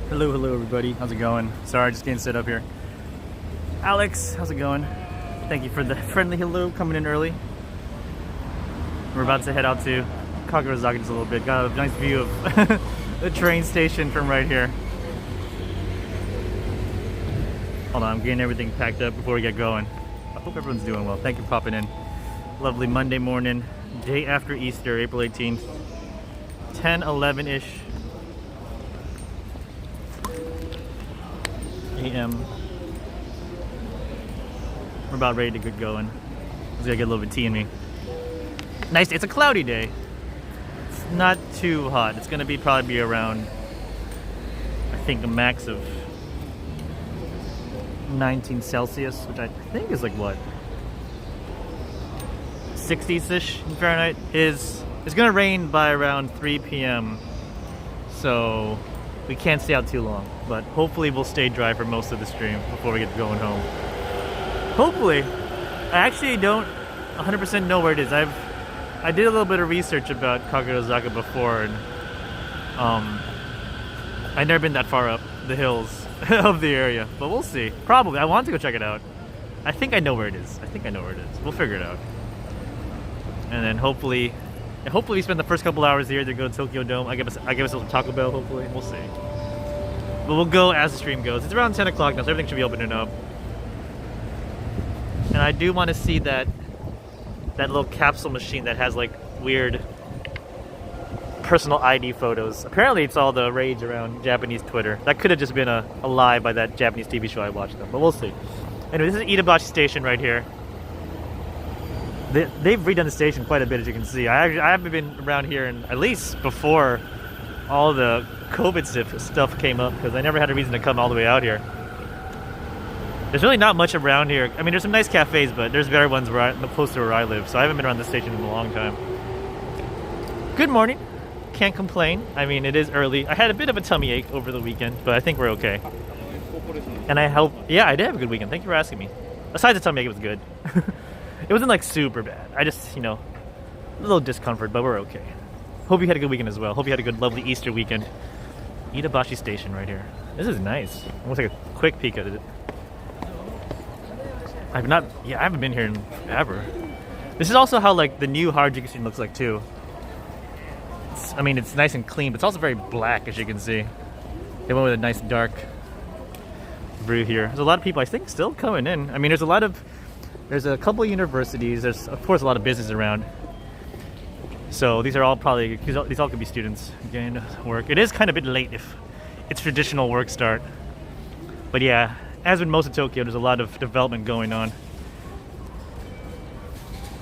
Hello everybody. How's it going? Sorry, just getting set up here. Alex, how's it going? Thank you for the friendly hello coming in early. We're about to head out to Kagurazaka just a little bit. Got a nice view of the train station from right here. Hold on, I'm getting everything packed up before we get going. I hope everyone's doing well. Thank you for popping in. Lovely Monday morning, day after Easter, April 18th. 10:11-ish a.m. We're about ready to get going. Just gotta get a little bit of tea in me. Nice. It's a cloudy day. It's not too hot. It's gonna probably be around, I think, a max of 19 Celsius, which I think is like what, 60s-ish in Fahrenheit. It's gonna rain by around 3 p.m. So we can't stay out too long, but hopefully we'll stay dry for most of the stream before we get going home. Hopefully. I actually don't 100% know where it is. I did a little bit of research about Kagurazaka before, and I've never been that far up the hills of the area, but we'll see. Probably. I want to go check it out. I think I know where it is. We'll figure it out. And then hopefully we spend the first couple hours here to go to Tokyo Dome. I give us some Taco Bell, hopefully. We'll see. But we'll go as the stream goes. It's around 10 o'clock now, so everything should be opening up. And I do want to see that little capsule machine that has like weird personal ID photos. Apparently it's all the rage around Japanese Twitter. That could have just been a lie by that Japanese TV show I watched them, but we'll see. Anyway, this is Itabashi Station right here. They've redone the station quite a bit, as you can see. I haven't been around here at least before all the COVID stuff came up, because I never had a reason to come all the way out here. There's really not much around here. I mean, there's some nice cafes, but there's better ones close to where I live, so I haven't been around this station in a long time. Good morning. Can't complain. I mean, it is early. I had a bit of a tummy ache over the weekend, but I think we're okay. And yeah, I did have a good weekend. Thank you for asking me. Besides the tummy ache, it was good. It wasn't like super bad. I just, a little discomfort, but we're okay. Hope you had a good weekend as well. Hope you had a good, lovely Easter weekend. Itabashi Station right here. This is nice. I'm gonna take a quick peek at it. I haven't been here in forever. This is also how like the new Harajuku Station looks like too. It's nice and clean, but it's also very black, as you can see. They went with a nice dark brew here. There's a lot of people, I think, still coming in. I mean, there's a couple of universities. There's, of course, a lot of business around. So these all could be students getting to work. It is kind of a bit late if it's traditional work start. But yeah, as with most of Tokyo, there's a lot of development going on.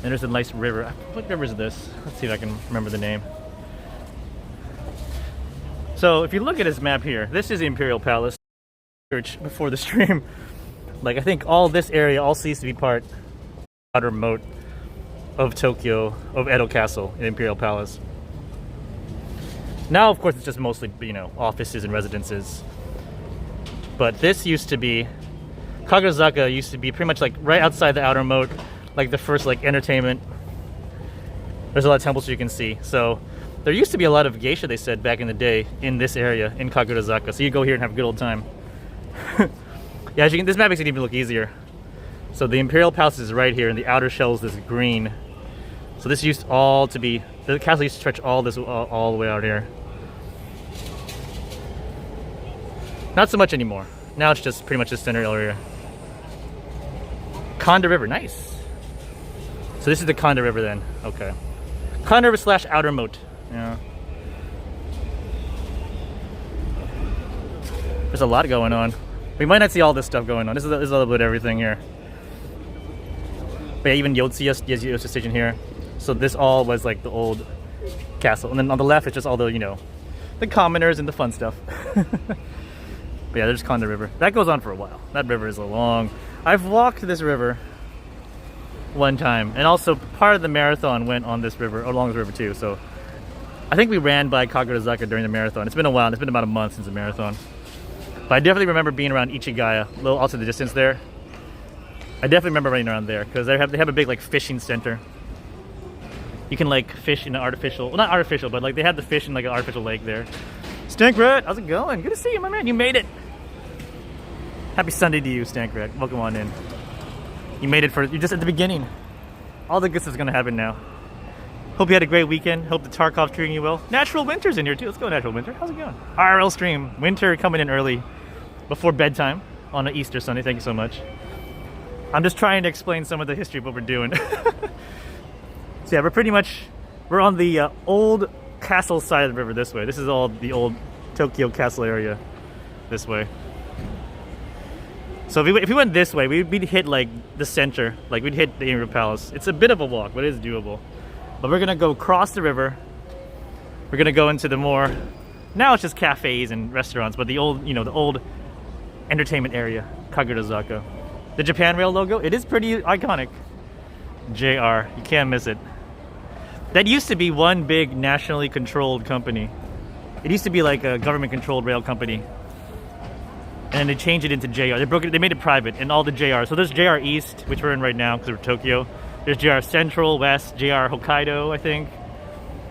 And there's a nice river. What river is this? Let's see if I can remember the name. So if you look at this map here, this is the Imperial Palace. Church before the stream. Like, I think all this area all seems to be part of the outer moat of Tokyo, of Edo Castle and Imperial Palace. Now, of course, it's just mostly, offices and residences. But this used to be, Kagurazaka used to be pretty much like right outside the outer moat, like the first like entertainment. There's a lot of temples you can see. So there used to be a lot of geisha, they said, back in the day in this area, in Kagurazaka. So you go here and have a good old time. Yeah, as you can, this map makes it even look easier. So the Imperial Palace is right here, and the outer shell is this green. So this used all to be, the castle used to stretch all the way out here. Not so much anymore. Now it's just pretty much the center area. Konda River, nice. So this is the Konda River then. Okay. Konda River / outer moat. Yeah. There's a lot going on. We might not see all this stuff going on. This is a little bit of everything here. But But yeah, even Yotsuya Station here. So this all was like the old castle. And then on the left, it's just all the, you know, the commoners and the fun stuff. But yeah, there's Konda River. That goes on for a while. That river is a long... I've walked this river one time. And also part of the marathon went on this river, along this river too. So I think we ran by Kagurazaka during the marathon. It's been a while. It's been about a month since the marathon. But I definitely remember being around Ichigaya, a little also the distance there. I definitely remember running around there because they have a big like fishing center. You can like fish in an artificial, well not artificial, but like they have the fish in like an artificial lake there. Stankrat, how's it going? Good to see you, my man. You made it. Happy Sunday to you, Stankrat. Welcome on in. You made it you're just at the beginning. All the good stuff's gonna happen now. Hope you had a great weekend. Hope the Tarkov's treating you well. Natural Winter's in here too. Let's go, Natural Winter. How's it going? IRL stream. Winter coming in early before bedtime on an Easter Sunday. Thank you so much. I'm just trying to explain some of the history of what we're doing. So yeah, we're on the old castle side of the river this way. This is all the old Tokyo castle area this way. So if we went this way, we'd hit like the center, like we'd hit the Imperial Palace. It's a bit of a walk, but it is doable. But we're gonna go across the river. We're gonna go into the more, now it's just cafes and restaurants, but the old, you know, the old entertainment area, Kagurazaka. The Japan Rail logo, it is pretty iconic. JR, you can't miss it. That used to be one big nationally controlled company. It used to be like a government controlled rail company. And they changed it into JR. They made it private and all the JR. So there's JR East, which we're in right now because we're Tokyo. There's JR Central, West, JR Hokkaido, I think.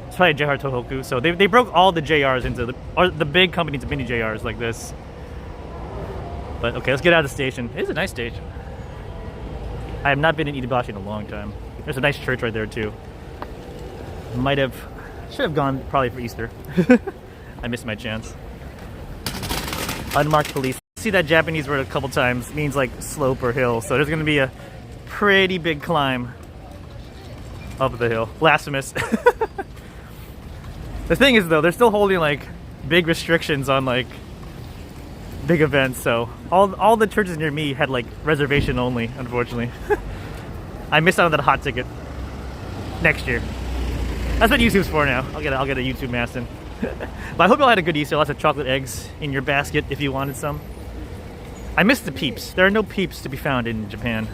It's probably JR Tohoku. So they broke all the JRs into the big companies of mini JRs like this. But okay, let's get out of the station. It is a nice station. I have not been in Itabashi in a long time. There's a nice church right there too. Should have gone probably for Easter. I missed my chance. Unmarked police. See that Japanese word a couple times, means like slope or hill. So there's gonna be a pretty big climb up the hill. Blasphemous. The thing is though, they're still holding like big restrictions on like big events, so all the churches near me had like reservation only, unfortunately. I missed out on that hot ticket. Next year. That's what YouTube's for now. I'll get a YouTube Mastin. But I hope you all had a good Easter. Lots of chocolate eggs in your basket if you wanted some. I missed the peeps. There are no peeps to be found in Japan.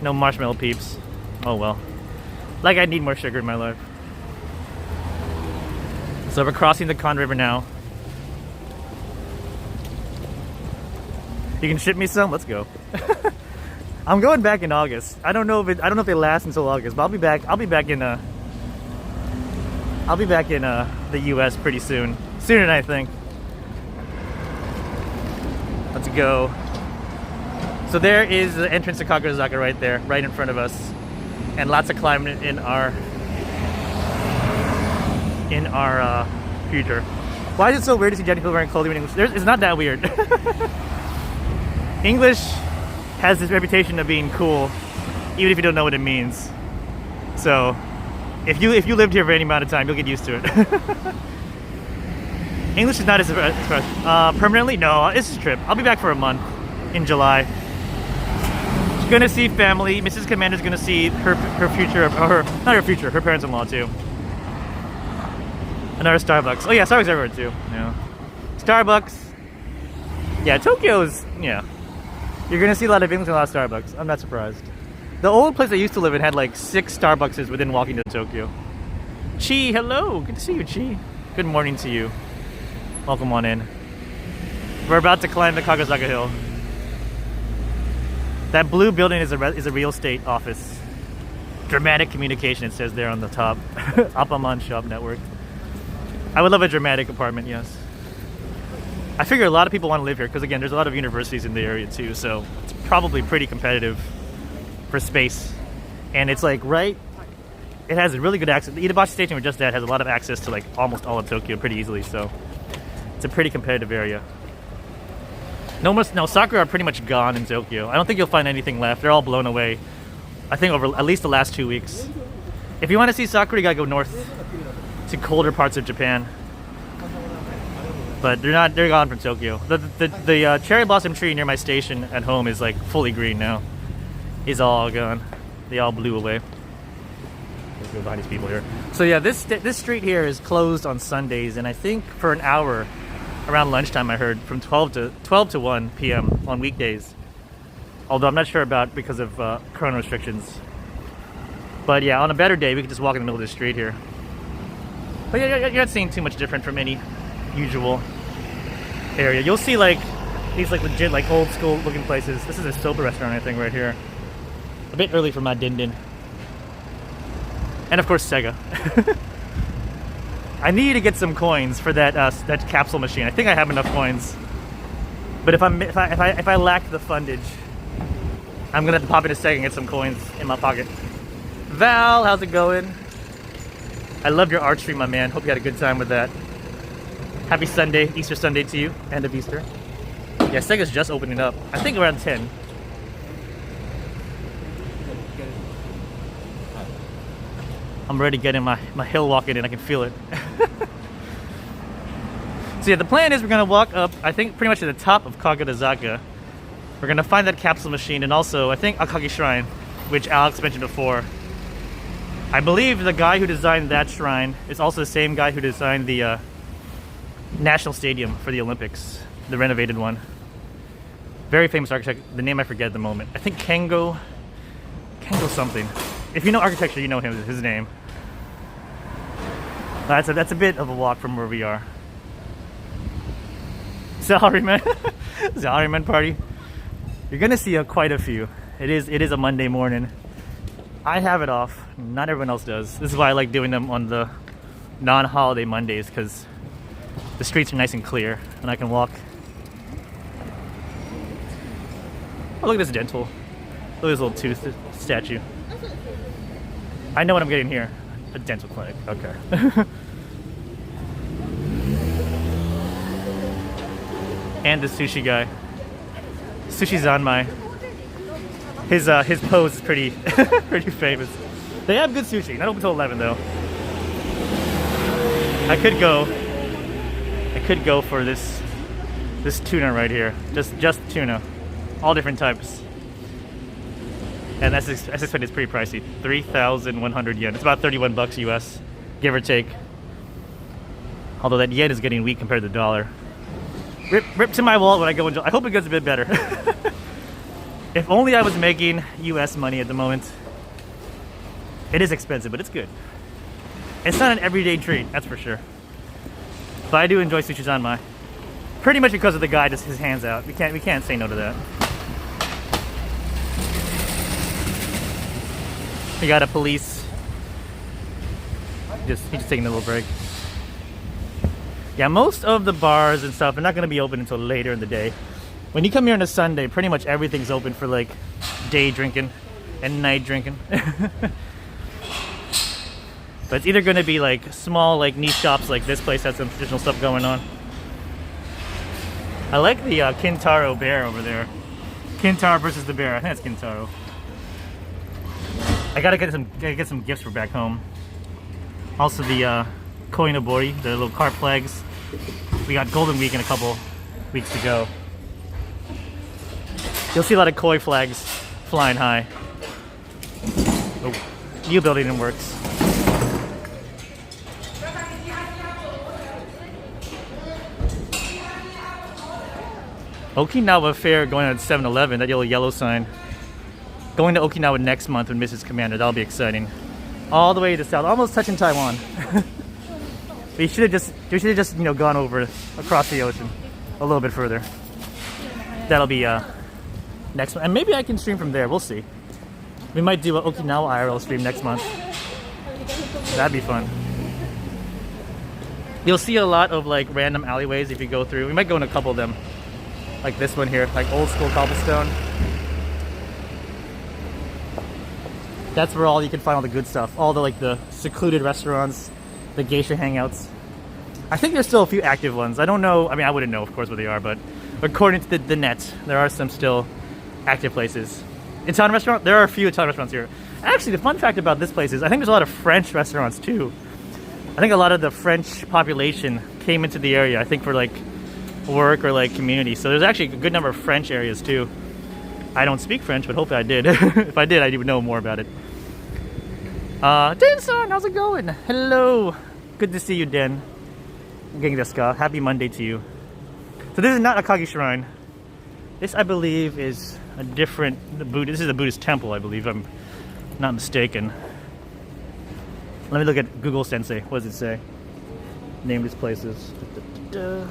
No marshmallow peeps. Oh well. Like I need more sugar in my life. So we're crossing the Konda River now. You can ship me some? Let's go. I'm going back in August. I don't know if they last until August, but I'll be back in the US pretty soon. Sooner than I think. Let's go. So there is the entrance to Kagurazaka right there, right in front of us. And lots of climbing in our future. Why is it so weird to see Japanese people wearing clothing in English? It's not that weird. English has this reputation of being cool, even if you don't know what it means. So, if you lived here for any amount of time, you'll get used to it. English is not as permanently. No, it's just a trip. I'll be back for a month in July. She's gonna see family. Mrs. Commander's gonna see her parents-in-law too. Another Starbucks. Oh yeah, Starbucks everywhere too. Yeah, Starbucks. Yeah, Tokyo's, yeah. You're gonna see a lot of English and a lot of Starbucks. I'm not surprised. The old place I used to live in had like 6 Starbuckses within walking to Tokyo. Chi, hello. Good to see you, Chi. Good morning to you. Welcome on in. We're about to climb the Kagurazaka Hill. That blue building is a real estate office. Dramatic communication, it says there on the top. Apaman Shop Network. I would love a dramatic apartment, yes. I figure a lot of people want to live here because, again, there's a lot of universities in the area too, so it's probably pretty competitive for space. And it's like it has a really good access. The Itabashi station we're just at has a lot of access to like almost all of Tokyo pretty easily, so it's a pretty competitive area. No, Sakura are pretty much gone in Tokyo. I don't think you'll find anything left. They're all blown away. I think over at least the last 2 weeks. If you want to see Sakura, you gotta go north to colder parts of Japan. But they're gone from Tokyo. The cherry blossom tree near my station at home is like fully green now. It's all gone. They all blew away. Let's go behind these people here. So yeah, this street here is closed on Sundays, and I think for an hour around lunchtime I heard from 12 to 1 p.m. on weekdays. Although I'm not sure about because of corona restrictions. But yeah, on a better day we could just walk in the middle of the street here. But yeah, you're not seeing too much different from any usual area. You'll see like these like legit like old school looking places. This is a soba restaurant I think right here. A bit early for my din-din. And of course Sega. I need to get some coins for that that capsule machine. I think I have enough coins. But if I lack the fundage, I'm gonna have to pop into Sega and get some coins in my pocket. Val, how's it going? I love your art stream, my man. Hope you had a good time with that. Happy Sunday, Easter Sunday to you, end of Easter. Yeah, Sega's just opening up. I think around 10. I'm ready to get in my hill walking in. I can feel it. So yeah, the plan is we're gonna walk up, I think pretty much to the top of Kagurazaka. We're gonna find that capsule machine and also I think Akagi Shrine, which Alex mentioned before. I believe the guy who designed that shrine is also the same guy who designed the National Stadium for the Olympics, the renovated one. Very famous architect. The name I forget at the moment. I think Kengo something. If you know architecture, you know his name. That's a bit of a walk from where we are. Salaryman, Salaryman party. You're gonna see quite a few. It is a Monday morning. I have it off. Not everyone else does. This is why I like doing them on the non-holiday Mondays, because the streets are nice and clear and I can walk. Oh, look at this dental. Look at this little tooth statue. I know what I'm getting here. A dental clinic. Okay. And the sushi guy. Sushi Zanmai. His pose is pretty pretty famous. They have good sushi. Not open till 11 though. I could go for this tuna right here. Just tuna. All different types. And that's expected it's pretty pricey. 3,100 yen. It's about 31 bucks US, give or take. Although that yen is getting weak compared to the dollar. Rip to my wallet when I go enjoy. I hope it gets a bit better. If only I was making US money at the moment. It is expensive, but it's good. It's not an everyday treat, that's for sure. But I do enjoy sushi zanmai. Pretty much because of the guy just his hands out. We can't say no to that. We got a police. He's just taking a little break. Yeah, most of the bars and stuff are not going to be open until later in the day. When you come here on a Sunday, pretty much everything's open for like day drinking and night drinking. But it's either going to be like small like niche shops like this place has some traditional stuff going on. I like the Kintaro bear over there. Kintaro versus the bear. I think it's Kintaro. I gotta get some gifts for back home. Also the koinobori, the little cart flags. We got Golden Week in a couple weeks to go. You'll see a lot of koi flags flying high. Oh, new building in works. Okinawa Fair going on at 7-Eleven, that little yellow sign. Going to Okinawa next month with Mrs. Commander, that'll be exciting. All the way to south, almost touching Taiwan. We should have just gone over across the ocean a little bit further. That'll be next month, and maybe I can stream from there. We'll see. We might do an Okinawa IRL stream next month. That'd be fun. You'll see a lot of like random alleyways if you go through. We might go in a couple of them, like this one here, like old school cobblestone. That's where you can find all the good stuff. All the like the secluded restaurants, the geisha hangouts. I think there's still a few active ones. I don't know. I mean, I wouldn't know, of course, what they are, but according to the net, there are some still active places. Italian restaurant? There are a few Italian restaurants here. Actually, the fun fact about this place is I think there's a lot of French restaurants too. I think a lot of the French population came into the area, I think for like work or like community. So there's actually a good number of French areas too. I don't speak French, but hopefully I did. If I did, I would know more about it. Den-san, how's it going? Hello. Good to see you, Den. Genki desu ka? Happy Monday to you. So this is not a Kagi shrine. This, I believe, is a different Buddhist. This is a Buddhist temple, I believe, if I'm not mistaken. Let me look at Google Sensei. What does it say? Name these places. This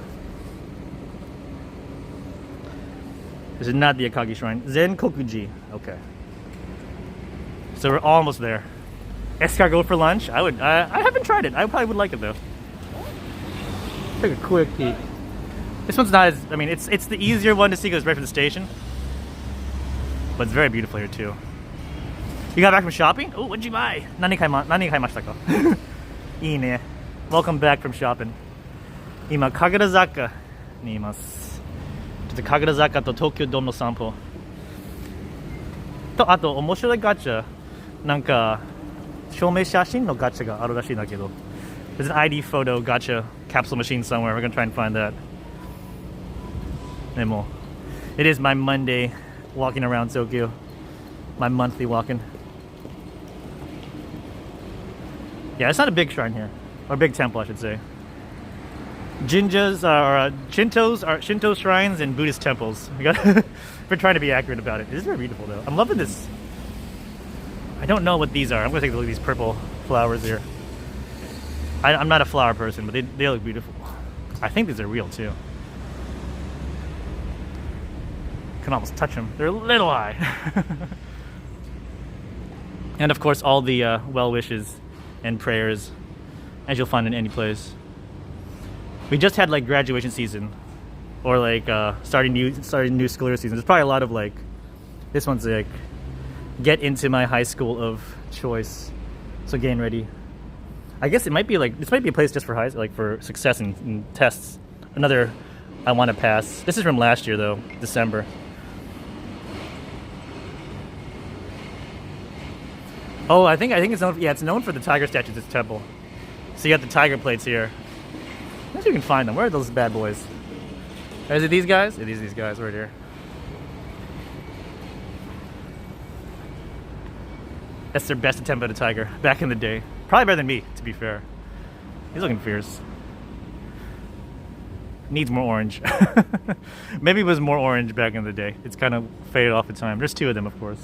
is not the Akagi shrine. Zen Kokuji. Okay. So we're almost there. Escargot for lunch? I haven't tried it. I probably would like it though. Take a quick peek. This one's not as, I mean, it's the easier one to see because it's right from the station. But it's very beautiful here too. You got back from shopping? Oh, what'd you buy? Nani kaimashita ka? Ii ne. Welcome back from shopping. Ima Kagurazaka ni imasu. Kagurazaka to Tokyo Dome no sanpo. To, ato, omoshiroi gacha. Nanka, shoumei shashin no gacha ga aru rashii dakedo. There's an ID photo gacha capsule machine somewhere. We're gonna try and find that. Nemo. It is my Monday walking around Tokyo. My monthly walking. Yeah, it's not a big shrine here. Or a big temple, I should say. Jinjas are Shinto shrines and Buddhist temples. We're trying to be accurate about it. It is very beautiful though. I'm loving this. I don't know what these are. I'm gonna take a look at these purple flowers here. I'm not a flower person, but they look beautiful. I think these are real too. Can almost touch them. They're a little high. And of course all the well wishes and prayers, as you'll find in any place. We just had like graduation season, or like starting new school year season. There's probably a lot of like, this one's like, get into my high school of choice. So getting ready. I guess it might be like, this might be a place just for like for success in tests. Another I want to pass. This is from last year though, December. Oh, I think it's known. Yeah, it's known for the tiger statues. This temple. So you got the tiger plates here. I wonder if you can find them. Where are those bad boys? Is it these guys? It is these guys right here. That's their best attempt at a tiger back in the day. Probably better than me, to be fair. He's looking fierce. Needs more orange. Maybe it was more orange back in the day. It's kind of faded off in time. There's two of them, of course.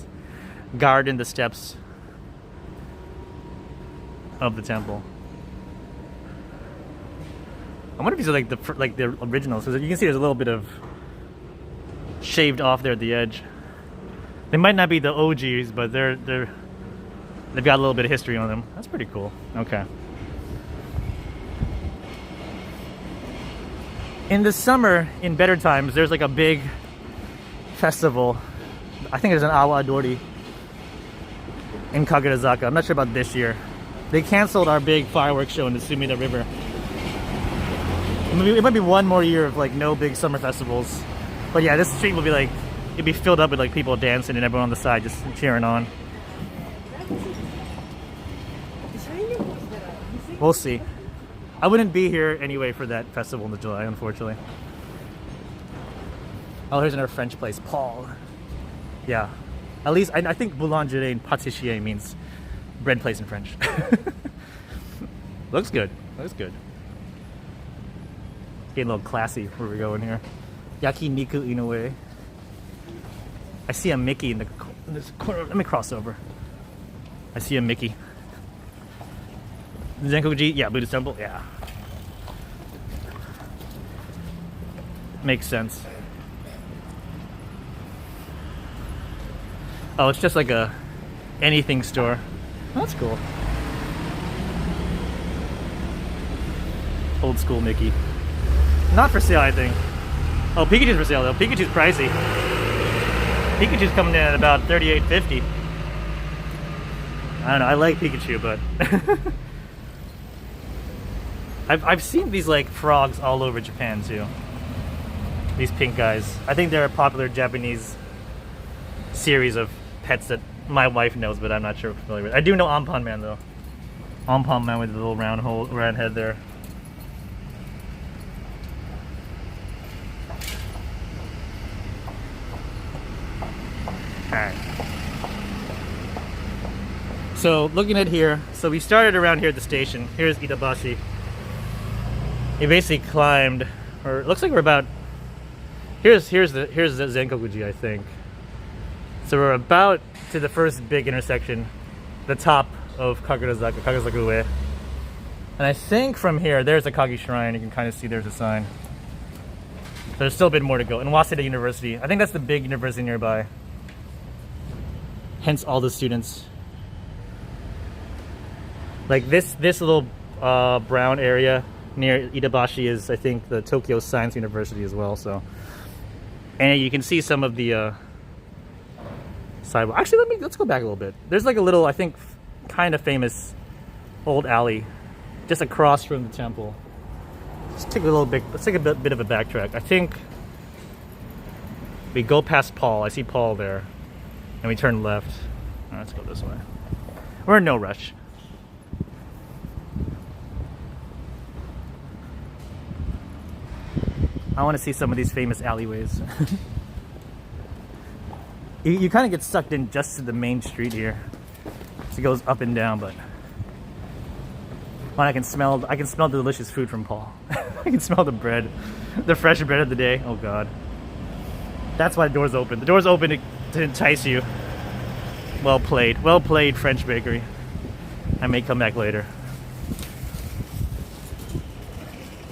Guard in the steps of the temple. I wonder if these are like the originals. So you can see there's a little bit of shaved off there at the edge. They might not be the OGs, but they've got a little bit of history on them. That's pretty cool. Okay. In the summer, in better times, there's like a big festival. I think there's an Awa Adori in Kagurazaka. I'm not sure about this year. They canceled our big fireworks show in the Sumida River. It might be one more year of like no big summer festivals. But yeah, this street will be like, it'd be filled up with like people dancing and everyone on the side just cheering on. We'll see. I wouldn't be here anyway for that festival in the July, unfortunately. Oh, here's another French place, Paul. Yeah. At least, I think boulangerie and pâtissier means bread place in French. Looks good. Looks good. Getting a little classy where we go in here. Yakiniku Inoue. I see a Mickey in this corner. Let me cross over. I see a Mickey. Zenkokuji, yeah, Buddhist temple, yeah. Makes sense. Oh, it's just like a anything store. That's cool. Old school Mickey. Not for sale, I think. Oh, Pikachu's for sale though. Pikachu's pricey. Pikachu's coming in at about $38.50. I don't know. I like Pikachu, but I've seen these like frogs all over Japan too. These pink guys. I think they're a popular Japanese series of pets that my wife knows, but I'm not sure familiar with. I do know Ampon Man though. Ampon Man with the little round head there. Alright. So looking at here, so we started around here at the station. Here's Itabashi. We basically climbed, or it looks like we're about. Here's the Zenkokuji, I think. So we're about to the first big intersection, the top of Kagurazaka Ue. And I think from here, there's a Kagi Shrine. You can kind of see there's a sign. So there's still a bit more to go. And Waseda University, I think that's the big university nearby. Hence all the students. Like this little brown area near Itabashi is, I think, the Tokyo Science University as well. So, and you can see some of the sidewalk. Actually, let's go back a little bit. There's like a little, I think, kind of famous old alley just across from the temple. Let's take a bit of a backtrack. I think we go past Paul. I see Paul there, and we turn left. All right, let's go this way. We're in no rush. I want to see some of these famous alleyways. You kind of get sucked in just to the main street here. So it goes up and down, but I can smell the delicious food from Paul. I can smell the bread, the fresh bread of the day. Oh God, that's why the door's open. The door's open to entice you. Well played, French bakery. I may come back later.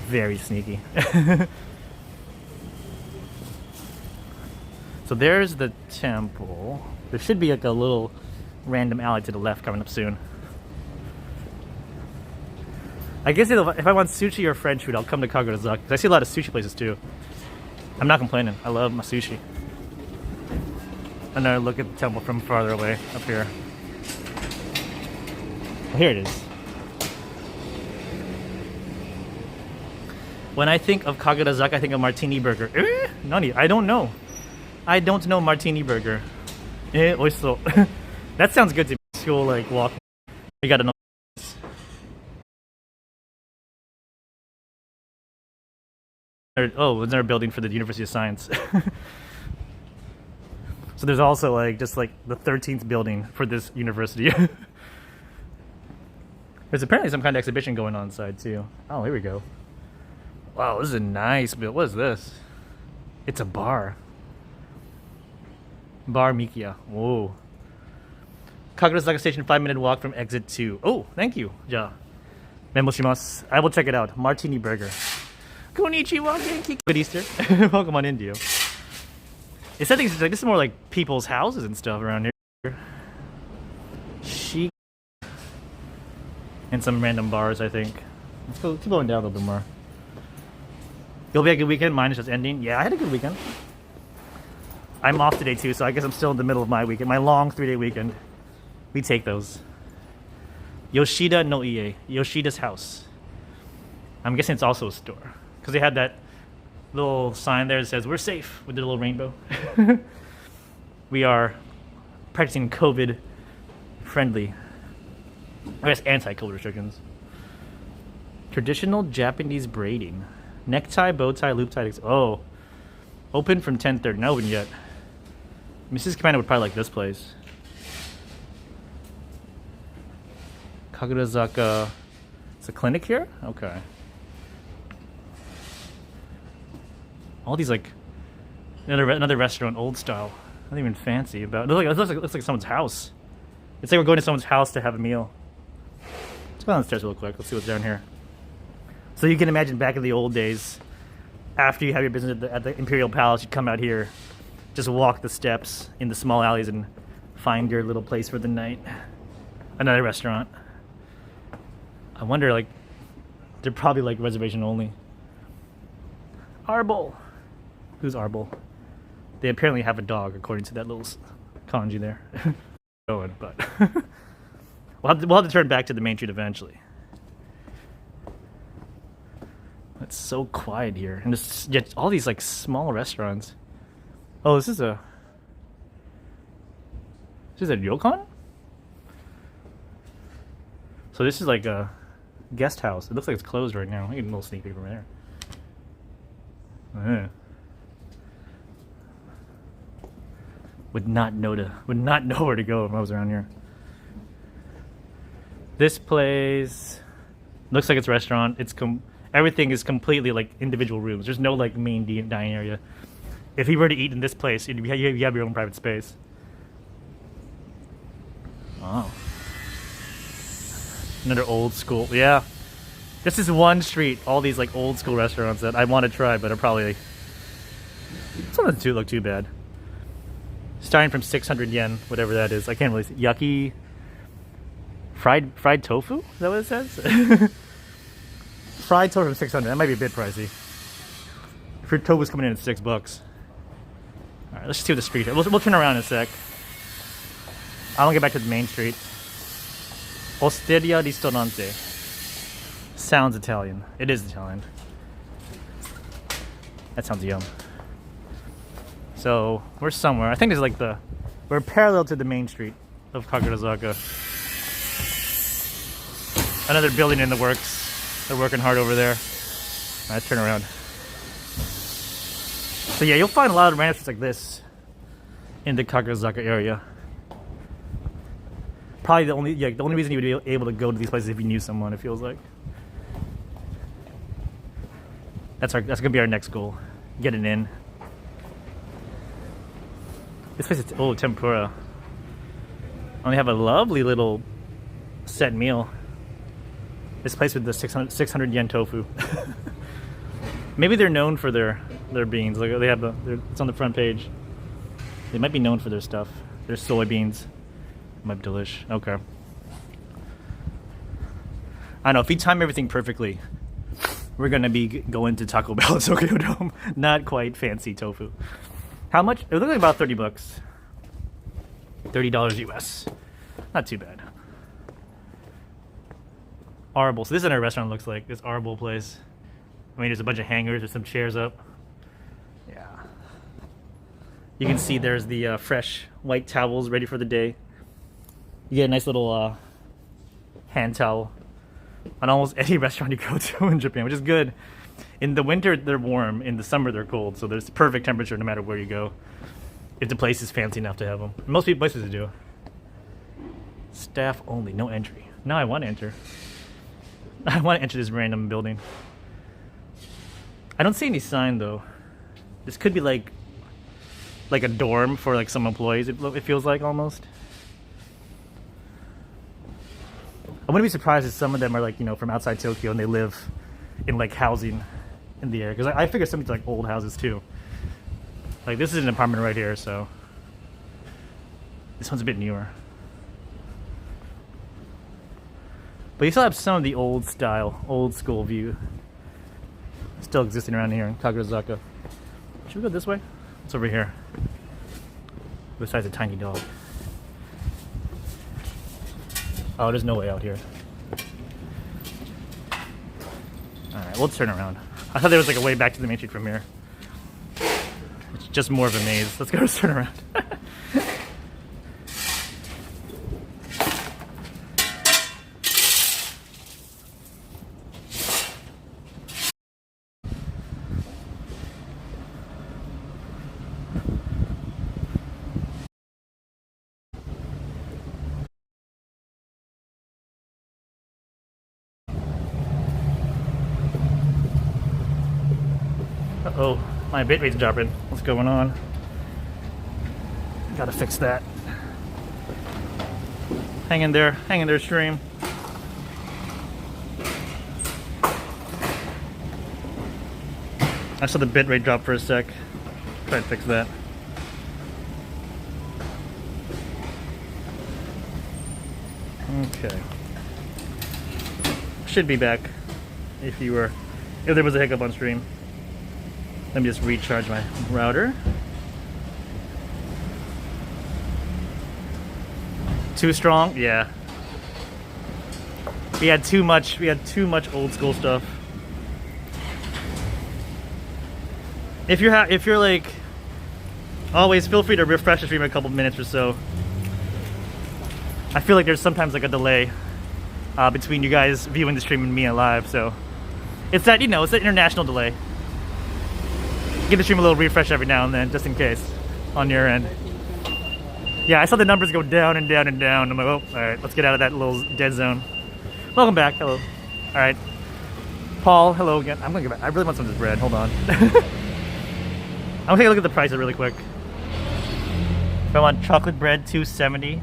Very sneaky. So there's the temple. There should be like a little random alley to the left coming up soon. I guess if I want sushi or French food, I'll come to Kagurazaka, because I see a lot of sushi places too. I'm not complaining. I love my sushi. Another look at the temple from farther away, up here. Well, here it is. When I think of Kagurazaka, I think of Martini Burger. Nani? I don't know. I don't know Martini Burger. Oishiso. That sounds good to me. School like walk. We gotta know. Oh, another building for the University of Science. So there's also like just like the 13th building for this university. There's apparently some kind of exhibition going on inside too. Oh, here we go. Wow, this is a nice build. What is this? It's a bar. Bar Mikia. Whoa. Kagurazaka Station, 5-minute walk from exit 2. Oh, thank you. Ja. Memo shimasu. I will check it out. Martini Burger. Konnichiwa, genki. Good Easter. Welcome on Indio. It said things like this is more like people's houses and stuff around here. Chic. And some random bars, I think. Let's go keep going down a little bit more. You'll be a good weekend. Mine is just ending. Yeah, I had a good weekend. I'm off today too, so I guess I'm still in the middle of my weekend. My long 3-day weekend. We take those. Yoshida no Ie. Yoshida's house. I'm guessing it's also a store, because they had that little sign there that says we're safe with the little rainbow. We are practicing COVID friendly, I guess anti-COVID restrictions. Traditional Japanese braiding. Necktie, bow tie, loop tie. Oh, open from 10:30. Not open yet. Mrs. Commander would probably like this place. Kagurazaka. It's a clinic here? Okay. All these like another restaurant, old style. Not even fancy. About it looks like someone's house. It's like we're going to someone's house to have a meal. Let's go down the stairs real quick. Let's see what's down here. So you can imagine back in the old days, after you have your business at the Imperial Palace, you'd come out here, just walk the steps in the small alleys and find your little place for the night. Another restaurant. I wonder, like, they're probably like reservation only. Arbol. Who's Arbol? They apparently have a dog, according to that little kanji there. Going, but we'll have to turn back to the main street eventually. It's so quiet here, and there's yet all these like small restaurants. Oh, this is a ryokan? So this is like a guest house. It looks like it's closed right now. I get a little sneak peek from there. Would not know where to go if I was around here. This place looks like it's a restaurant. Everything is completely like individual rooms. There's no like main dining area. If you were to eat in this place, you have your own private space. Wow. Another old school. Yeah. This is one street. All these like old school restaurants that I want to try, but are probably some of them don't look too bad. Starting from 600 yen, whatever that is. I can't really see. Yucky. Fried tofu? Is that what it says? Fried tofu from 600. That might be a bit pricey. If your tofu's coming in at $6. Alright, let's just see what the street is. We'll turn around in a sec. I want to get back to the main street. Osteria Ristorante. Sounds Italian. It is Italian. That sounds yum. So, we're somewhere. I think there's like we're parallel to the main street of Kagurazaka. Another building in the works. They're working hard over there. Let's turn around. So yeah, you'll find a lot of restaurants like this in the Kagurazaka area. Probably the only reason you would be able to go to these places if you knew someone, it feels like. That's gonna be our next goal. Getting in. This place is tempura. And they have a lovely little set meal. This place with the 600 yen tofu. Maybe they're known for their beans. Like they have it's on the front page. They might be known for their stuff. Their soybeans. Might be delish. Okay. I don't know, if we time everything perfectly, we're gonna be going to Taco Bell at Tokyo Dome. Not quite fancy tofu. How much? It looks like about $30. $30 US. Not too bad. Arble. So this is what our restaurant looks like. This Arble place. I mean, there's a bunch of hangers. There's some chairs up. Yeah. You can see there's the fresh white towels ready for the day. You get a nice little hand towel on almost any restaurant you go to in Japan, which is good. In the winter, they're warm. In the summer, they're cold. So there's perfect temperature no matter where you go. If the place is fancy enough to have them. Most places do. Staff only, no entry. No, I want to enter. I want to enter this random building. I don't see any sign though. This could be like a dorm for like some employees. It feels like almost. I wouldn't be surprised if some of them are like, from outside Tokyo and they live in like housing in the area. Because I figure some of these are like old houses too. Like this is an apartment right here, so this one's a bit newer. But you still have some of the old style, old school view still existing around here in Kagurazaka. Should we go this way? What's over here? Besides a tiny dog. Oh, there's no way out here. Alright, we'll turn around. I thought there was like a way back to the main street from here. It's just more of a maze. Let's go turn around. Uh-oh, my bitrate's dropping. What's going on? Gotta fix that. Hang in there, stream. I saw the bitrate drop for a sec. Try to fix that. Okay. Should be back if there was a hiccup on stream. Let me just recharge my router. Too strong? Yeah. We had too much old school stuff. If you're like, always feel free to refresh the stream a couple minutes or so. I feel like there's sometimes like a delay between you guys viewing the stream and me live, so it's that, it's that international delay. Give the stream a little refresh every now and then, just in case, on your end. Yeah, I saw the numbers go down and down and down. I'm like, oh, alright, let's get out of that little dead zone. Welcome back. Hello. All right. Paul, hello again. I'm gonna get back. I really want some of this bread. Hold on. I'm gonna take a look at the prices really quick. If I want chocolate bread, $2.70.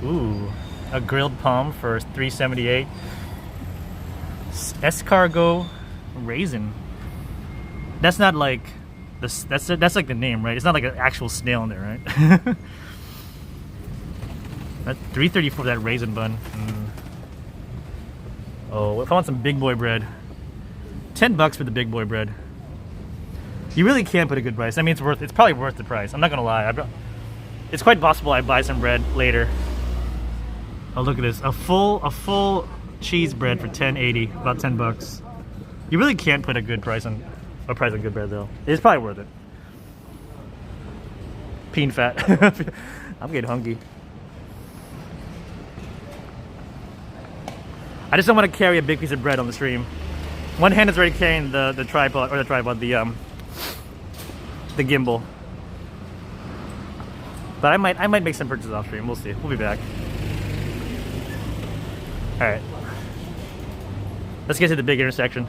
Ooh, a grilled palm for $3.78. Escargot raisin. That's not like this. That's like the name, right? It's not like an actual snail in there, right? That's $3.34 for that raisin bun. Oh, if I want some big boy bread, $10 for the big boy bread. You really can put a good price. I mean, it's probably worth the price. I'm not gonna lie. It's quite possible I buy some bread later. Oh, look at this. A full cheese bread for $10.80, about $10. You really can't put a good price on good bread though. It's probably worth it. Peen fat. I'm getting hungry. I just don't want to carry a big piece of bread on the stream. One hand is already carrying the gimbal. But I might make some purchases off stream. We'll see. We'll be back. All right. Let's get to the big intersection.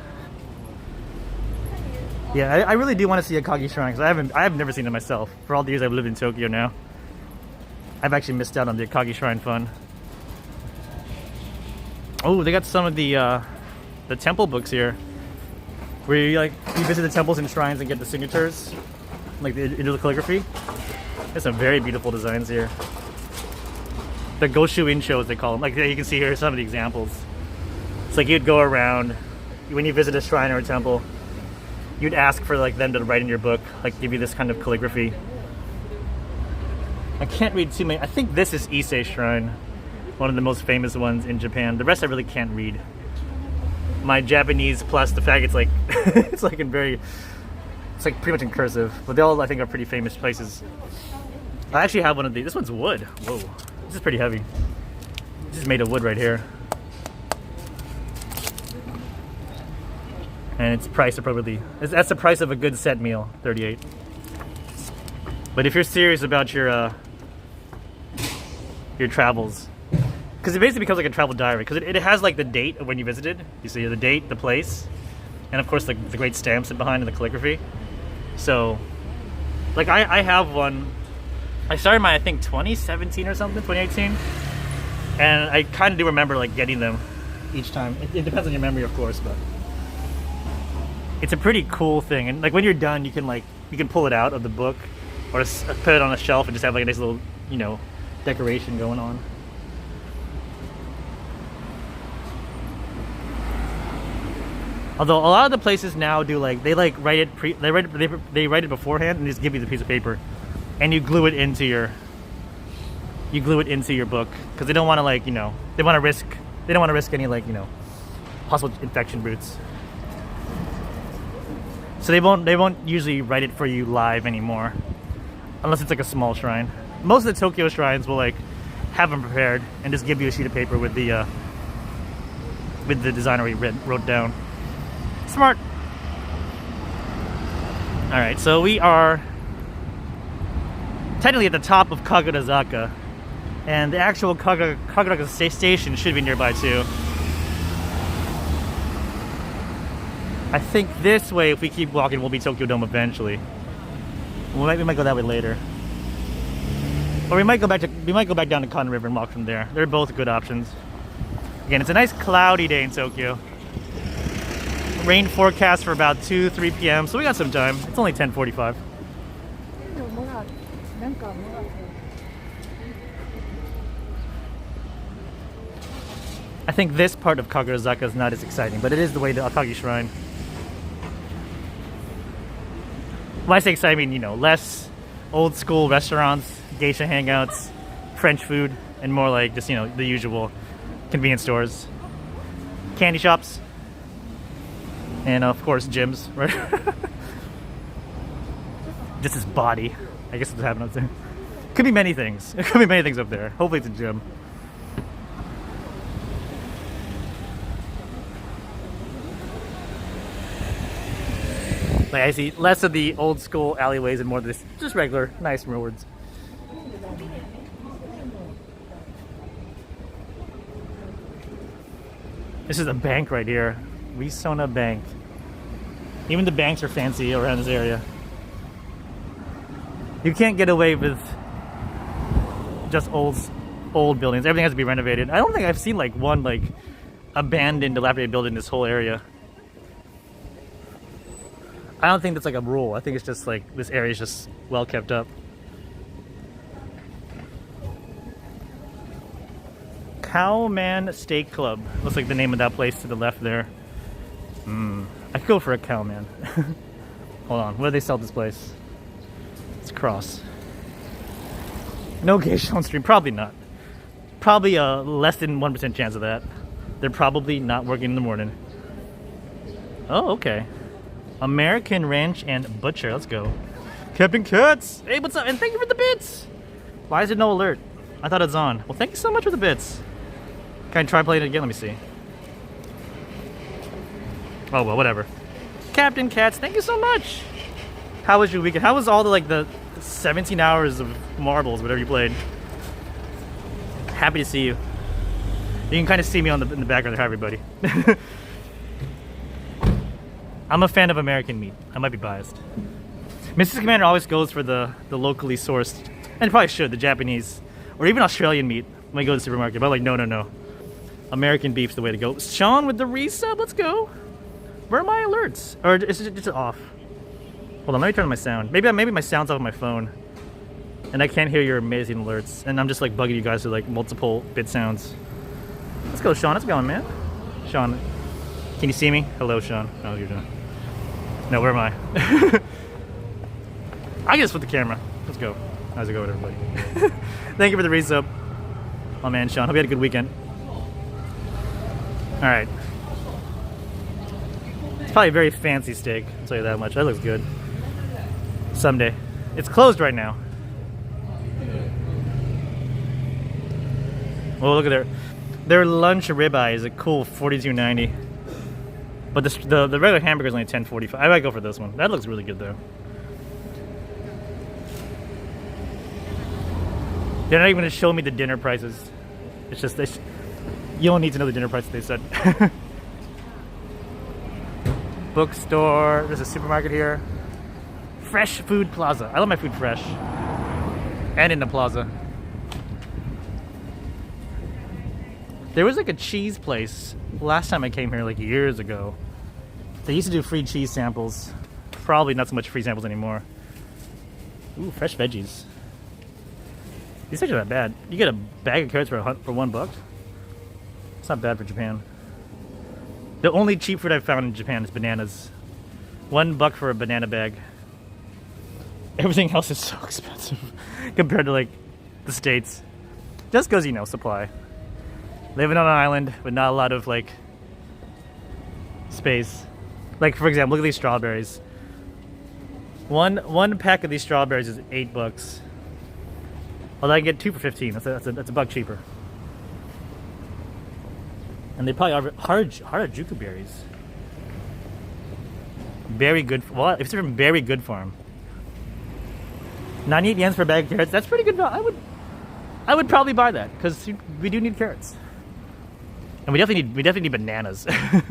Yeah, I really do want to see a Kage Shrine because I've never seen it myself. For all the years I've lived in Tokyo now, I've actually missed out on the Kage Shrine fun. Oh, they got some of the temple books here, where you visit the temples and shrines and get the signatures, like into the calligraphy. There's some very beautiful designs here. The Goshu Insho, as they call them. Like you can see here some of the examples. It's like you'd go around when you visit a shrine or a temple. You'd ask for them to write in your book, give you this kind of calligraphy. I can't read too many. I think this is Ise Shrine, one of the most famous ones in Japan. The rest I really can't read. My Japanese plus the fact it's pretty much in cursive, but they all I think are pretty famous places. I actually have one of these. This one's wood. Whoa, this is pretty heavy. This is made of wood right here. And it's priced appropriately. That's the price of a good set meal, $38. But if you're serious about your travels, because it basically becomes like a travel diary, because it has the date of when you visited. You see the date, the place, and of course the great stamps behind and the calligraphy. So, I have one. I started mine I think 2017 or something, 2018, and I kind of do remember getting them each time. It depends on your memory, of course, but. It's a pretty cool thing, and when you're done, you can pull it out of the book, or put it on a shelf and just have a nice little, decoration going on. Although a lot of the places now do they write it beforehand and just give you the piece of paper, and you glue it into your book because they don't want to they don't want to risk any possible infection routes. So they won't usually write it for you live anymore, unless it's a small shrine. Most of the Tokyo shrines will have them prepared and just give you a sheet of paper with the design already wrote down. Smart. All right, so we are technically at the top of Kagurazaka, and the actual Kagurazaka station should be nearby too. I think this way, if we keep walking, we'll be Tokyo Dome eventually. We might go that way later, or we might go back down to Cotton River and walk from there. They're both good options. Again, it's a nice cloudy day in Tokyo. Rain forecast for about 2-3 p.m. So we got some time. It's only 10:45. I think this part of Kagurazaka is not as exciting, but it is the way to Akagi Shrine. When I say exciting, I mean, less old school restaurants, geisha hangouts, French food, and more just, the usual convenience stores, candy shops, and of course gyms, right? Just his body. I guess what's happening up there. Could be many things. It could be many things up there. Hopefully it's a gym. I see less of the old school alleyways and more of this just regular nice roads. This is a bank right here. Risona Bank. Even the banks are fancy around this area. You can't get away with just old buildings. Everything has to be renovated. I don't think I've seen like one like abandoned, dilapidated building in this whole area. I don't think that's like a rule. I think it's just like this area is just well kept up. Cowman Steak Club. Looks like the name of that place to the left there. I could go for a Cowman. Hold on, where do they sell this place? Let's cross. No geisha on stream, probably not. Probably a less than 1% chance of that. They're probably not working in the morning. Oh, okay. American Ranch and Butcher, let's go. Captain Cats! Hey, what's up? And thank you for the bits! Why is there no alert? I thought it's on. Well, thank you so much for the bits. Can I try playing it again? Let me see. Oh, well, whatever. Captain Cats, thank you so much! How was your weekend? How was all the 17 hours of marbles, whatever you played? Happy to see you. You can kind of see me in the background there. Hi, everybody. I'm a fan of American meat. I might be biased. Mrs. Commander always goes for the locally sourced, and probably should, the Japanese, or even Australian meat when I go to the supermarket. But I'm like, no. American beef's the way to go. Sean with the resub, let's go. Where are my alerts? Or is it just off? Hold on, let me turn on my sound. Maybe my sound's off on my phone, and I can't hear your amazing alerts, and I'm just like bugging you guys with like multiple bit sounds. Let's go, Sean. How's it going, man? Sean, can you see me? Hello, Sean. Oh, you're doing. No, where am I? I can just flip the camera. Let's go. How's it going, everybody? Thank you for the resub. Oh man, Sean, hope you had a good weekend. All right. It's probably a very fancy steak. I'll tell you that much. That looks good. Someday. It's closed right now. Oh, look at their lunch ribeye is a cool $42.90. But the regular hamburger is only $10.45. I might go for this one. That looks really good though. They're not even going to show me the dinner prices. It's just you don't need to know the dinner prices, they said. Bookstore. There's a supermarket here. Fresh Food Plaza. I love my food fresh. And in the plaza. There was like a cheese place last time I came here like years ago. They used to do free cheese samples. Probably not so much free samples anymore. Ooh, fresh veggies. These are not bad. You get a bag of carrots for $1. It's not bad for Japan. The only cheap fruit I've found in Japan is bananas. $1 for a banana bag. Everything else is so expensive compared to like the States. Just because, you know, supply. Living on an island with not a lot of like space. Like for example, look at these strawberries. One pack of these strawberries is $8. Although I can get 2 for 15. That's a buck cheaper. And they probably are Harajuku berries. Very good. Well, if it's from Very Good Farm. 98 yens for a bag of carrots. That's pretty good. I would probably buy that because we do need carrots. And we definitely need bananas. I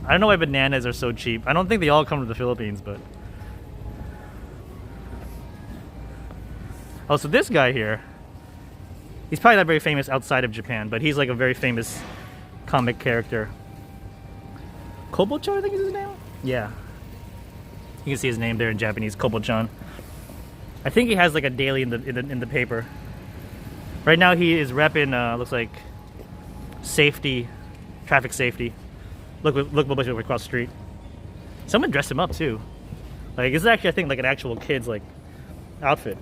don't know why bananas are so cheap. I don't think they all come from the Philippines, but oh, so this guy here, he's probably not very famous outside of Japan, but he's like a very famous comic character. Kobo-chan, I think is his name? Yeah. You can see his name there in Japanese, Kobo-chan. I think he has like a daily in the paper. Right now he is repping looks like safety, traffic safety. Look over across the street. Someone dressed him up too. Like this is actually I think like an actual kid's like outfit.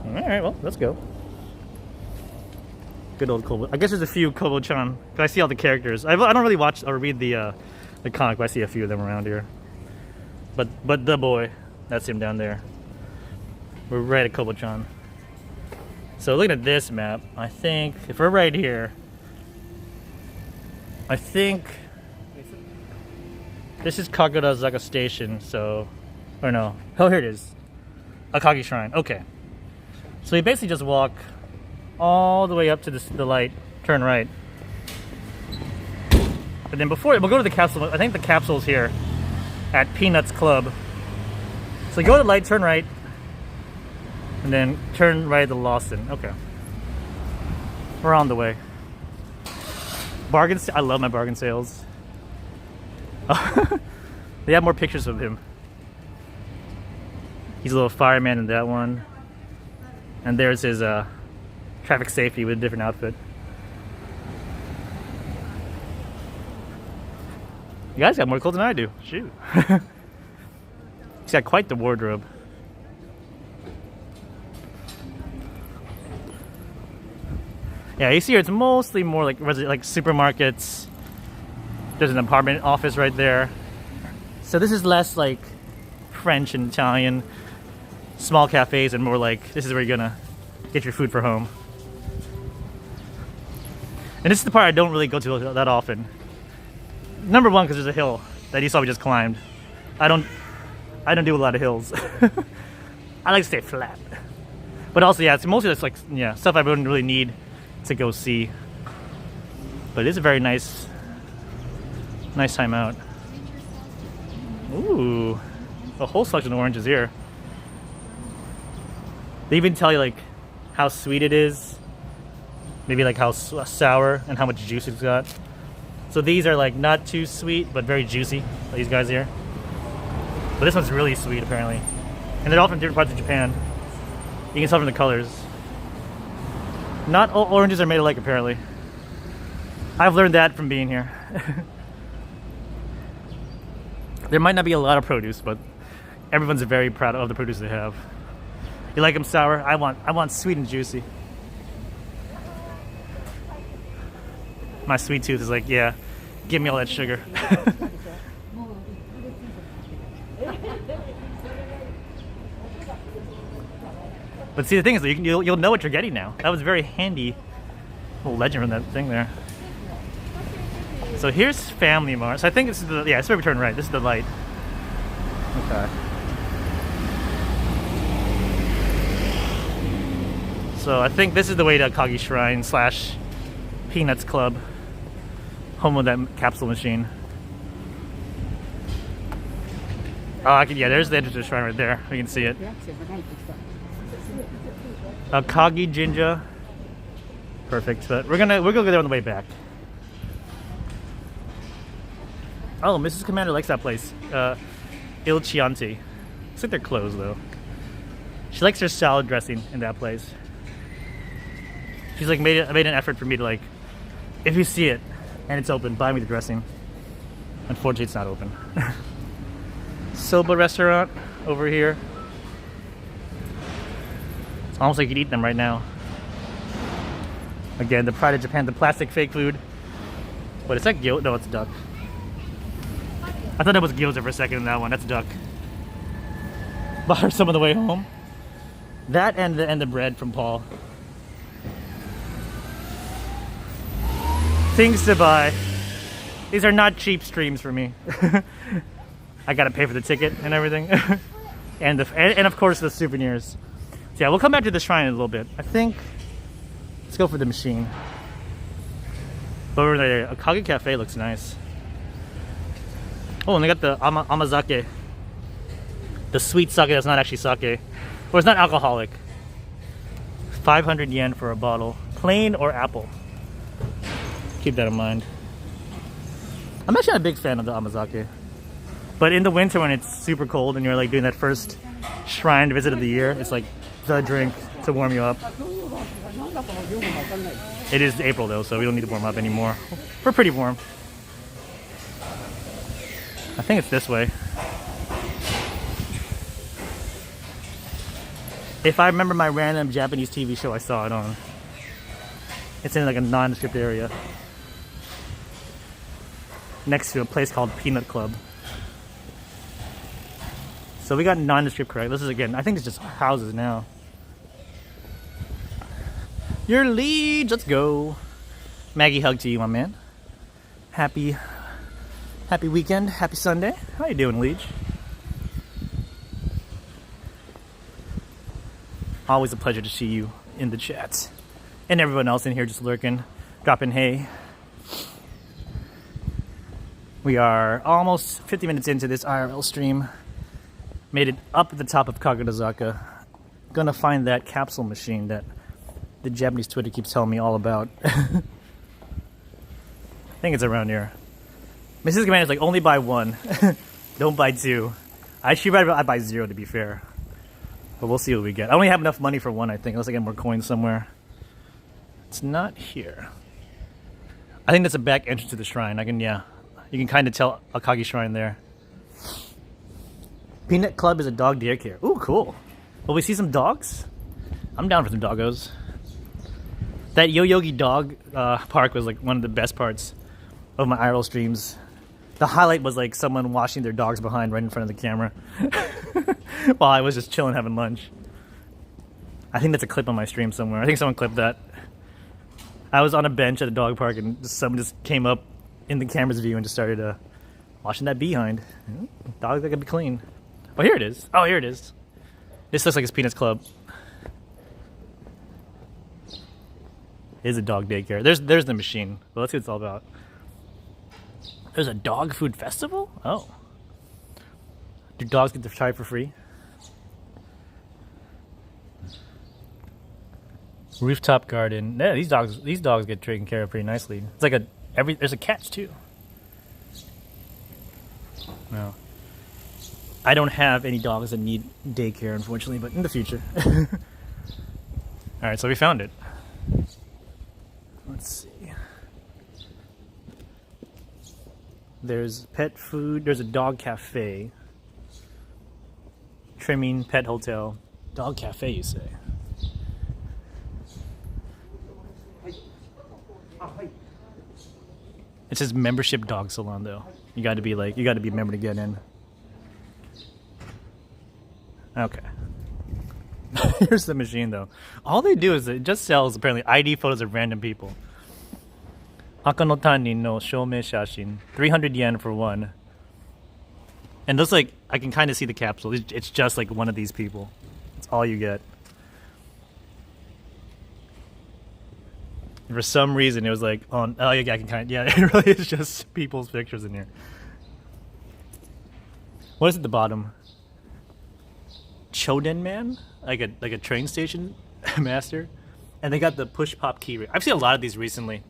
Alright, well, let's go. Good old Kobo. I guess there's a few Kobo-chan. I see all the characters. I don't really watch or read the comic, but I see a few of them around here. But the boy, that's him down there. We're right at Kobo-chan. So looking at this map, I think if we're right here, I think this is Kagurazaka Station. So, or no, oh here it is, Akagi Shrine. Okay, so you basically just walk all the way up to the light, turn right, And then before we'll go to the capsule. I think the capsule's here at Peanuts Club. So go to the light, turn right, and then turn right to Lawson. Okay, we're on the way. Bargains. I love my bargain sales. They have more pictures of him. He's a little fireman in that one, and there's his traffic safety with a different outfit. You guys got more clothes than I do. Shoot. He's got quite the wardrobe. Yeah, you see here it's mostly more like supermarkets. There's an apartment office right there. So this is less like French and Italian, small cafes, and more like this is where you're gonna get your food for home. And this is the part I don't really go to that often. Number one, because there's a hill that you saw we just climbed. I don't do a lot of hills. I like to stay flat. But also, yeah, it's mostly just like stuff I wouldn't really need to go see. But it is a very nice time out. Ooh, a whole selection of oranges here. They even tell you like how sweet it is, maybe like how sour and how much juice it's got. So these are like not too sweet but very juicy, these guys here. But this one's really sweet apparently. And they're all from different parts of Japan. You can tell from the colors. Not all oranges are made alike apparently. I've learned that from being here. There might not be a lot of produce, but everyone's very proud of the produce they have. You like them sour? I want sweet and juicy. My sweet tooth is like, yeah, give me all that sugar. But see, the thing is, you'll know what you're getting now. That was very handy. Little legend from that thing there. So here's Family Mart. So I think this is it's where we turn right. This is the light. Okay. So I think this is the way to Kagi Shrine / Peanuts Club. Home of that capsule machine. Oh, there's the entrance to the shrine right there. We can see it. Kagi Jinja. Perfect. But we're gonna go there on the way back. Oh, Mrs. Commander likes that place. Il Chianti. Looks like they're closed though. She likes her salad dressing in that place. She's like made an effort for me to like, if you see it and it's open, buy me the dressing. Unfortunately, it's not open. Soba restaurant over here. It's almost like you could eat them right now. Again, the pride of Japan, the plastic fake food. But is that gyoza? No, it's duck. I thought that was gyoza for a second in that one. That's duck. Bought her some on the way home. That and the bread from Paul. Things to buy. These are not cheap streams for me. I gotta pay for the ticket and everything. and of course the souvenirs. So yeah, we'll come back to the shrine in a little bit. I think let's go for the machine. But over there, a Kage Cafe looks nice. Oh, and they got the amazake. The sweet sake that's not actually sake. Or it's not alcoholic. 500 yen for a bottle. Plain or apple. Keep that in mind. I'm actually not a big fan of the amazake. But in the winter when it's super cold and you're like doing that first shrine visit of the year, it's like the drink to warm you up. It is April though, so we don't need to warm up anymore. We're pretty warm. I think it's this way. If I remember my random Japanese TV show I saw it on. It's in like a nondescript area. Next to a place called Peanut Club. So we got nondescript correct. This is again, I think it's just houses now. Your lead, let's go. Maggie, hug to you, my man. Happy weekend, happy Sunday. How you doing, Leech? Always a pleasure to see you in the chat. And everyone else in here just lurking, dropping hey. We are almost 50 minutes into this IRL stream. Made it up at the top of Kagurazaka. Gonna find that capsule machine that the Japanese Twitter keeps telling me all about. I think it's around here. Mrs. Commander's like, only buy one. Don't buy two. I buy zero to be fair. But we'll see what we get. I only have enough money for one, I think, unless I get more coins somewhere. It's not here. I think that's a back entrance to the shrine. You can kind of tell Akagi Shrine there. Peanut Club is a dog daycare. Ooh, cool. Will we see some dogs? I'm down for some doggos. That Yoyogi dog park was like one of the best parts of my IRL streams. The highlight was like someone washing their dogs behind right in front of the camera while I was just chilling having lunch. I think that's a clip on my stream somewhere. I think someone clipped that. I was on a bench at the dog park and someone just came up in the camera's view and just started washing that behind. Dogs that could be clean. Oh, here it is. Oh, here it is. This looks like it's Peanuts Club. It is a dog daycare. There's the machine. Well, let's see what it's all about. There's a dog food festival? Oh. Do dogs get to try for free? Rooftop garden. Yeah, these dogs get taken care of pretty nicely. It's like there's a catch too. No. I don't have any dogs that need daycare, unfortunately, but in the future. Alright, so we found it. Let's see. There's pet food. There's a dog cafe. Trimming, pet hotel. Dog cafe, you say? It says membership dog salon, though. You got to be a member to get in. Okay. Here's the machine, though. All they do is it just sells apparently ID photos of random people. Hakano Tani no Shomei Shashin. 300 yen for one. And looks like I can kind of see the capsule. It's just like one of these people. That's all you get. For some reason, it was like on. Oh, yeah, I can kind of. Yeah, it really is just people's pictures in here. What is at the bottom? Choden Man, like a train station master, and they got the push pop key ring. I've seen a lot of these recently,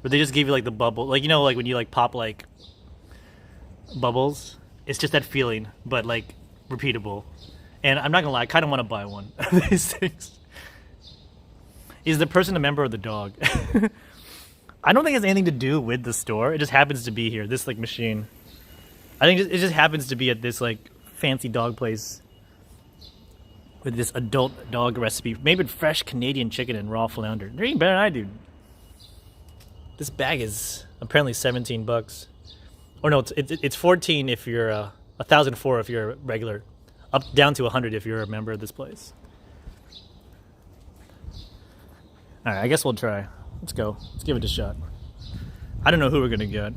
where they just give you like the bubble, like like when you like pop like bubbles. It's just that feeling, but like repeatable. And I'm not gonna lie, I kind of want to buy one of these things. Is the person a member of the dog? I don't think it has anything to do with the store. It just happens to be here, this like machine. I think it just happens to be at this like fancy dog place with this adult dog recipe made with fresh Canadian chicken and raw flounder. They're eating better than I do. This bag is apparently $17. Or no, it's 14 if you're 1,004 if you're a regular, down to 100 if you're a member of this place. All right, I guess we'll try. Let's go. Let's give it a shot. I don't know who we're gonna get.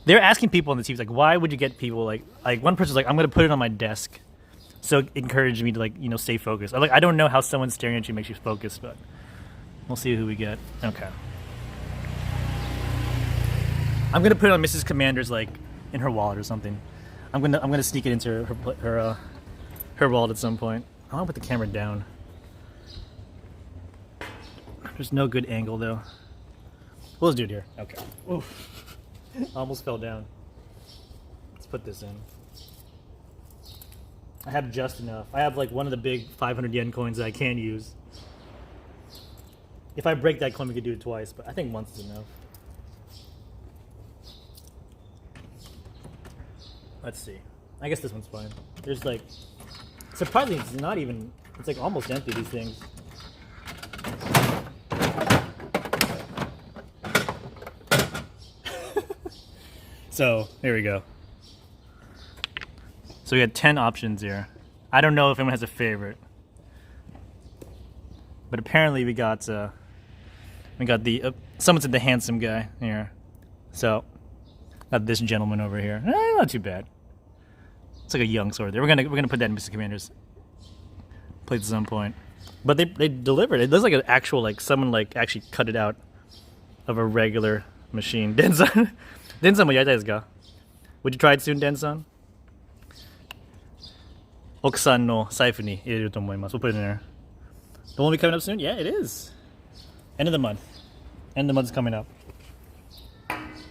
They're asking people on the teams like, why would you get people like one person's like, I'm gonna put it on my desk, so it encouraged me to stay focused. I don't know how someone staring at you makes you focus, but we'll see who we get. Okay. I'm gonna put it on Mrs. Commander's in her wallet or something. I'm gonna sneak it into her wallet at some point. I want to put the camera down. There's no good angle though. We'll just do it here. Okay. Oof. Almost fell down. Let's put this in. I have just enough. I have one of the big 500 yen coins that I can use. If I break that coin, we could do it twice, but I think once is enough. Let's see. I guess this one's fine. There's surprisingly, it's not even, it's almost empty, these things. So, here we go. So we had 10 options here. I don't know if anyone has a favorite. But apparently we got the, someone said the handsome guy here. So, got this gentleman over here. Not too bad. It's like a young sword there. We're gonna put that in Mr. Commander's place at some point. But they delivered. It looks like an actual, someone actually cut it out of a regular machine. Densan. Densan mo yarita desu ka? Would you try it soon, Densan? Okusan no saifu ni ireru to omoimasu. We'll put it in there. The one will be coming up soon? Yeah, it is. End of the month. End of the month's coming up.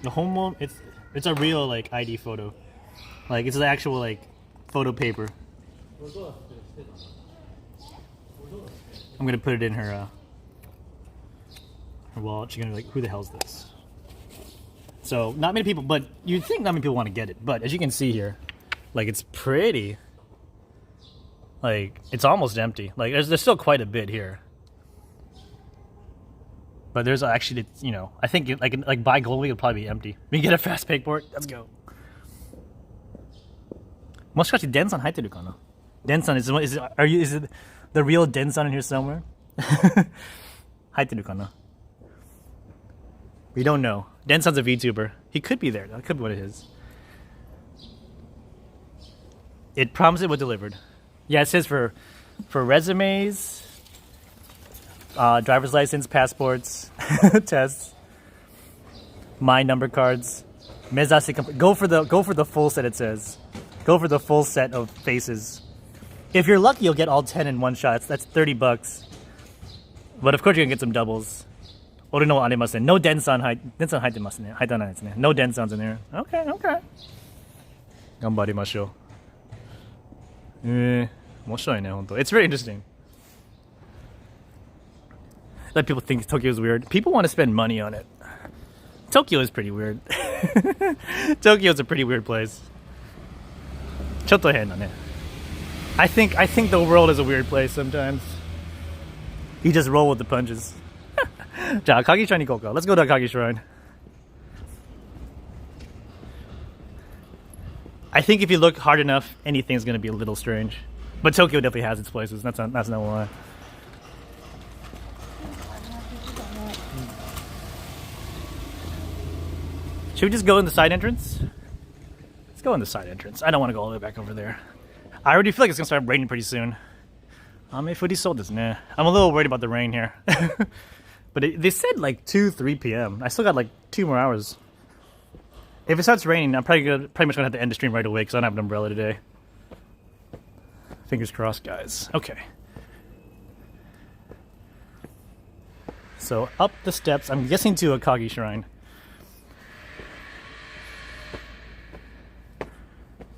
The home, it's a real like ID photo. Like it's the actual like photo paper. I'm gonna put it in her wallet. She's gonna be like, who the hell's this? So not many people, but you'd think not many people want to get it. But as you can see here, like it's pretty. Like it's almost empty. Like there's still quite a bit here. But there's actually, you know, I think like by Gold Week it'll probably be empty. We can get a fast payport. Let's go. もしかして Densan 入ってるかな? Densan is it the real Densan in here somewhere? 入ってるかな? We don't know. Densan's a VTuber. He could be there. That could be what it is. It promised it was delivered. Yeah, it says for resumes, driver's license, passports, tests, my number cards. Go for the full set. It says, go for the full set of faces. If you're lucky, you'll get all 10 in one shot. That's $30. But of course, you're gonna get some doubles. No Densan 入ってますね。入ってないですね。No Densans in there. Okay. 頑張りましょう。面白いね、本当。It's very interesting. That people think Tokyo is weird. People want to spend money on it. Tokyo is pretty weird. Tokyo is a pretty weird place. ちょっと変だね。I think the world is a weird place sometimes. You just roll with the punches. じゃあ、Akagi Shrine に行こうか。Let's go to Akagi Shrine. I think if you look hard enough, anything's going to be a little strange. But Tokyo definitely has its places. That's no lie. Should we just go in the side entrance? Let's go in the side entrance. I don't want to go all the way back over there. I already feel like it's going to start raining pretty soon. I'm a little worried about the rain here. But they said like 2-3 p.m. I still got like 2 more hours. If it starts raining, I'm pretty much going to have to end the stream right away because I don't have an umbrella today. Fingers crossed, guys. Okay. So up the steps, I'm guessing to Akagi Shrine.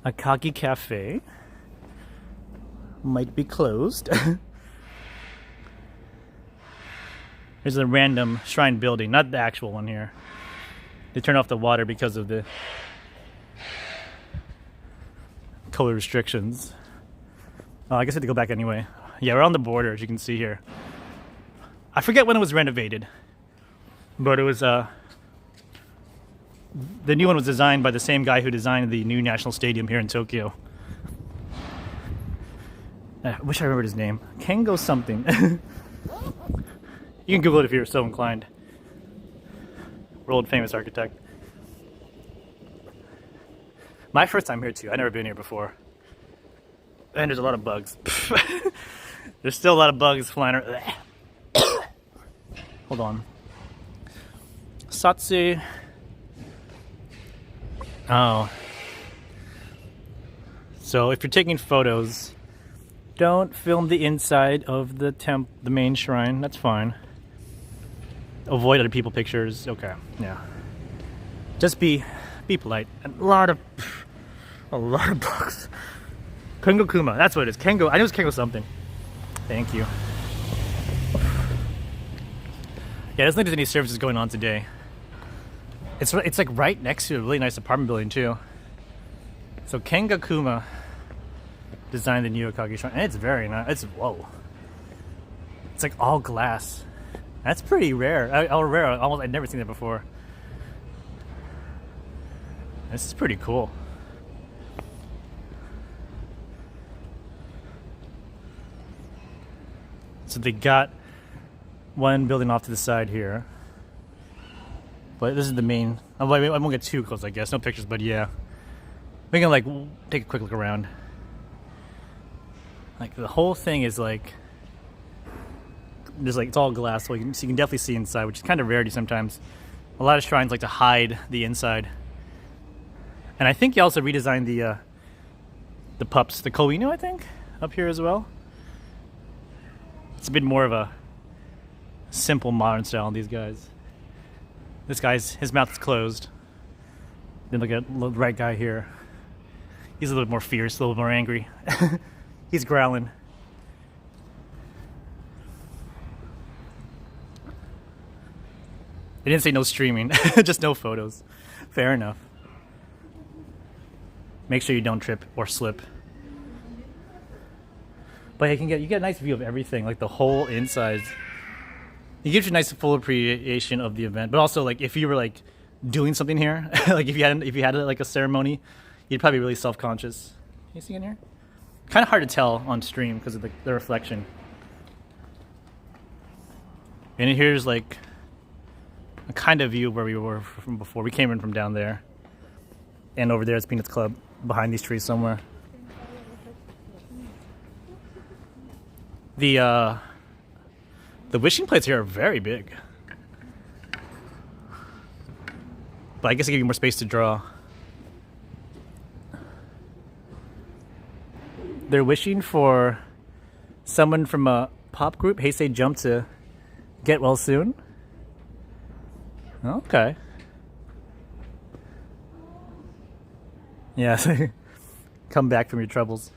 Akagi Cafe might be closed. There's a random shrine building, not the actual one here. They turned off the water because of the COVID restrictions. I guess I had to go back anyway. Yeah, we're on the border, as you can see here. I forget when it was renovated, but it was the new one was designed by the same guy who designed the new national stadium here in Tokyo. I wish I remembered his name. Kengo something. You can Google it if you're so inclined. World famous architect. My first time here too. I've never been here before. And there's a lot of bugs. There's still a lot of bugs flying around. Hold on. Satsu. Oh. So if you're taking photos, don't film the inside of the main shrine. That's fine. Avoid other people pictures. Okay, yeah. Just be polite. A lot of bugs. Kengo Kuma. That's what it is. Kengo. I know it's Kengo something. Thank you. Yeah, doesn't think there's any services going on today. It's like right next to a really nice apartment building too. So Kenga Kuma designed the new Akagi Shrine, and it's very nice. Whoa. It's like all glass. That's pretty rare. I've never seen that before. This is pretty cool. So they got one building off to the side here. But this is the main. I won't get too close, I guess. No pictures, but yeah. We can like take a quick look around. Like the whole thing is like, there's like it's all glass, so you can definitely see inside, which is kind of rarity sometimes. A lot of shrines like to hide the inside. And I think he also redesigned the pups, the Koinu, I think, up here as well. It's a bit more of a simple modern style on these guys. This guy's, his mouth is closed. Then look at the right guy here. He's a little bit more fierce, a little bit more angry. He's growling. They didn't say no streaming, just no photos. Fair enough. Make sure you don't trip or slip. But you get a nice view of everything, like the whole inside. It gives you a nice full appreciation of the event. But also, like if you were like doing something here, like if you had like a ceremony, you'd probably be really self-conscious. Can you see in here? Kind of hard to tell on stream because of the reflection. And here's like a kind of view where we were from before. We came in from down there. And over there is Peanuts Club, behind these trees somewhere. The wishing plates here are very big. But I guess they give you more space to draw. They're wishing for someone from a pop group, Heisei Jump, to get well soon. Okay. Yeah, come back from your troubles.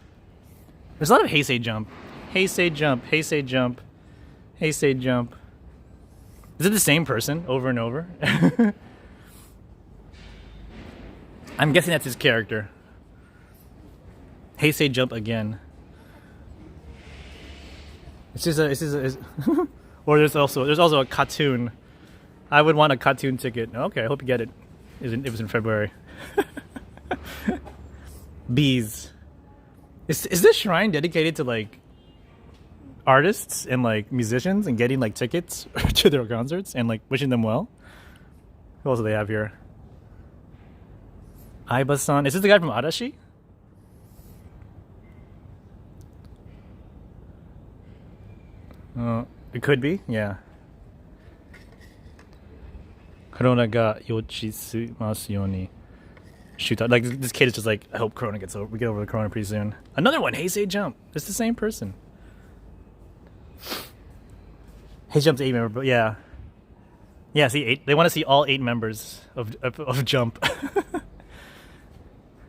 There's a lot of Heisei Jump. Heisei Jump, Heisei Jump, Heisei Jump. Is it the same person over and over? I'm guessing that's his character. Heisei Jump again. Or there's also a cartoon. I would want a cartoon ticket. Okay, I hope you get it. It was in February. Bees. Is this shrine dedicated to like artists and like musicians and getting like tickets to their concerts and like wishing them well? Who else do they have here? Aiba-san. Is this the guy from Arashi? It could be, yeah. Corona ga yochimasu yoni. Shoot, like this kid is just like, I hope Corona gets over. We get over the Corona pretty soon. Another one, Heisei Jump. It's the same person. Heisei Jump's 8 member, but yeah. Yeah, see 8. They want to see all 8 members of Jump.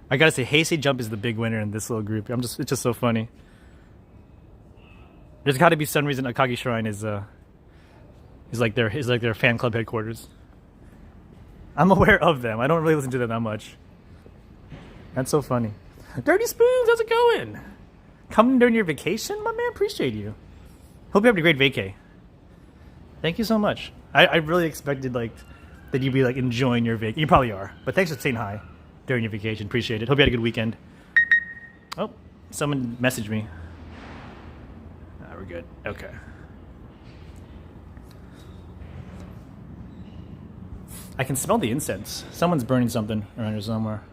I gotta say, Heisei Jump is the big winner in this little group. It's just so funny. There's got to be some reason Akagi Shrine is like their fan club headquarters. I'm aware of them. I don't really listen to them that much. That's so funny. Dirty Spoons, how's it going? Coming during your vacation, my man. Appreciate you. Hope you have a great vacay. Thank you so much. I really expected like that you'd be like enjoying your vacation. You probably are, but thanks for saying hi during your vacation. Appreciate it. Hope you had a good weekend. Oh, someone messaged me. We're good. Okay. I can smell the incense. Someone's burning something around here somewhere.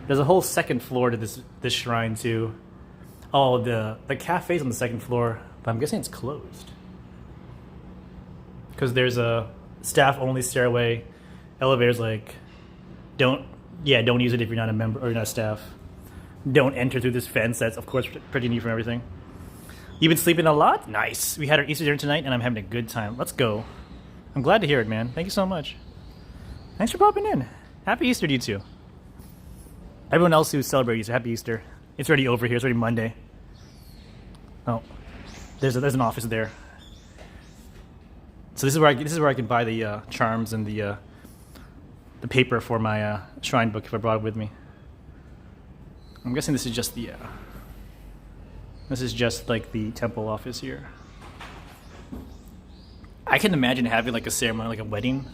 There's a whole second floor to this shrine too. Oh, the cafe's on the second floor, but I'm guessing it's closed. Because there's a staff-only stairway. Elevators like, don't use it if you're not a member or you're not staff. Don't enter through this fence. That's of course pretty neat from everything. You've been sleeping a lot? Nice. We had our Easter dinner tonight, and I'm having a good time. Let's go. I'm glad to hear it, man. Thank you so much. Thanks for popping in. Happy Easter to you, too. Everyone else who celebrates Easter, happy Easter. It's already over here. It's already Monday. Oh, there's an office there. So this is where I can buy the charms and the paper for my shrine book if I brought it with me. I'm guessing this is just the... This is just like the temple office here. I can imagine having like a ceremony, like a wedding.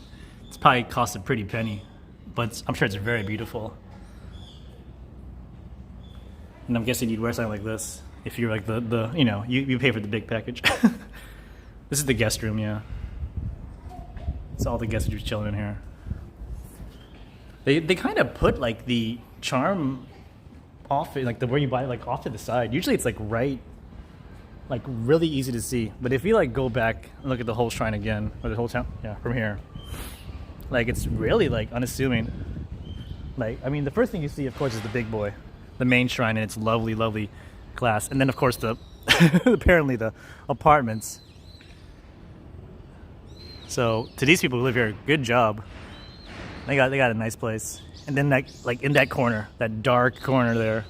It's probably cost a pretty penny, but I'm sure it's very beautiful. And I'm guessing you'd wear something like this if you're like you pay for the big package. This is the guest room, yeah. It's all the guests just chilling in here. They kind of put like the charm off, like where you buy it, like off to the side. Usually it's like right, like really easy to see. But if you like go back and look at the whole shrine again, or the whole town, yeah, from here, Like, it's really, like, unassuming. Like, I mean, the first thing you see, of course, is the big boy. The main shrine and its lovely, lovely glass. And then, of course, the apparently the apartments. So, to these people who live here, good job. They got a nice place. And then, like in that corner, that dark corner there,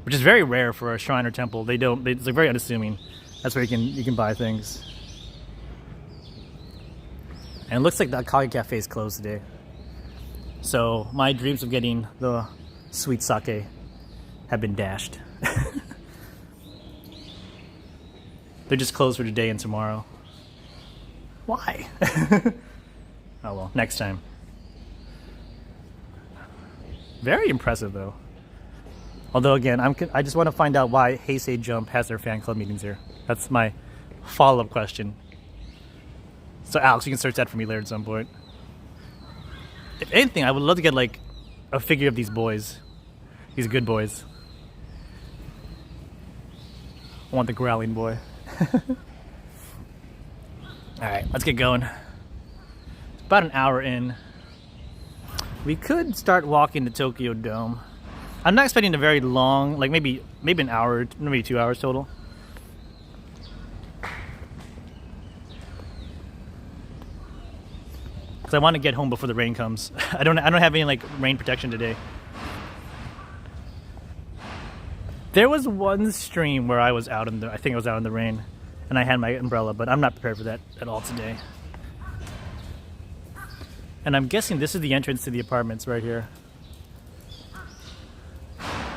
which is very rare for a shrine or temple. It's like very unassuming. That's where you can buy things. And it looks like the Kage Cafe is closed today. So my dreams of getting the sweet sake have been dashed. They're just closed for today and tomorrow. Why? Oh well, next time. Very impressive though. Although again, I just want to find out why Heisei Jump has their fan club meetings here. That's my follow-up question. So Alex, you can search that for me later at some point. If anything, I would love to get like a figure of these boys. These good boys. I want the growling boy. Alright, let's get going. It's about an hour in. We could start walking to Tokyo Dome. I'm not expecting a very long, like maybe an hour, maybe 2 hours total. Because I want to get home before the rain comes. I don't have any like rain protection today. There was one stream where I was out in I think I was out in the rain, and I had my umbrella, but I'm not prepared for that at all today. And I'm guessing this is the entrance to the apartments right here.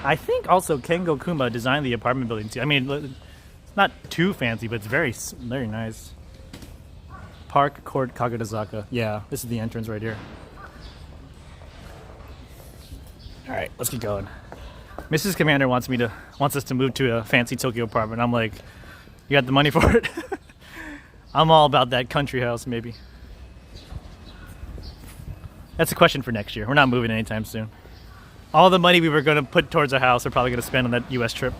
I think also Kengo Kuma designed the apartment building too. I mean, it's not too fancy, but it's very, very nice. Park Court Kagurazaka. Yeah, this is the entrance right here. All right, let's get going. Mrs. Commander wants us to move to a fancy Tokyo apartment. I'm like, you got the money for it? I'm all about that country house, maybe. That's a question for next year. We're not moving anytime soon. All the money we were going to put towards a house, we're probably going to spend on that U.S. trip.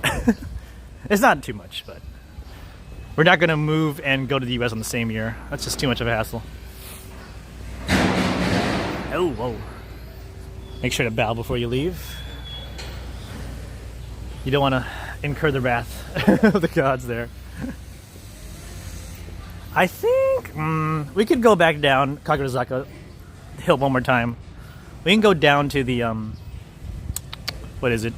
It's not too much, but we're not going to move and go to the U.S. on the same year. That's just too much of a hassle. Oh, whoa. Make sure to bow before you leave. You don't want to incur the wrath of the gods there. I think we could go back down Kagurazaka Hill one more time. We can go down to the what is it?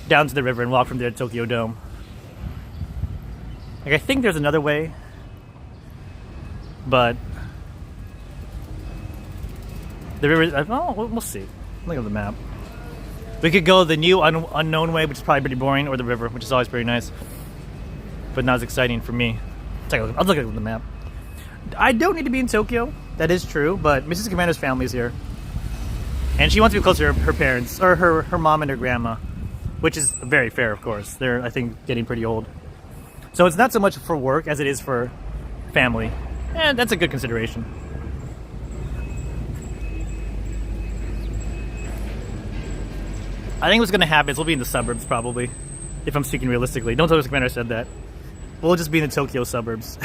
Down to the river and walk from there to Tokyo Dome. Like, I think there's another way, but the river. Oh, we'll see. Look at the map. We could go the new unknown way, which is probably pretty boring, or the river, which is always pretty nice, but not as exciting for me. I'll look at the map. I don't need to be in Tokyo. That is true, but Mrs. Commander's family is here, and she wants to be closer to her parents, or her mom and her grandma, which is very fair, of course. They're, I think, getting pretty old. So it's not so much for work as it is for family, and that's a good consideration. I think what's going to happen is we'll be in the suburbs, probably, if I'm speaking realistically. Don't tell Mr. Commander I said that. We'll just be in the Tokyo suburbs.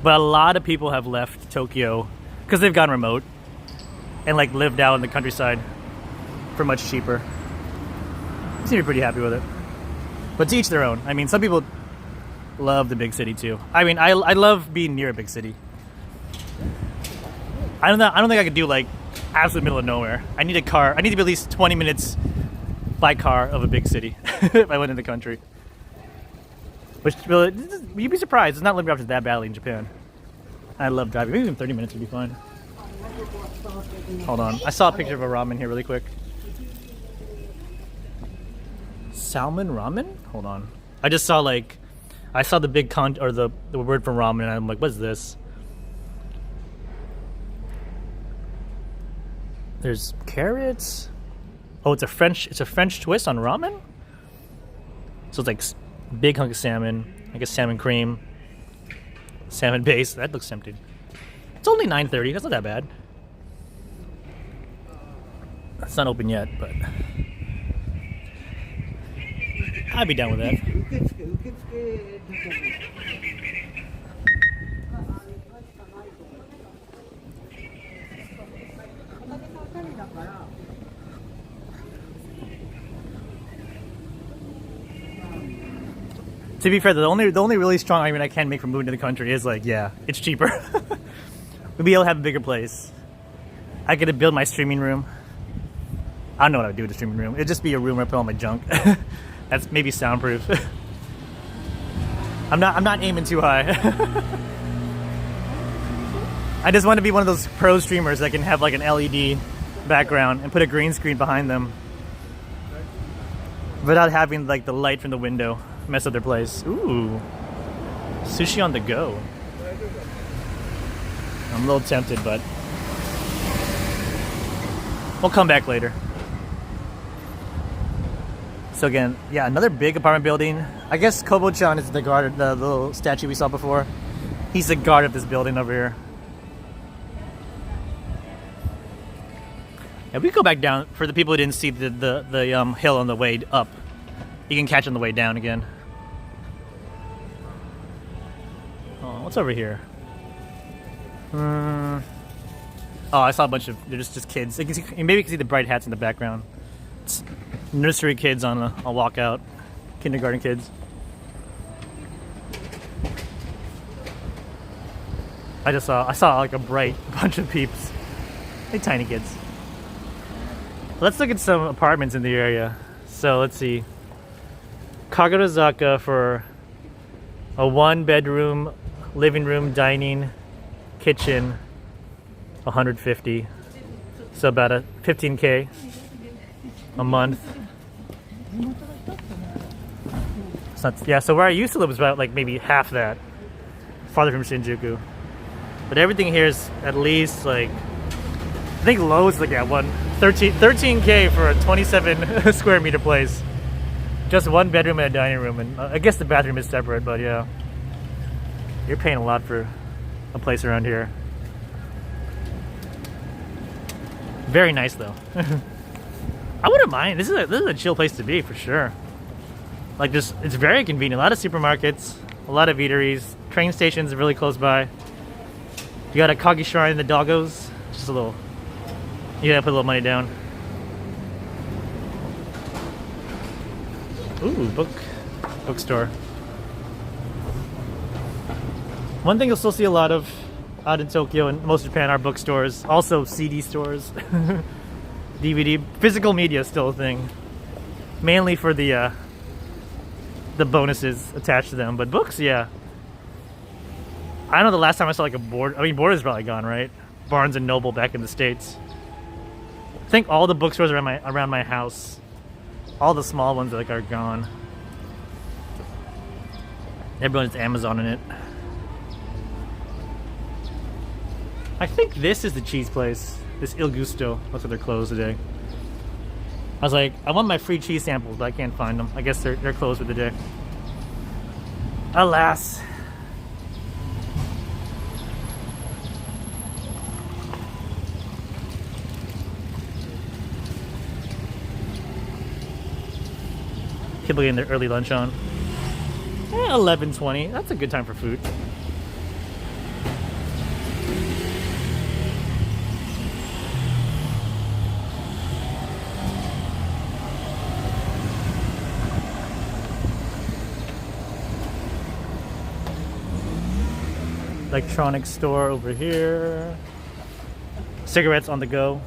But a lot of people have left Tokyo because they've gone remote and like lived out in the countryside for much cheaper. I seem to be pretty happy with it. But to each their own. I mean, some people love the big city too. I mean, I love being near a big city. I don't think I could do like absolute middle of nowhere. I need a car. I need to be at least 20 minutes by car of a big city if I went in the country. Which, well, you'd be surprised. It's not living up to that badly in Japan. I love driving. Maybe even 30 minutes would be fine. Hold on. I saw a picture of a ramen here really quick. Salmon Ramen? Hold on. I just saw like, I saw the big the word for ramen, and I'm like, what is this? There's carrots. Oh, it's a French twist on ramen. So it's like big hunk of salmon, I guess salmon cream, salmon base. That looks tempting. It's only 9:30. That's not that bad. It's not open yet, but I'd be down with that. To be fair, the only really strong argument I can make for moving to the country is like, yeah, it's cheaper. We'll be able to have a bigger place. I get to build my streaming room. I don't know what I would do with the streaming room. It'd just be a room where I put all my junk. That's maybe soundproof. I'm not aiming too high. I just want to be one of those pro streamers that can have like an LED background and put a green screen behind them without having like the light from the window mess up their place. Ooh, sushi on the go. I'm a little tempted, but we'll come back later. So again, yeah, another big apartment building. I guess Kobo-chan is the guard, the little statue we saw before. He's the guard of this building over here. Yeah, we go back down for the people who didn't see the hill on the way up. You can catch on the way down again. Oh, what's over here? Oh, I saw a bunch of, they're just kids. You maybe you can see the bright hats in the background. It's nursery kids on a walkout, kindergarten kids. I saw like a bright bunch of peeps. They tiny kids. Let's look at some apartments in the area. So let's see. Kagurazaka for a 1-bedroom, living room, dining, kitchen, 150. So about a 15K a month. So yeah, so where I used to live was about like maybe half that, farther from Shinjuku. But everything here is at least like, I think low is like at 13K for a 27 square meter place. Just 1 bedroom and a dining room, and I guess the bathroom is separate, but yeah. You're paying a lot for a place around here. Very nice though. I wouldn't mind. This is a chill place to be for sure. Like just, it's very convenient. A lot of supermarkets, a lot of eateries, train stations really close by. You got a Kagi Shrine in the doggos. Just a little, you gotta put a little money down. Ooh, bookstore. One thing you'll still see a lot of out in Tokyo and most of Japan are bookstores. Also CD stores. DVD. Physical media is still a thing. Mainly for the bonuses attached to them. But books, yeah. I don't know the last time I saw like a board. I mean, Borders probably gone, right? Barnes and Noble back in the States. I think all the bookstores around my house, all the small ones like are gone. Everyone's Amazoning it. I think this is the cheese place. This Il Gusto. Looks like they're closed today. I was like, I want my free cheese samples, but I can't find them. I guess they're closed for the day. Alas. People getting their early lunch on. 11:20. That's a good time for food. Electronics store over here. Cigarettes on the go.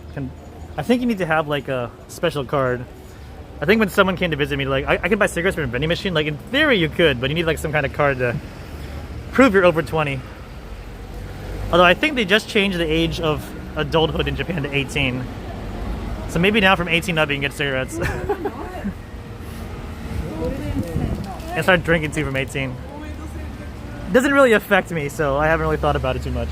I think you need to have like a special card. I think when someone came to visit me, like, I can buy cigarettes from a vending machine. Like, in theory, you could, but you need, like, some kind of card to prove you're over 20. Although I think they just changed the age of adulthood in Japan to 18. So maybe now from 18 up, you can get cigarettes. And start drinking, too, from 18. It doesn't really affect me, so I haven't really thought about it too much.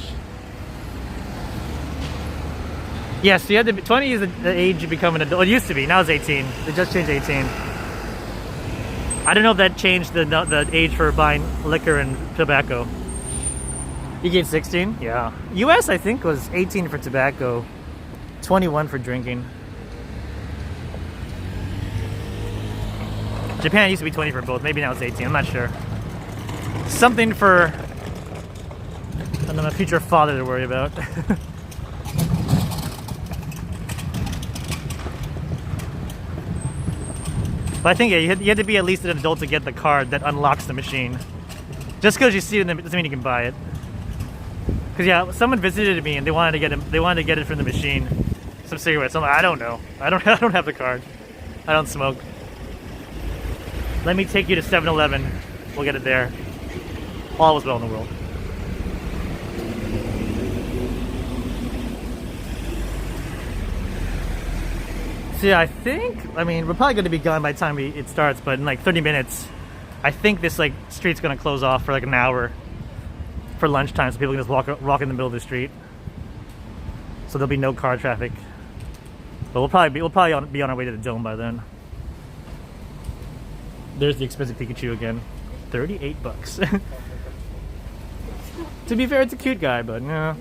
Yes, you had to be, 20 is the age you become an adult. It used to be, now it's 18. They just changed 18. I don't know if that changed the age for buying liquor and tobacco. You get 16? Yeah. US, I think, was 18 for tobacco, 21 for drinking. Japan used to be 20 for both. Maybe now it's 18. I'm not sure. Something for, I don't know, my future father to worry about. But I think, yeah, you had to be at least an adult to get the card that unlocks the machine. Just because you see it doesn't mean you can buy it. Because yeah, someone visited me and they wanted to get it from the machine. Some cigarettes. I'm like, I don't know. I don't have the card. I don't smoke. Let me take you to 7-Eleven. We'll get it there. All is well in the world. So yeah, I mean, we're probably going to be gone by the time it starts, but in like 30 minutes, I think this like street's going to close off for like an hour for lunchtime, so people can just walk in the middle of the street. So there'll be no car traffic. But we'll probably be on our way to the dome by then. There's the expensive Pikachu again, $38. To be fair, it's a cute guy, but yeah.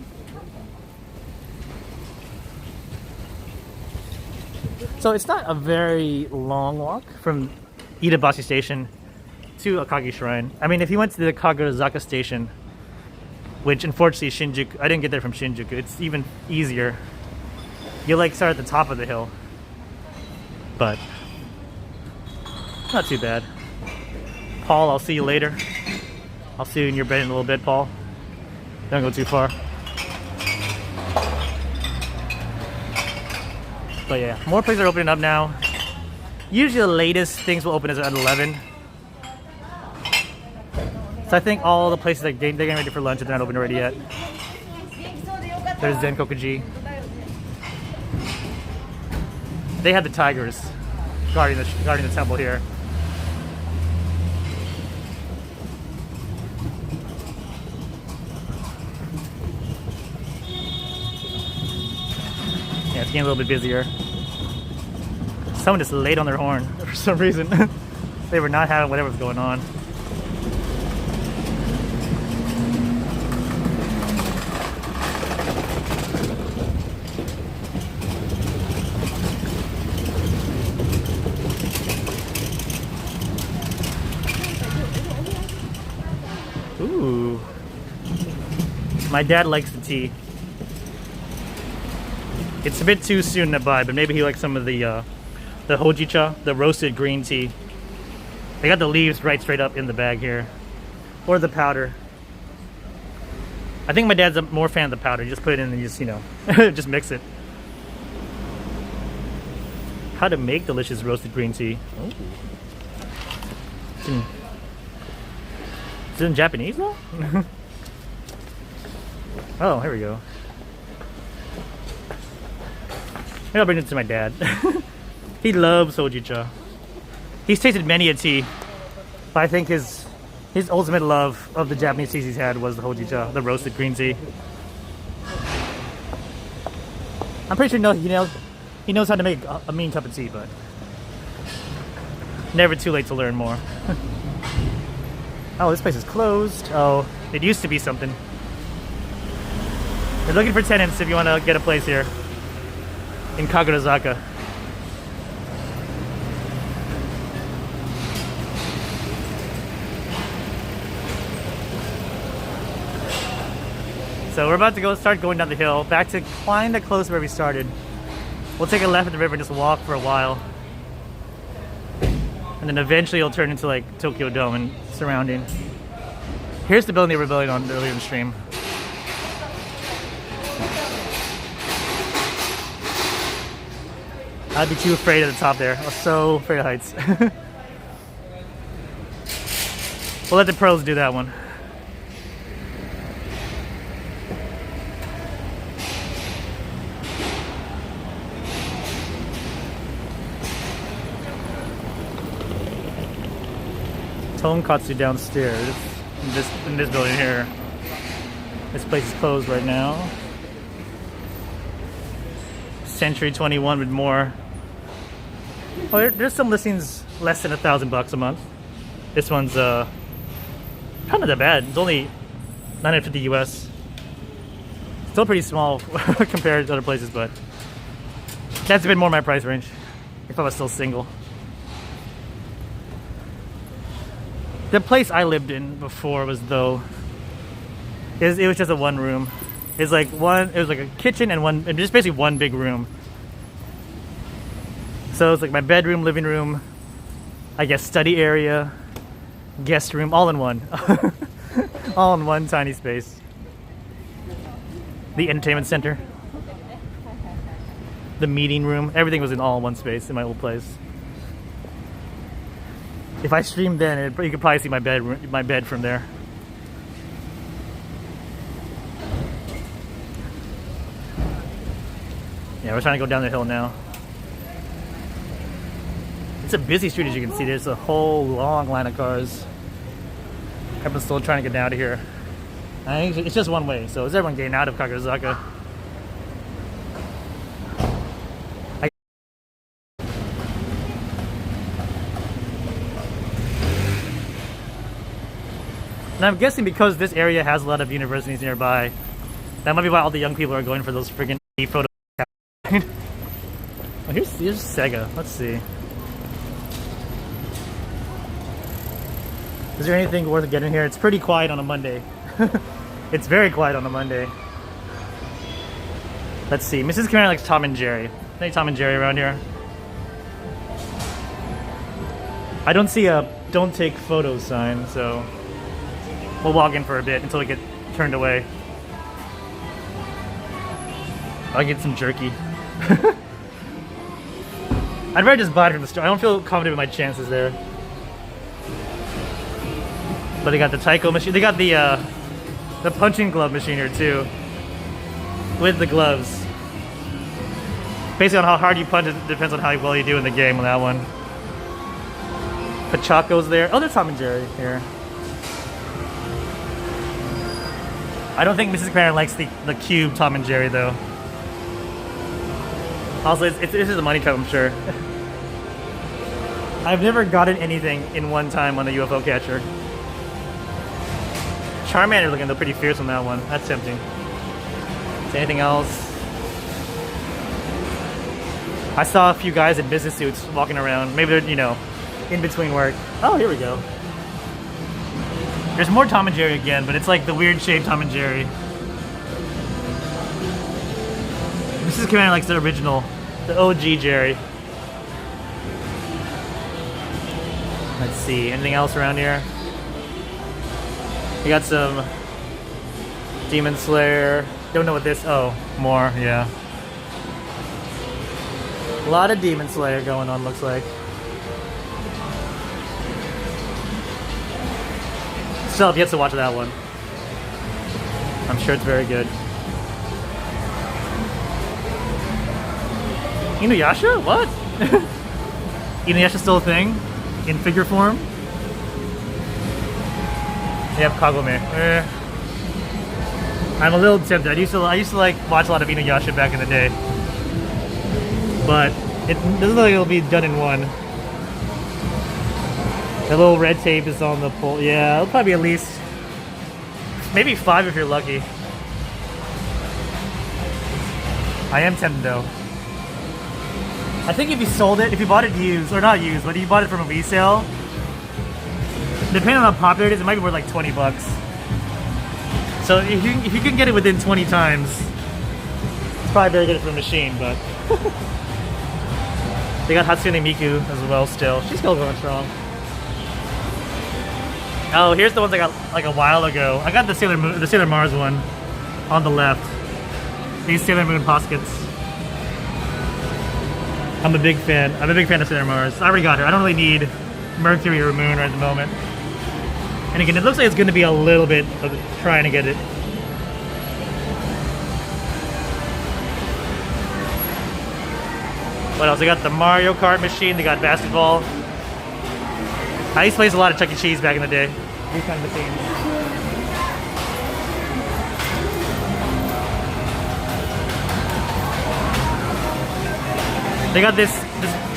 So it's not a very long walk from Itabashi Station to Akagi Shrine. I mean, if you went to the Kagurazaka Station, which unfortunately Shinjuku, I didn't get there from Shinjuku, it's even easier. You like start at the top of the hill, but not too bad. Paul, I'll see you later. I'll see you in your bed in a little bit, Paul. Don't go too far. But yeah, more places are opening up now. Usually the latest things will open is at 11. So I think all the places they're getting ready for lunch are not open already yet. There's Zenkokuji. They had the tigers guarding the temple here. Yeah, it's getting a little bit busier. Someone just laid on their horn for some reason. They were not having whatever was going on. Ooh. My dad likes the tea. It's a bit too soon to buy, but maybe he likes some of the hojicha, the roasted green tea. They got the leaves right straight up in the bag here. Or the powder. I think my dad's a more fan of the powder. You just put it in and just, you know, just mix it. How to make delicious roasted green tea. Oh. Is it in Japanese though? Oh, here we go. Maybe I'll bring it to my dad. He loves hojicha. He's tasted many a tea, but I think his ultimate love of the Japanese teas he's had was the hojicha, the roasted green tea. I'm pretty sure he knows how to make a mean cup of tea, but never too late to learn more. Oh, this place is closed. Oh, it used to be something. They're looking for tenants if you want to get a place here in Kagurazaka. So we're about to start going down the hill, back to kind of close to where we started. We'll take a left at the river and just walk for a while. And then eventually it'll turn into like Tokyo Dome and surrounding. Here's the building they were building on earlier in the stream. I'd be too afraid of the top there. I was so afraid of heights. We'll let the pros do that one. Tonkatsu downstairs in this building here. This place is closed right now. Century 21 with more. Oh, there's some listings less than $1,000 a month. This one's kind of that bad. It's only 950 US. Still pretty small compared to other places, but that's a bit more my price range if I was still single. The place I lived in before was it was just a one room. It was like a kitchen and just basically one big room. So it was like my bedroom, living room, I guess study area, guest room, all in one. All in one tiny space. The entertainment center. The meeting room. Everything was in all in one space in my old place. If I streamed then, you could probably see my bed from there. Yeah, we're trying to go down the hill now. It's a busy street, as you can see. There's a whole long line of cars. Everyone's still trying to get out of here. I think it's just one way, so is everyone getting out of Kagurazaka? And I'm guessing because this area has a lot of universities nearby, that might be why all the young people are going for those friggin' photo. Oh, here's Sega. Let's see. Is there anything worth getting here? It's pretty quiet on a Monday. It's very quiet on a Monday. Let's see. Mrs. Kamara likes Tom and Jerry. Any Tom and Jerry around here? I don't see a "don't take photos" sign, so we'll walk in for a bit until we get turned away. I'll get some jerky. I'd rather just buy it from the store. I don't feel confident with my chances there. But they got the taiko machine. They got the punching glove machine here too, with the gloves. Basically on how hard you punch, it depends on how well you do in the game on that one. Pachaco's there. Oh, there's Tom and Jerry here. I don't think Mrs. Karen likes the cube Tom and Jerry though. Also, this is a money trap, I'm sure. I've never gotten anything in one time on the UFO catcher. Charmander looking though pretty fierce on that one. That's tempting. Is there anything else? I saw a few guys in business suits walking around. Maybe they're, you know, in between work. Oh, here we go. There's more Tom and Jerry again, but it's like the weird shaped Tom and Jerry. Mrs. Commander likes the original, the OG Jerry. Let's see, anything else around here? We got some Demon Slayer. Don't know what this, oh, more, yeah. A lot of Demon Slayer going on, looks like. Still have yet to watch that one. I'm sure it's very good. Inuyasha? What? Inuyasha's still a thing? In figure form? Yep, Kagome. I'm a little tempted. I used to like watch a lot of Inuyasha back in the day. But it doesn't look like it'll be done in one. The little red tape is on the pole. Yeah, it'll probably be at least maybe 5 if you're lucky. I am tempted though. I think if you sold it, if you bought it used, or not used, but if you bought it from a resale, depending on how popular it is, it might be worth like 20 bucks. So if you can get it within 20 times, it's probably very good for a machine, but they got Hatsune Miku as well still. She's still going strong. Oh, here's the ones I got like a while ago. I got the Sailor Mars one on the left. These Sailor Moon poskets. I'm a big fan. I'm a big fan of Sailor Mars. I already got her. I don't really need Mercury or Moon right at the moment. And again, it looks like it's going to be a little bit of trying to get it. What else? They got the Mario Kart machine. They got basketball. I used to play a lot of Chuck E. Cheese back in the day. These kind of machines. They got this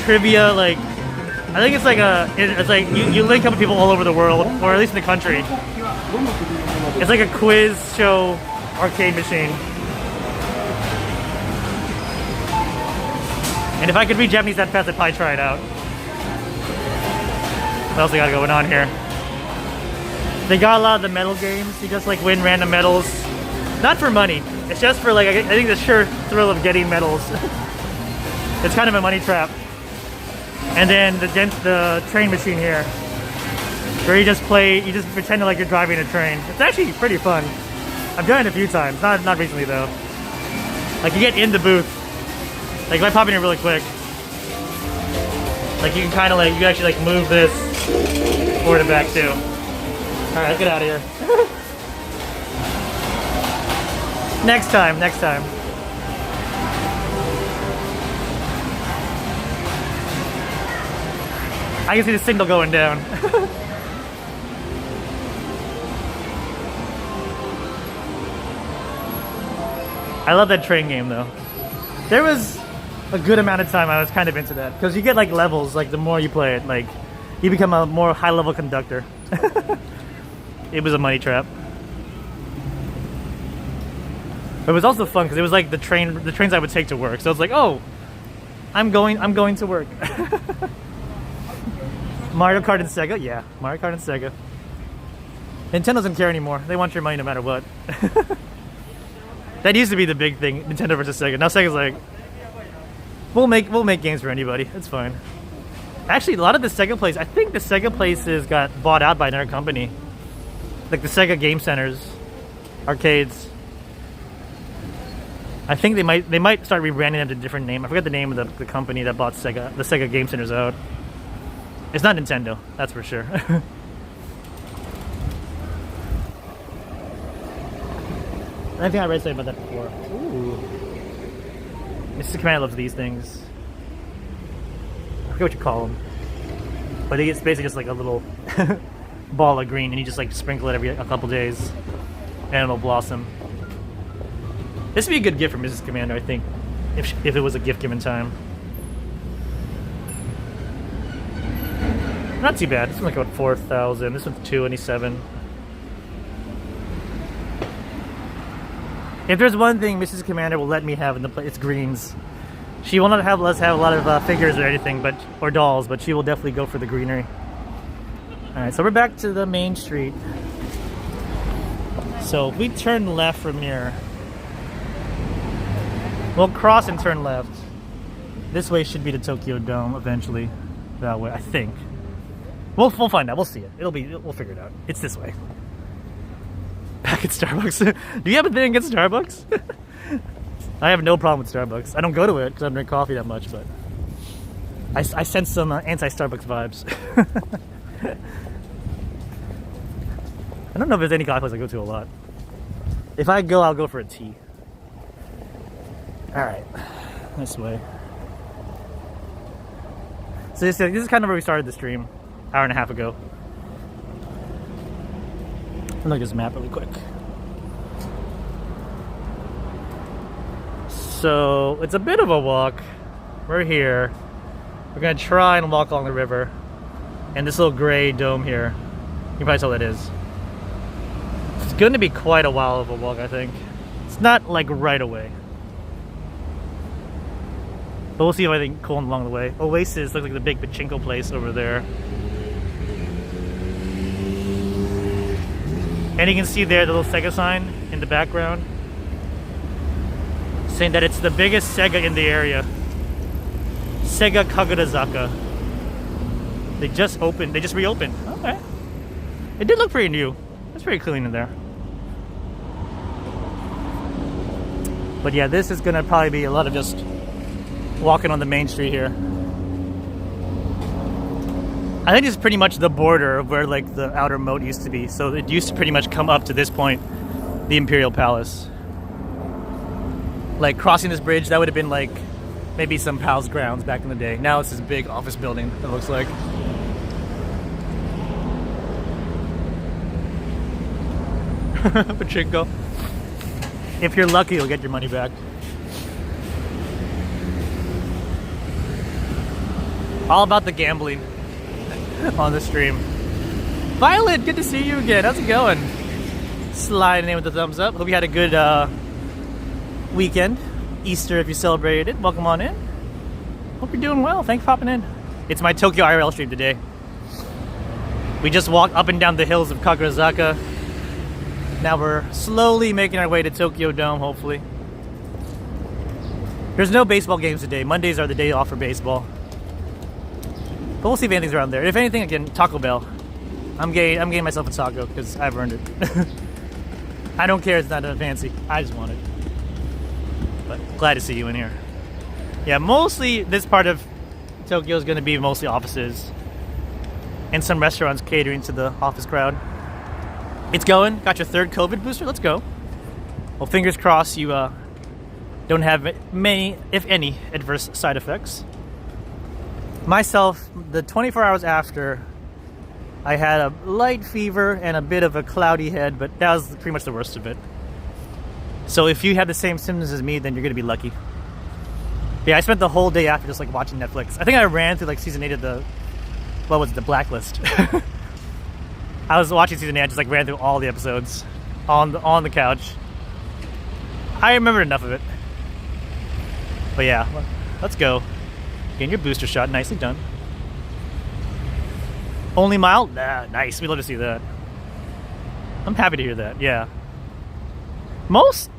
trivia, like, I think it's like you link up with people all over the world, or at least in the country. It's like a quiz show arcade machine. And if I could read Japanese that fast, I'd probably try it out. What else they got going on here? They got a lot of the medal games. You just like win random medals. Not for money. It's just for like, I think the sheer thrill of getting medals. It's kind of a money trap. And then the train machine here, where you just pretend like you're driving a train. It's actually pretty fun. I've done it a few times, not recently though. Like you get in the booth, like if I pop in here really quick, like you can kind of like, you can actually like move this forward and back too. All right, let's get out of here. Next time. I can see the signal going down. I love that train game though. There was a good amount of time I was kind of into that because you get like levels, like the more you play it, like you become a more high level conductor. It was a money trap. But it was also fun because it was like the trains I would take to work. So it's like, oh, I'm going to work. Mario Kart and Sega, yeah, Mario Kart and Sega. Nintendo doesn't care anymore. They want your money no matter what. That used to be the big thing, Nintendo versus Sega. Now Sega's like, we'll make games for anybody. It's fine. Actually, a lot of the Sega places, I think the Sega places got bought out by another company, like the Sega Game Centers, arcades. I think they might start rebranding them to a different name. I forget the name of the company that bought the Sega Game Centers out. It's not Nintendo, that's for sure. I think I read something about that before. Ooh. Mrs. Commander loves these things. I forget what you call them. But it's basically just like a little ball of green and you just like sprinkle it every a couple days and it'll blossom. This would be a good gift for Mrs. Commander, I think, if it was a gift given time. Not too bad. This one's like about 4,000. This one's 227. If there's one thing Mrs. Commander will let me have in the play, it's greens. She will not let us have a lot of figures or anything, or dolls, but she will definitely go for the greenery. All right, so we're back to the main street. So if we turn left from here, we'll cross and turn left. This way should be the Tokyo Dome eventually. That way, I think. We'll find out. We'll see it. We'll figure it out. It's this way. Back at Starbucks. Do you have a thing against Starbucks? I have no problem with Starbucks. I don't go to it because I don't drink coffee that much, but I sense some anti-Starbucks vibes. I don't know if there's any coffee place I go to a lot. If I go, I'll go for a tea. Alright. This way. So this is kind of where we started the stream. Hour and a half ago. Let me look at this map really quick. So it's a bit of a walk. We're here. We're gonna try and walk along the river. And this little gray dome here. You can probably tell what that is. It's gonna be quite a while of a walk, I think. It's not like right away. But we'll see if anything cool along the way. Oasis looks like the big pachinko place over there. And you can see there the little Sega sign in the background saying that it's the biggest Sega in the area. Sega Kagurazaka. They just reopened. Okay. It did look pretty new. It's pretty clean in there. But yeah, this is gonna probably be a lot of just walking on the main street here. I think this is pretty much the border of where like the outer moat used to be. So it used to pretty much come up to this point, the Imperial Palace. Like crossing this bridge, that would have been like maybe some pals' grounds back in the day. Now it's this big office building, it looks like. Pachinko. If you're lucky, you'll get your money back. All about the gambling on the stream. Violet, good to see you again. How's it going? Sliding in with the thumbs up. Hope you had a good weekend. Easter if you celebrated it. Welcome on in. Hope you're doing well. Thanks for popping in. It's my Tokyo IRL stream today. We just walked up and down the hills of Kagurazaka. Now we're slowly making our way to Tokyo Dome, hopefully. There's no baseball games today. Mondays are the day off for baseball. But we'll see if anything's around there. If anything, again, Taco Bell. I'm getting myself a taco because I've earned it. I don't care, it's not that fancy. I just want it. But glad to see you in here. Yeah, mostly this part of Tokyo is going to be mostly offices and some restaurants catering to the office crowd. It's going. Got your third COVID booster? Let's go. Well, fingers crossed you don't have many, if any, adverse side effects. Myself, the 24 hours after, I had a light fever and a bit of a cloudy head, but that was pretty much the worst of it. So if you have the same symptoms as me, then you're gonna be lucky. Yeah, I spent the whole day after just like watching Netflix. I think I ran through like season 8 of the Blacklist. I was watching season 8, I just like ran through all the episodes on the couch. I remembered enough of it. But yeah, let's go. Getting your booster shot, nicely done. Only mild? Nah, nice. We'd love to see that. I'm happy to hear that. Yeah. Most,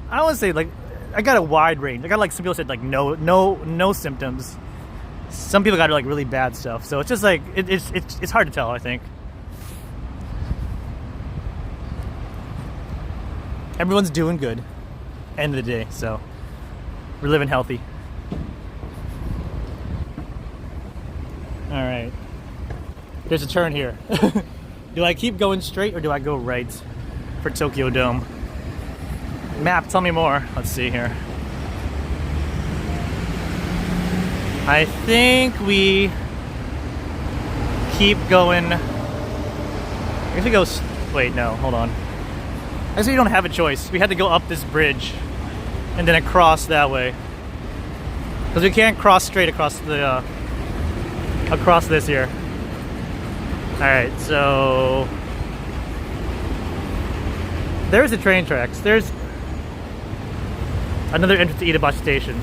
I would say like, I got a wide range. I got like some people said like no symptoms. Some people got like really bad stuff. So it's just like it's hard to tell. I think everyone's doing good. End of the day, so we're living healthy. All right. There's a turn here. Do I keep going straight or do I go right for Tokyo Dome? Map, tell me more. Let's see here. I think we keep going. I guess we go. Wait, no, hold on. I guess we don't have a choice. We had to go up this bridge and then across that way. Because we can't cross straight across the across this here. Alright, so there's the train tracks. There's another entrance to Itabashi Station.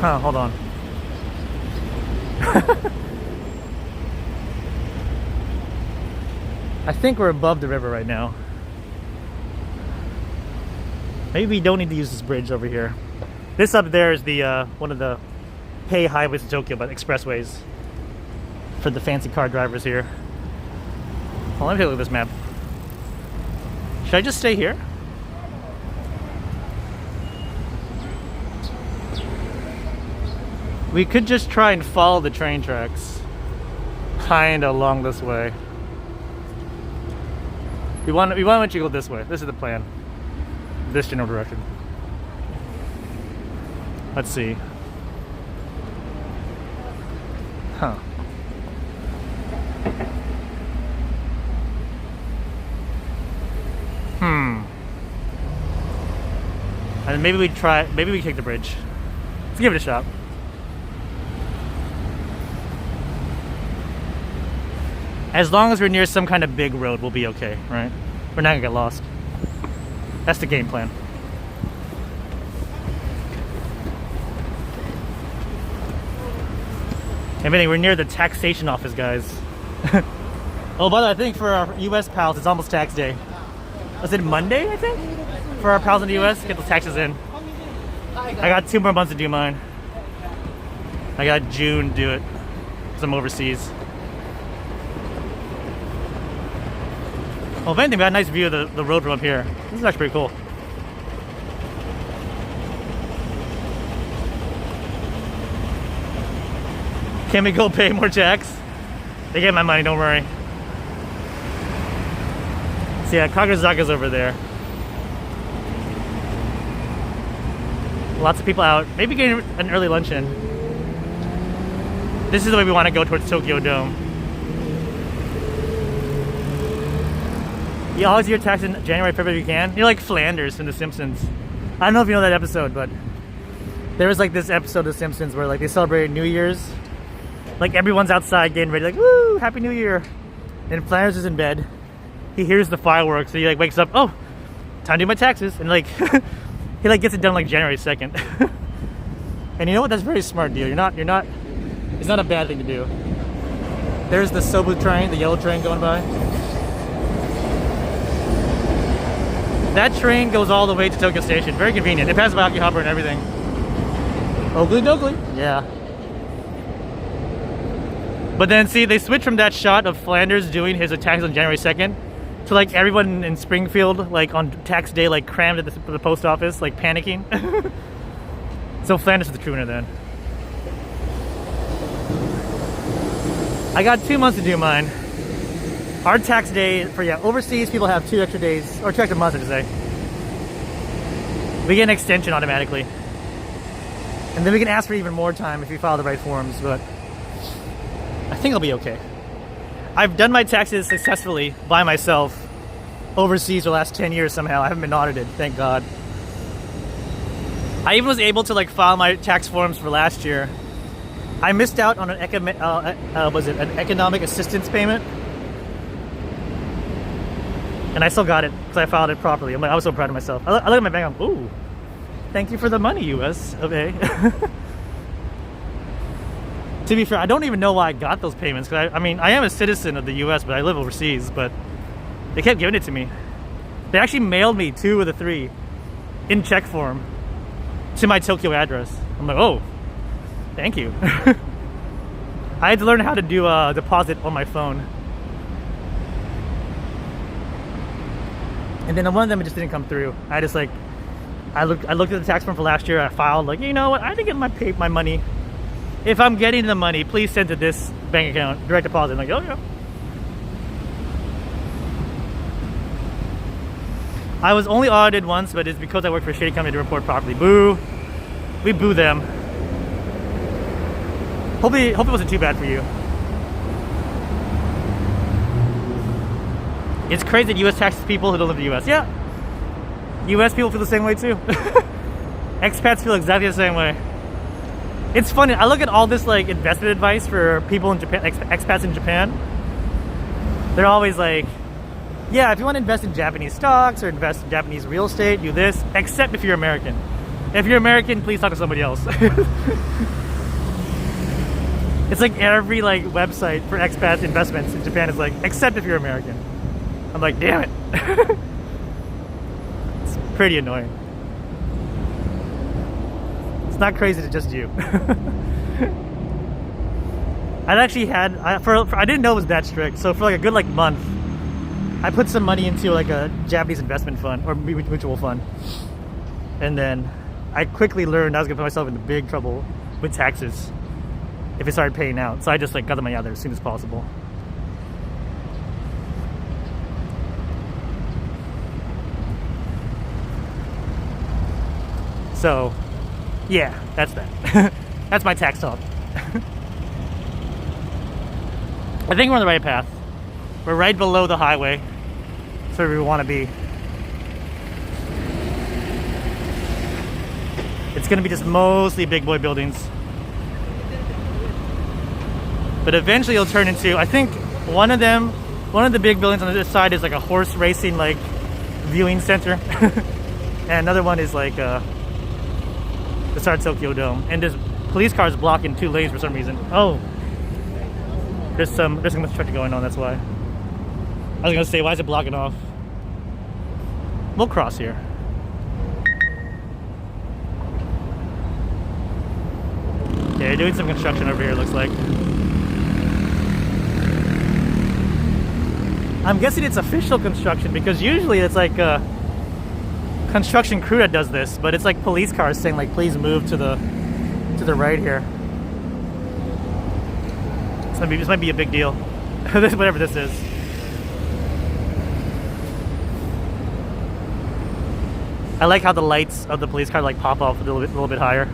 Huh, hold on. I think we're above the river right now. Maybe we don't need to use this bridge over here. This up there is the one of the pay highways in Tokyo, but expressways for the fancy car drivers here. Well, let me take a look at this map. Should I just stay here? We could just try and follow the train tracks kind of along this way. We want to let you go this way. This is the plan. This general direction. Let's see. Huh. And maybe we take the bridge. Let's give it a shot. As long as we're near some kind of big road, we'll be okay, right? We're not gonna get lost. That's the game plan. If anything, we're near the taxation office, guys. Oh, by the way, I think for our US pals, it's almost tax day. Was it Monday, I think? For our pals in the US, get the taxes in. I got 2 more months to do mine. I got June to do it, because I'm overseas. Well, if anything, we got a nice view of the road from up here. This is actually pretty cool. Can we go pay more tax? They get my money, don't worry. So yeah, Kagurazaka's over there. Lots of people out. Maybe getting an early lunch in. This is the way we want to go towards Tokyo Dome. You always do your tax in January, February if you can. You're like Flanders from The Simpsons. I don't know if you know that episode, but there was like this episode of The Simpsons where like they celebrated New Year's. Like everyone's outside getting ready, like, woo, Happy New Year. And Flanders is in bed. He hears the fireworks, so he like wakes up, oh, time to do my taxes. And like, he like gets it done like January 2nd. And you know what, that's very smart, deal. It's not a bad thing to do. There's the Sobu train, the yellow train going by. That train goes all the way to Tokyo Station. Very convenient. It passes by Akihabara and everything. Ugly dougly. Yeah. But then see, they switched from that shot of Flanders doing his attacks on January 2nd to like everyone in Springfield, like on tax day, like crammed at the post office, like panicking. So Flanders is the true winner then. I got 2 months to do mine. Our tax day for overseas people have 2 extra days, or 2 extra months, I should say. We get an extension automatically. And then we can ask for even more time if we file the right forms, but I think I'll be okay. I've done my taxes successfully by myself overseas for the last 10 years somehow. I haven't been audited, thank God. I even was able to like file my tax forms for last year. I missed out on an economic assistance payment. And I still got it because I filed it properly. I was so proud of myself. I look at my bank, I'm, ooh, thank you for the money, US of A. To be fair, I don't even know why I got those payments. Because I mean, I am a citizen of the US, but I live overseas. But they kept giving it to me. They actually mailed me 2 of the 3 in check form to my Tokyo address. I'm like, oh, thank you. I had to learn how to do a deposit on my phone. And then one of them just didn't come through. I just like, I looked at the tax form for last year. I filed like, you know what? I didn't get my money. If I'm getting the money, please send to this bank account, direct deposit. I'm like, oh yeah. I was only audited once, but it's because I work for a shady company to report properly. Boo. We boo them. Hope it wasn't too bad for you. It's crazy that US taxes people who don't live in the US. Yeah. US people feel the same way too. Expats feel exactly the same way. It's funny, I look at all this like investment advice for people in Japan, expats in Japan. They're always like, yeah, if you want to invest in Japanese stocks or invest in Japanese real estate, do this, except if you're American. If you're American, please talk to somebody else. It's like every like website for expat investments in Japan is like, except if you're American. I'm like, damn it. It's pretty annoying. It's not crazy to just you. I didn't know it was that strict. So for like a good like month, I put some money into like a Japanese investment fund or mutual fund. And then I quickly learned I was gonna put myself into big trouble with taxes if it started paying out. So I just like got the money out there as soon as possible. So, yeah, that's that. That's my tax talk. I think we're on the right path. We're right below the highway. That's where we want to be. It's going to be just mostly big boy buildings. But eventually it'll turn into, I think one of the big buildings on this side is like a horse racing like viewing center. And another one is like the Start Tokyo Dome. And there's police cars blocking 2 lanes for some reason. Oh, there's some construction going on, that's why. I was gonna say, why is it blocking off? We'll cross here. Yeah, they're doing some construction over here, looks like. I'm guessing it's official construction because usually it's like a construction crew that does this, but it's like police cars saying like, please move to the right here. This might be a big deal. Whatever this is. I like how the lights of the police car like pop off a little bit higher,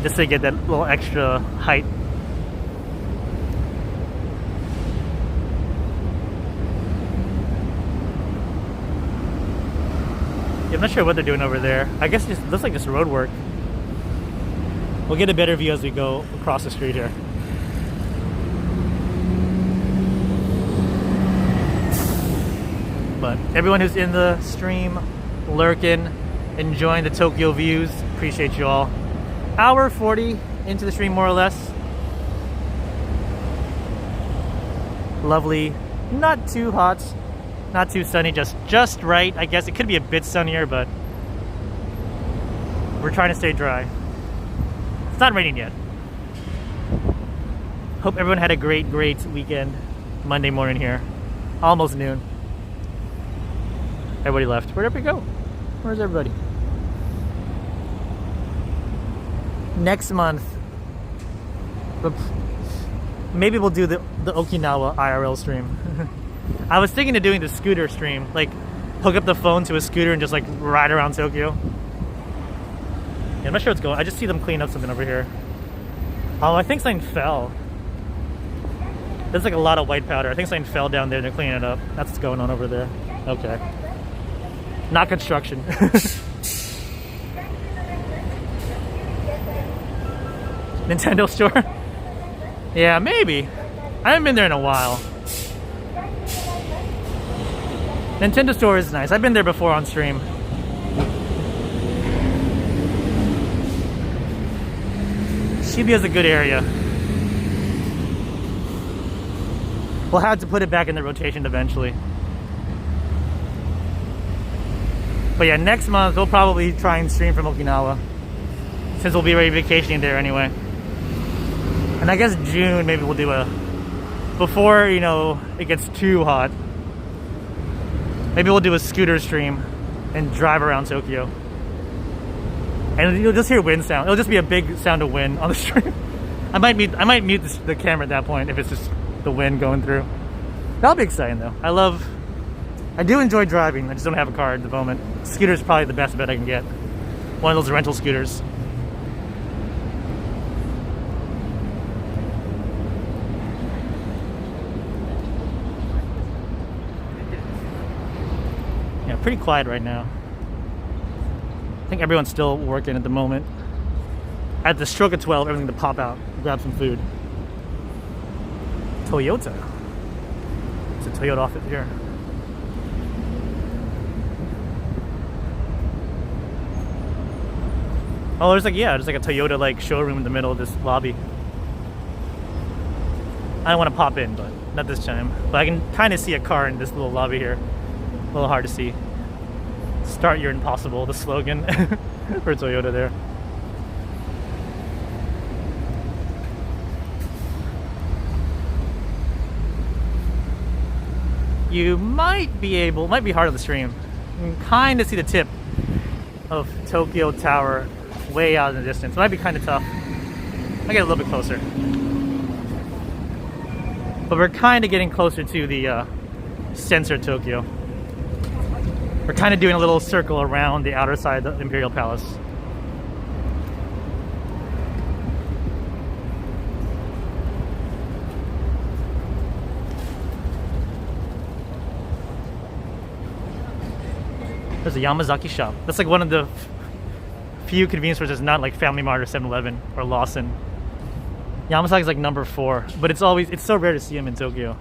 just to get that little extra height. I'm not sure what they're doing over there. I guess it just looks like just road work. We'll get a better view as we go across the street here. But everyone who's in the stream, lurking, enjoying the Tokyo views, appreciate you all. Hour 40 into the stream, more or less. Lovely, not too hot, not too sunny, just right. I guess it could be a bit sunnier, but we're trying to stay dry. It's not raining yet. Hope everyone had a great weekend. Monday morning here. Almost noon. Everybody left. Where'd everybody go? Where's everybody? Next month, maybe we'll do the Okinawa IRL stream. I was thinking of doing the scooter stream, like hook up the phone to a scooter and just like ride around Tokyo. Yeah, I'm not sure what's going on. I just see them clean up something over here. Oh, I think something fell. There's like a lot of white powder. I think something fell down there and they're cleaning it up. That's what's going on over there. Okay. Not construction. Nintendo store? Yeah, maybe. I haven't been there in a while. Nintendo store is nice. I've been there before on stream. Shibuya's a good area. We'll have to put it back in the rotation eventually. But yeah, next month we'll probably try and stream from Okinawa, since we'll be already vacationing there anyway. And I guess June maybe we'll do a, before, you know, it gets too hot, maybe we'll do a scooter stream and drive around Tokyo. And you'll just hear wind sound. It'll just be a big sound of wind on the stream. I might mute the camera at that point if it's just the wind going through. That'll be exciting though. I do enjoy driving. I just don't have a car at the moment. Scooter's probably the best bet I can get. One of those rental scooters. Yeah, pretty quiet right now. I think everyone's still working at the moment. At the stroke of 12, everything to pop out, grab some food. Toyota. It's a Toyota office here. Oh, there's like a Toyota like showroom in the middle of this lobby. I don't want to pop in, but not this time. But I can kind of see a car in this little lobby here. A little hard to see. Start your impossible, the slogan for Toyota there. You might be hard on the stream. You can kind of see the tip of Tokyo Tower way out in the distance. It might be kind of tough. I get a little bit closer. But we're kind of getting closer to the center of Tokyo. We're kind of doing a little circle around the outer side of the Imperial Palace. There's a Yamazaki shop. That's like one of the few convenience stores that's not like Family Mart or 7-Eleven or Lawson. Yamazaki's like number 4, but it's so rare to see them in Tokyo.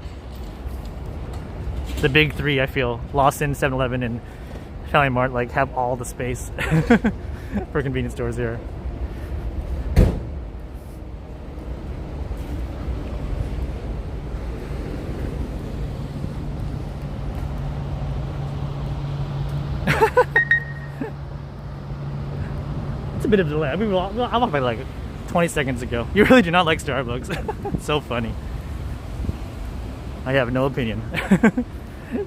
The big 3, I feel, Lawson, 7-Eleven, and Family Mart, like have all the space for convenience stores here. It's a bit of a delay. I mean, I walked by like 20 seconds ago. You really do not like Starbucks. It's so funny. I have no opinion.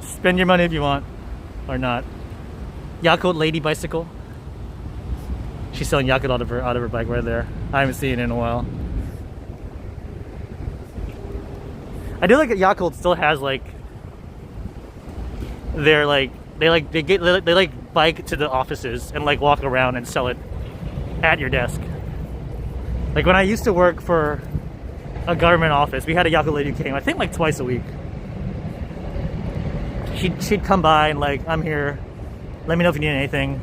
Spend your money if you want, or not. Yakult Lady Bicycle. She's selling Yakult out of her bike right there. I haven't seen it in a while. I do like that Yakult still has like they bike to the offices and like walk around and sell it at your desk. Like when I used to work for a government office, we had a Yakult lady who came, I think like twice a week. She'd come by and like, I'm here, let me know if you need anything.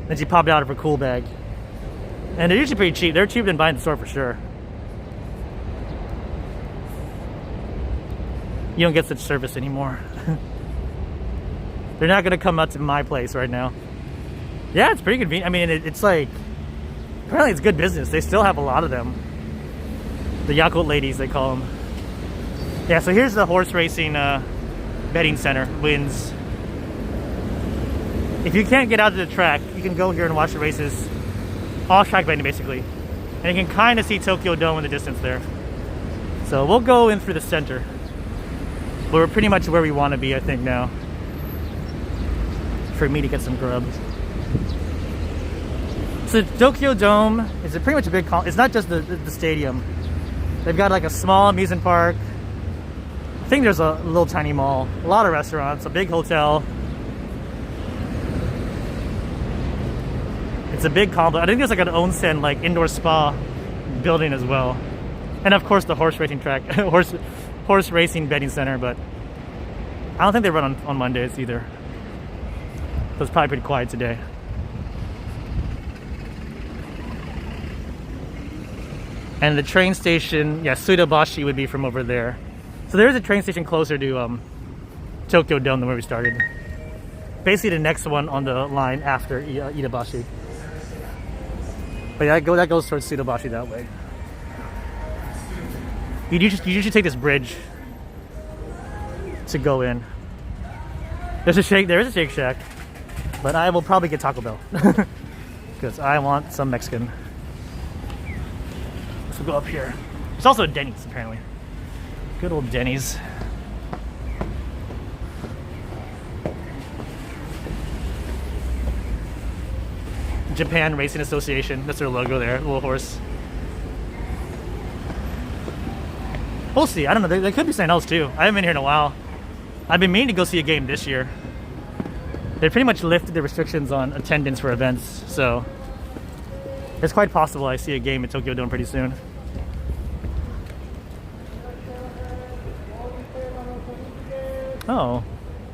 Then she popped out of her cool bag. And they're usually pretty cheap. They're cheaper than buying at the store for sure. You don't get such service anymore. They're not gonna come out to my place right now. Yeah, it's pretty convenient. I mean, it's like, apparently it's good business. They still have a lot of them. The Yakult ladies, they call them. Yeah, so here's the horse racing betting center, Wins. If you can't get out to the track, you can go here and watch the races. All track betting, basically. And you can kind of see Tokyo Dome in the distance there. So we'll go in through the center. We're pretty much where we want to be, I think, now. For me to get some grub. So the Tokyo Dome is pretty much a big... It's not just the stadium. They've got like a small amusement park. I think there's a little tiny mall. A lot of restaurants. A big hotel. It's a big complex. I think there's like an onsen, like indoor spa building as well. And of course the horse racing track. horse racing betting center, but I don't think they run on Mondays either. So it's probably pretty quiet today. And the train station, yeah, Suidobashi would be from over there. So there is a train station closer to Tokyo Dome than where we started. Basically the next one on the line after Iidabashi. But yeah, that goes towards Suidobashi that way. You usually take this bridge to go in. There is a Shake Shack, but I will probably get Taco Bell because I want some Mexican. So we'll go up here. There's also a Denny's apparently. Good old Denny's. Japan Racing Association. That's their logo there. Little horse. We'll see. I don't know. There could be something else too. I haven't been here in a while. I've been meaning to go see a game this year. They pretty much lifted the restrictions on attendance for events, so it's quite possible I see a game at Tokyo Dome pretty soon. Oh,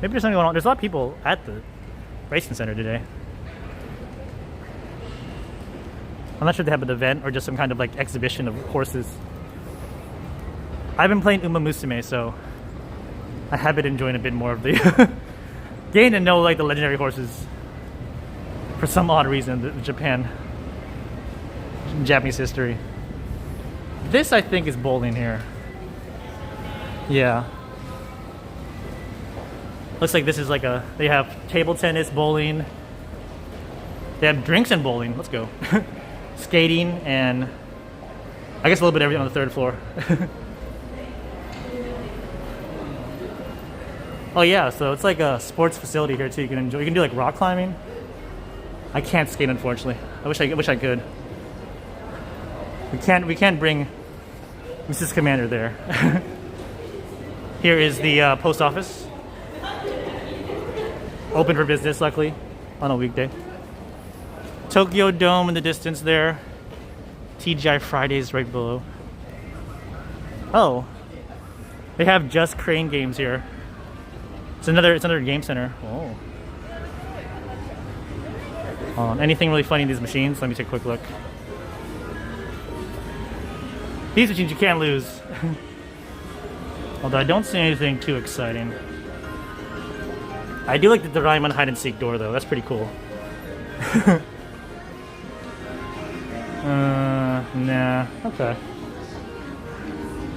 maybe there's something going on. There's a lot of people at the racing center today. I'm not sure if they have an event or just some kind of like exhibition of horses. I've been playing Uma Musume, so I have been enjoying a bit more of the getting to know like the legendary horses for some odd reason. The Japanese history. This I think is bowling here. Yeah. Looks like this is like they have table tennis, bowling. They have drinks and bowling. Let's go. Skating and I guess a little bit of everything on the third floor. Oh yeah, so it's like a sports facility here too. You can enjoy. You can do like rock climbing. I can't skate unfortunately. I wish I could. We can't bring Mrs. Commander there. Here is the post office. Open for business, luckily, on a weekday. Tokyo Dome in the distance there. TGI Fridays right below. Oh, they have just crane games here. It's another game center. Oh. Anything really funny in these machines? Let me take a quick look. These machines you can't lose. Although I don't see anything too exciting. I do like the Doraemon hide and seek door though. That's pretty cool. Nah. Okay.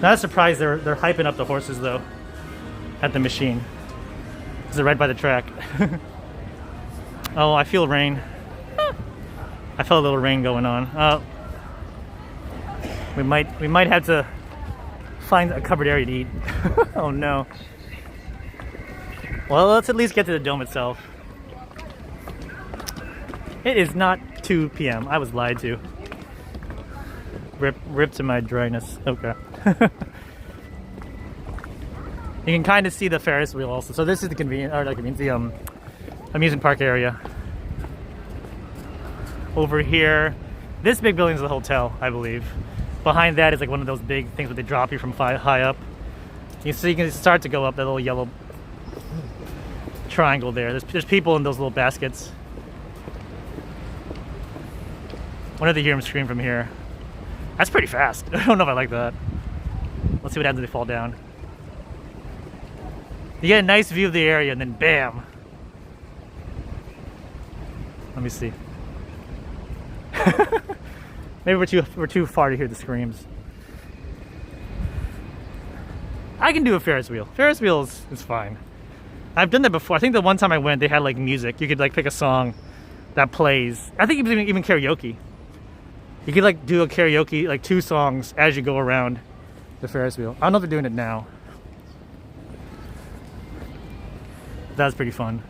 Not surprised they're hyping up the horses though at the machine. Because they're right by the track. Oh, I feel rain. I felt a little rain going on. We might have to find a covered area to eat. Oh no. Well, let's at least get to the dome itself. It is not 2 p.m. I was lied to. Rip to my dryness. Okay. You can kind of see the Ferris wheel also. So this is the amusement park area. Over here, this big building is the hotel, I believe. Behind that is like one of those big things where they drop you from high up. You can start to go up that little yellow triangle there. There's people in those little baskets. Whenever they hear them scream from here. That's pretty fast. I don't know if I like that. Let's see what happens when they fall down. You get a nice view of the area and then bam. Let me see. Maybe we're too far to hear the screams. I can do a Ferris wheel. Ferris wheel is fine. I've done that before. I think the one time I went, they had like music. You could like pick a song that plays. I think even karaoke. You could like do a karaoke, like 2 songs as you go around the Ferris wheel. I don't know if they're doing it now. That's pretty fun.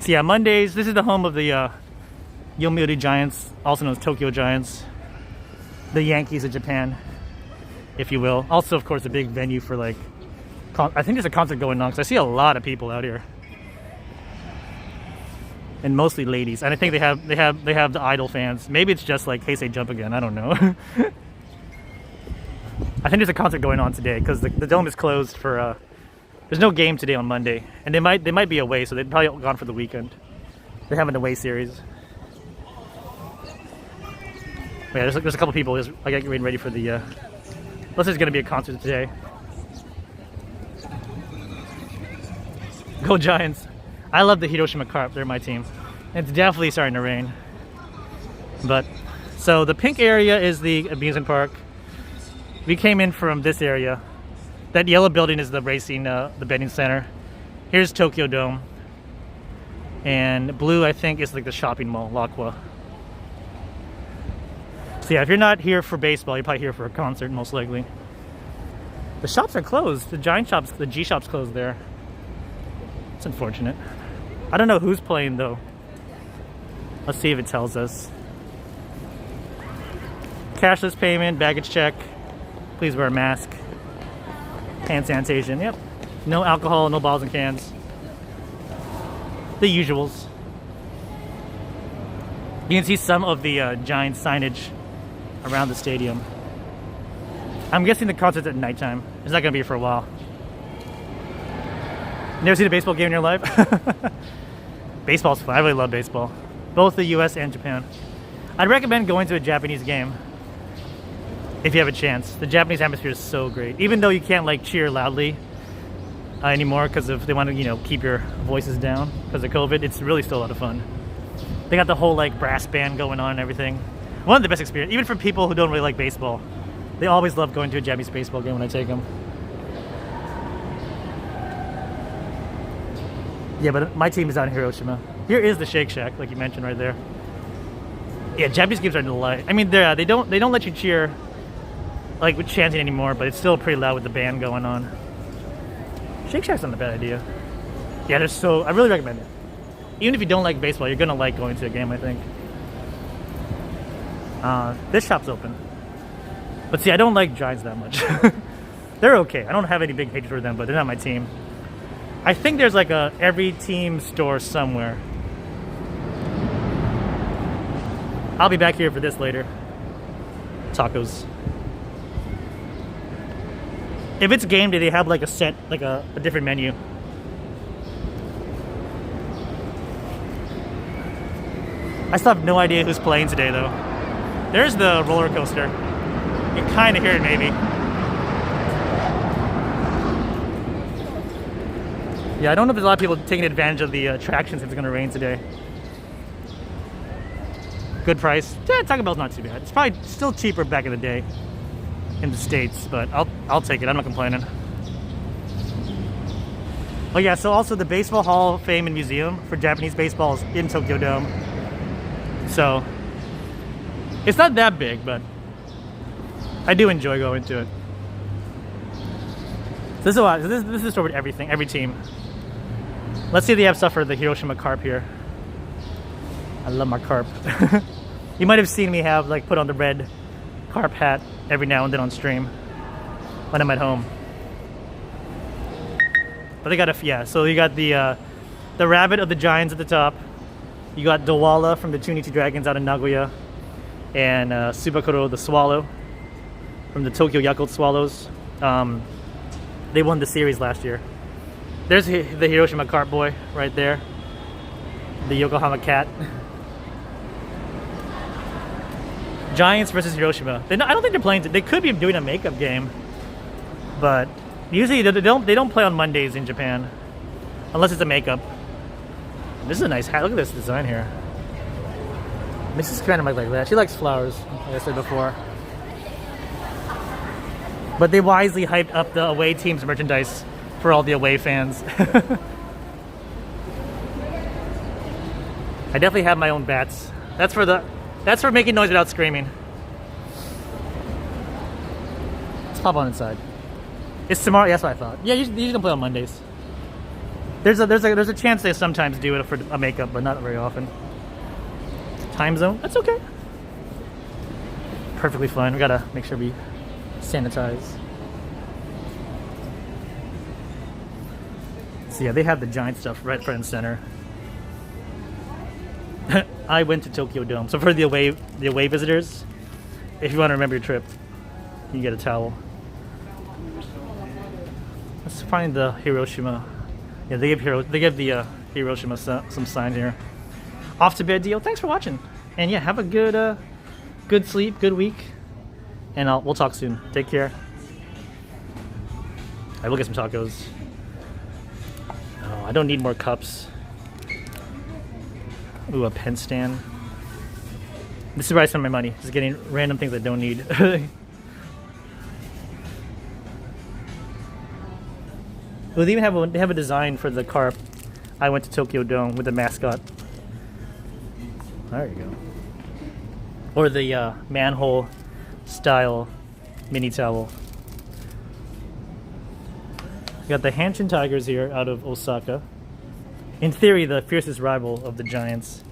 So yeah, Mondays, this is the home of the Yomiuri Giants, also known as Tokyo Giants. The Yankees of Japan, if you will. Also, of course, a big venue for like, I think there's a concert going on because I see a lot of people out here. And mostly ladies. And I think they have the Idol fans. Maybe it's just like Hey Say Jump Again, I don't know. I think there's a concert going on today because the dome is closed for there's no game today on Monday. And they might be away, so they've probably gone for the weekend. They have an away series. Yeah, there's a couple people. I got getting ready for the unless there's gonna be a concert today. Go Giants. I love the Hiroshima Carp, they're my team. It's definitely starting to rain. But so the pink area is the amusement park. We came in from this area. That yellow building is the racing, the betting center. Here's Tokyo Dome. And blue, I think, is like the shopping mall, L'Aqua. So yeah, if you're not here for baseball, you're probably here for a concert, most likely. The shops are closed. The Giant shops, the G shop's closed there. It's unfortunate. I don't know who's playing though. Let's see if it tells us. Cashless payment, baggage check. Please wear a mask. Hand sanitation, yep. No alcohol, no bottles and cans. The usuals. You can see some of the Giant signage around the stadium. I'm guessing the concert's at nighttime. It's not gonna be for a while. Never seen a baseball game in your life? Baseball's fun. I really love baseball. Both the US and Japan. I'd recommend going to a Japanese game if you have a chance. The Japanese atmosphere is so great. Even though you can't like cheer loudly anymore because if they want to, you know, keep your voices down because of COVID, it's really still a lot of fun. They got the whole like brass band going on and everything. One of the best experiences, even for people who don't really like baseball. They always love going to a Japanese baseball game when I take them. Yeah, but my team is out in Hiroshima. Here is the Shake Shack, like you mentioned right there. Yeah, Japanese games are a delight. I mean, they don't let you cheer like with chanting anymore, but it's still pretty loud with the band going on. Shake Shack's not a bad idea. Yeah, I really recommend it. Even if you don't like baseball, you're gonna like going to a game, I think. This shop's open. But see, I don't like Giants that much. They're okay. I don't have any big hatred for them, but they're not my team. I think there's like a every team store somewhere. I'll be back here for this later. Tacos. If it's game day, they have like a set, like a different menu. I still have no idea who's playing today though. There's the roller coaster. You can kind of hear it maybe. Yeah, I don't know if there's a lot of people taking advantage of the attractions if it's going to rain today. Good price. Yeah, Taco Bell's not too bad. It's probably still cheaper back in the day in the States, but I'll take it. I'm not complaining. Oh yeah, so also the Baseball Hall of Fame and Museum for Japanese baseball is in Tokyo Dome. So it's not that big, but I do enjoy going to it. So this is a lot. So this is a store with everything, every team. Let's see if they have stuff for the Hiroshima Carp here. I love my carp. You might have seen me have like put on the red carp hat every now and then on stream when I'm at home. But they got so you got the rabbit of the Giants at the top. You got Dawala from the Chunichi Dragons out in Nagoya, and Subakuro the Swallow from the Tokyo Yakult Swallows. They won the series last year. There's the Hiroshima Carp Boy right there. The Yokohama Cat. Giants versus Hiroshima. I don't think they're playing. They could be doing a makeup game, but usually they don't play on Mondays in Japan, unless it's a makeup. This is a nice hat. Look at this design here. Mrs. kind of like that. She likes flowers, like I said before. But they wisely hyped up the away team's merchandise for all the away fans. I definitely have my own bats That's for making noise without screaming. Let's pop on inside. It's tomorrow. Yeah, that's what I thought. Yeah, you can play on Mondays. There's a chance they sometimes do it for a makeup, but not very often. Time zone. That's okay. Perfectly fine. We gotta make sure we sanitize. So yeah, they have the giant stuff right front and center. I went to Tokyo Dome. So for the away visitors, if you want to remember your trip, you can get a towel. Let's find the Hiroshima. Yeah, they give the Hiroshima some sign here. Off to bed deal. Thanks for watching, and yeah, have a good sleep, good week, and we'll talk soon. Take care. I will get some tacos. Oh, I don't need more cups. Ooh, a pen stand. This is where I spend my money, just getting random things I don't need. Well, they even have a design for the carp. I went to Tokyo Dome with the mascot. There you go. Or the manhole style mini towel. We got the Hanshin Tigers here out of Osaka. In theory, the fiercest rival of the Giants.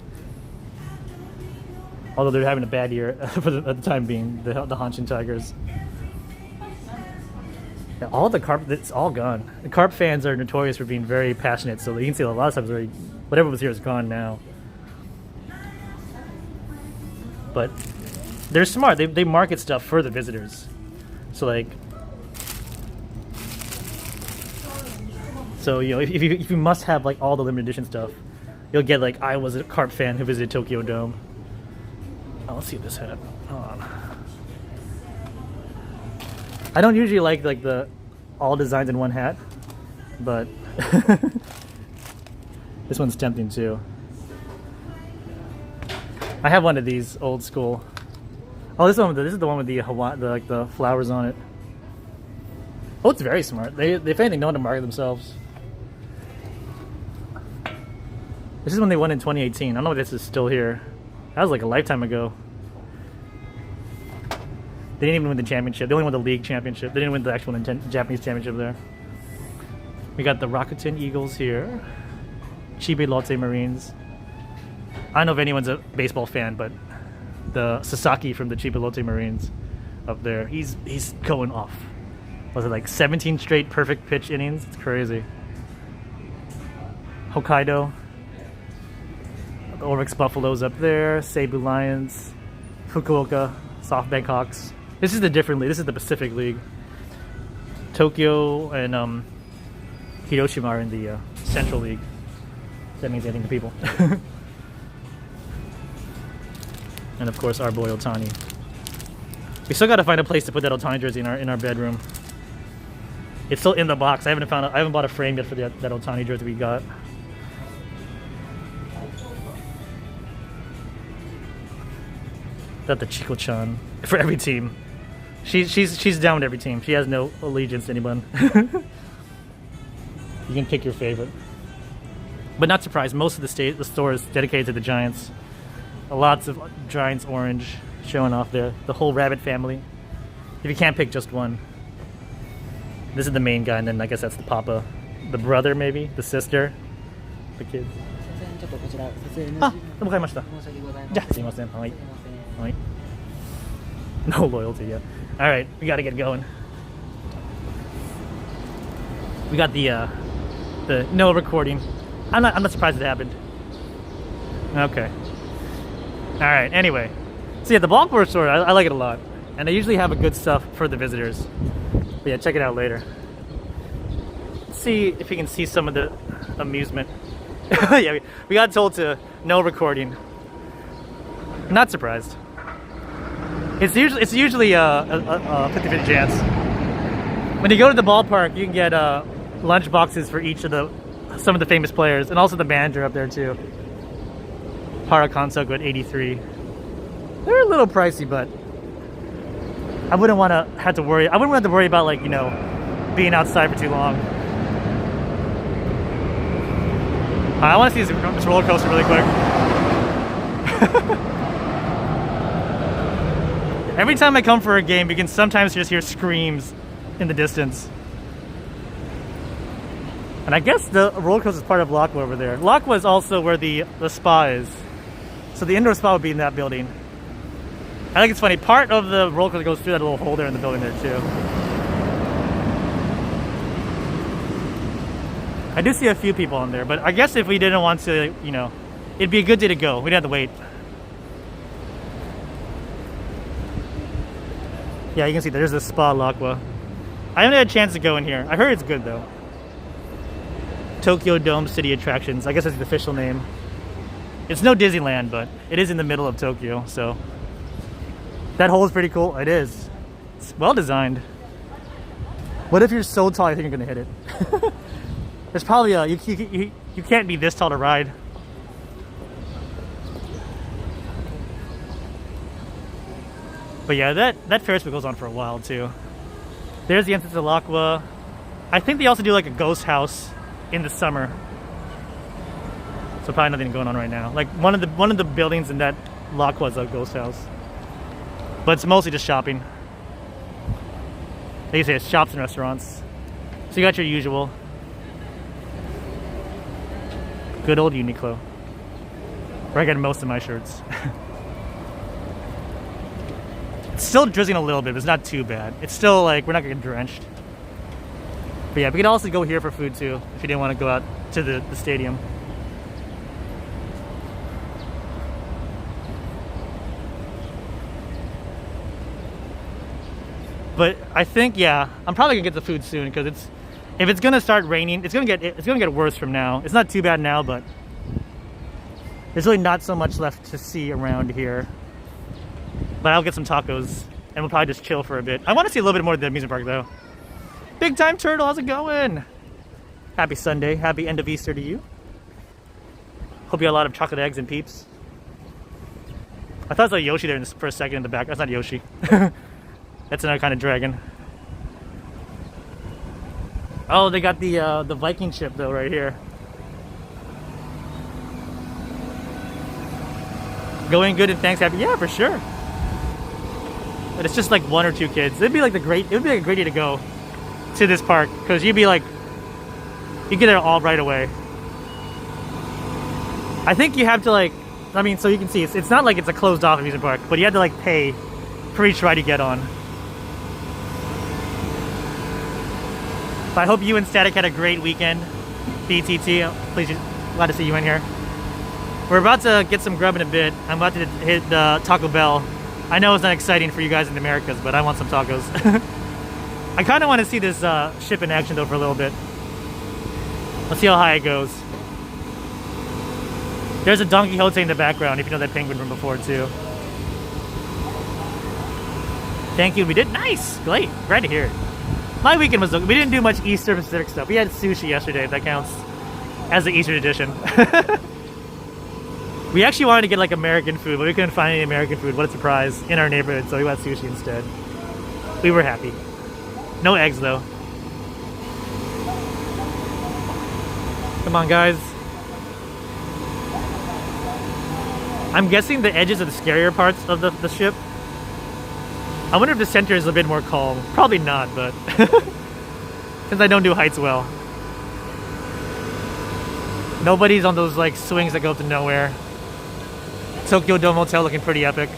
Although they're having a bad year at the time being, the Hanshin Tigers. Yeah, all the carp, it's all gone. The carp fans are notorious for being very passionate, so you can see a lot of times whatever was here is gone now. But they're smart. They market stuff for the visitors. So like, so you know, if you must have like all the limited edition stuff, you'll get like, I was a carp fan who visited Tokyo Dome. Oh, let's see what this hat. Hold on. I don't usually like the all designs in one hat, but this one's tempting too. I have one of these old school. Oh, this is the one with the flowers on it. Oh, it's very smart. They if anything, know how to market themselves. This is when they won in 2018. I don't know if this is still here. That was like a lifetime ago. They didn't even win the championship. They only won the league championship. They didn't win the actual Japanese championship there. We got the Rakuten Eagles here. Chiba Lotte Marines. I don't know if anyone's a baseball fan, but the Sasaki from the Chiba Lotte Marines up there, he's going off. Was it like 17 straight perfect pitch innings? It's crazy. Hokkaido. The Oryx Buffaloes up there. Seibu Lions. Fukuoka. SoftBank Hawks. This is the different league. This is the Pacific League. Tokyo and Hiroshima are in the Central League. That means anything to people. And of course, our boy Otani. We still got to find a place to put that Otani jersey in our bedroom. It's still in the box. I haven't bought a frame yet for that Otani jersey we got. Got the Chico-chan for every team. She's down with every team. She has no allegiance to anyone. You can pick your favorite. But not surprised, most of the store is dedicated to the Giants. Lots of Giants orange showing off there. The whole rabbit family. If you can't pick just one. This is the main guy, and then I guess that's the papa. The brother, maybe? The sister? The kids. Ah, どうも買いました。じゃあ、すいません。はい。はい。No loyalty yet. Alright, we gotta get going. We got the no recording. I'm not surprised it happened. Okay. Alright, anyway. So yeah, the Bookstore store, I like it a lot. And they usually have a good stuff for the visitors. But yeah, check it out later. Let's see if you can see some of the amusement. Yeah, we got told to no recording. Not surprised. It's usually a 50-50 chance. When you go to the ballpark, you can get lunch boxes for each of some of the famous players, and also the manager up there too. Hara Kansoku at 83. They're a little pricey, but I wouldn't want to have to worry. I wouldn't have to worry about, like, you know, being outside for too long. I want to see this roller coaster really quick. Every time I come for a game, you can sometimes just hear screams in the distance. And I guess the roller coaster is part of Lockwood over there. Lockwood is also where the spa is. So the indoor spa would be in that building. I think it's funny, part of the roller coaster goes through that little hole there in the building there too. I do see a few people on there, but I guess if we didn't want to, you know, it'd be a good day to go. We didn't have to wait. Yeah, you can see there's a spa Lockwood. I haven't had a chance to go in here. I heard it's good though. Tokyo Dome City Attractions. I guess that's the official name. It's no Disneyland, but it is in the middle of Tokyo, so that hole is pretty cool. It is. It's well designed. What if you're so tall you think you're gonna hit it? There's probably a you can't be this tall to ride. But yeah, that Ferris wheel goes on for a while too. There's the entrance to Lockwood. I think they also do like a ghost house in the summer. So probably nothing going on right now. Like one of the buildings in that Lockwood is a ghost house. But it's mostly just shopping. They say it's shops and restaurants. So you got your usual. Good old Uniqlo. Where I get most of my shirts. It's still drizzling a little bit, but it's not too bad. It's still like, we're not gonna get drenched. But yeah, we could also go here for food too, if you didn't want to go out to the stadium. But I think, yeah, I'm probably gonna get the food soon because if it's gonna start raining, it's gonna get worse from now. It's not too bad now, but there's really not so much left to see around here. But I'll get some tacos and we'll probably just chill for a bit. I want to see a little bit more of the amusement park though. Big Time Turtle, how's it going? Happy Sunday, happy end of Easter to you. Hope you got a lot of chocolate eggs and peeps. I thought I saw Yoshi there for a second in the back. That's not Yoshi. That's another kind of dragon. Oh, they got the Viking ship though right here. Going good and thanks, happy. Yeah, for sure. But it's just like one or two kids. It would be like a great day to go to this park because you get there all right away. I think you have to like, I mean, so you can see it's not like it's a closed off amusement park, but you have to like pay for each ride you get on. But I hope you and Static had a great weekend. BTT, please, glad to see you in here. We're about to get some grub in a bit. I'm about to hit Taco Bell. I know it's not exciting for you guys in the Americas, but I want some tacos. I kind of want to see this ship in action though for a little bit. Let's see how high it goes. There's a Don Quixote in the background, if you know that penguin from before too. Thank you, we did nice, great, glad to hear it. My weekend was, we didn't do much Easter specific stuff. We had sushi yesterday, if that counts as the Easter edition. We actually wanted to get like American food, but we couldn't find any American food. What a surprise, in our neighborhood, so we got sushi instead. We were happy. No eggs though. Come on guys. I'm guessing the edges are the scarier parts of the ship. I wonder if the center is a bit more calm. Probably not, but since I don't do heights well. Nobody's on those like swings that go to nowhere. Tokyo Dome Hotel looking pretty epic.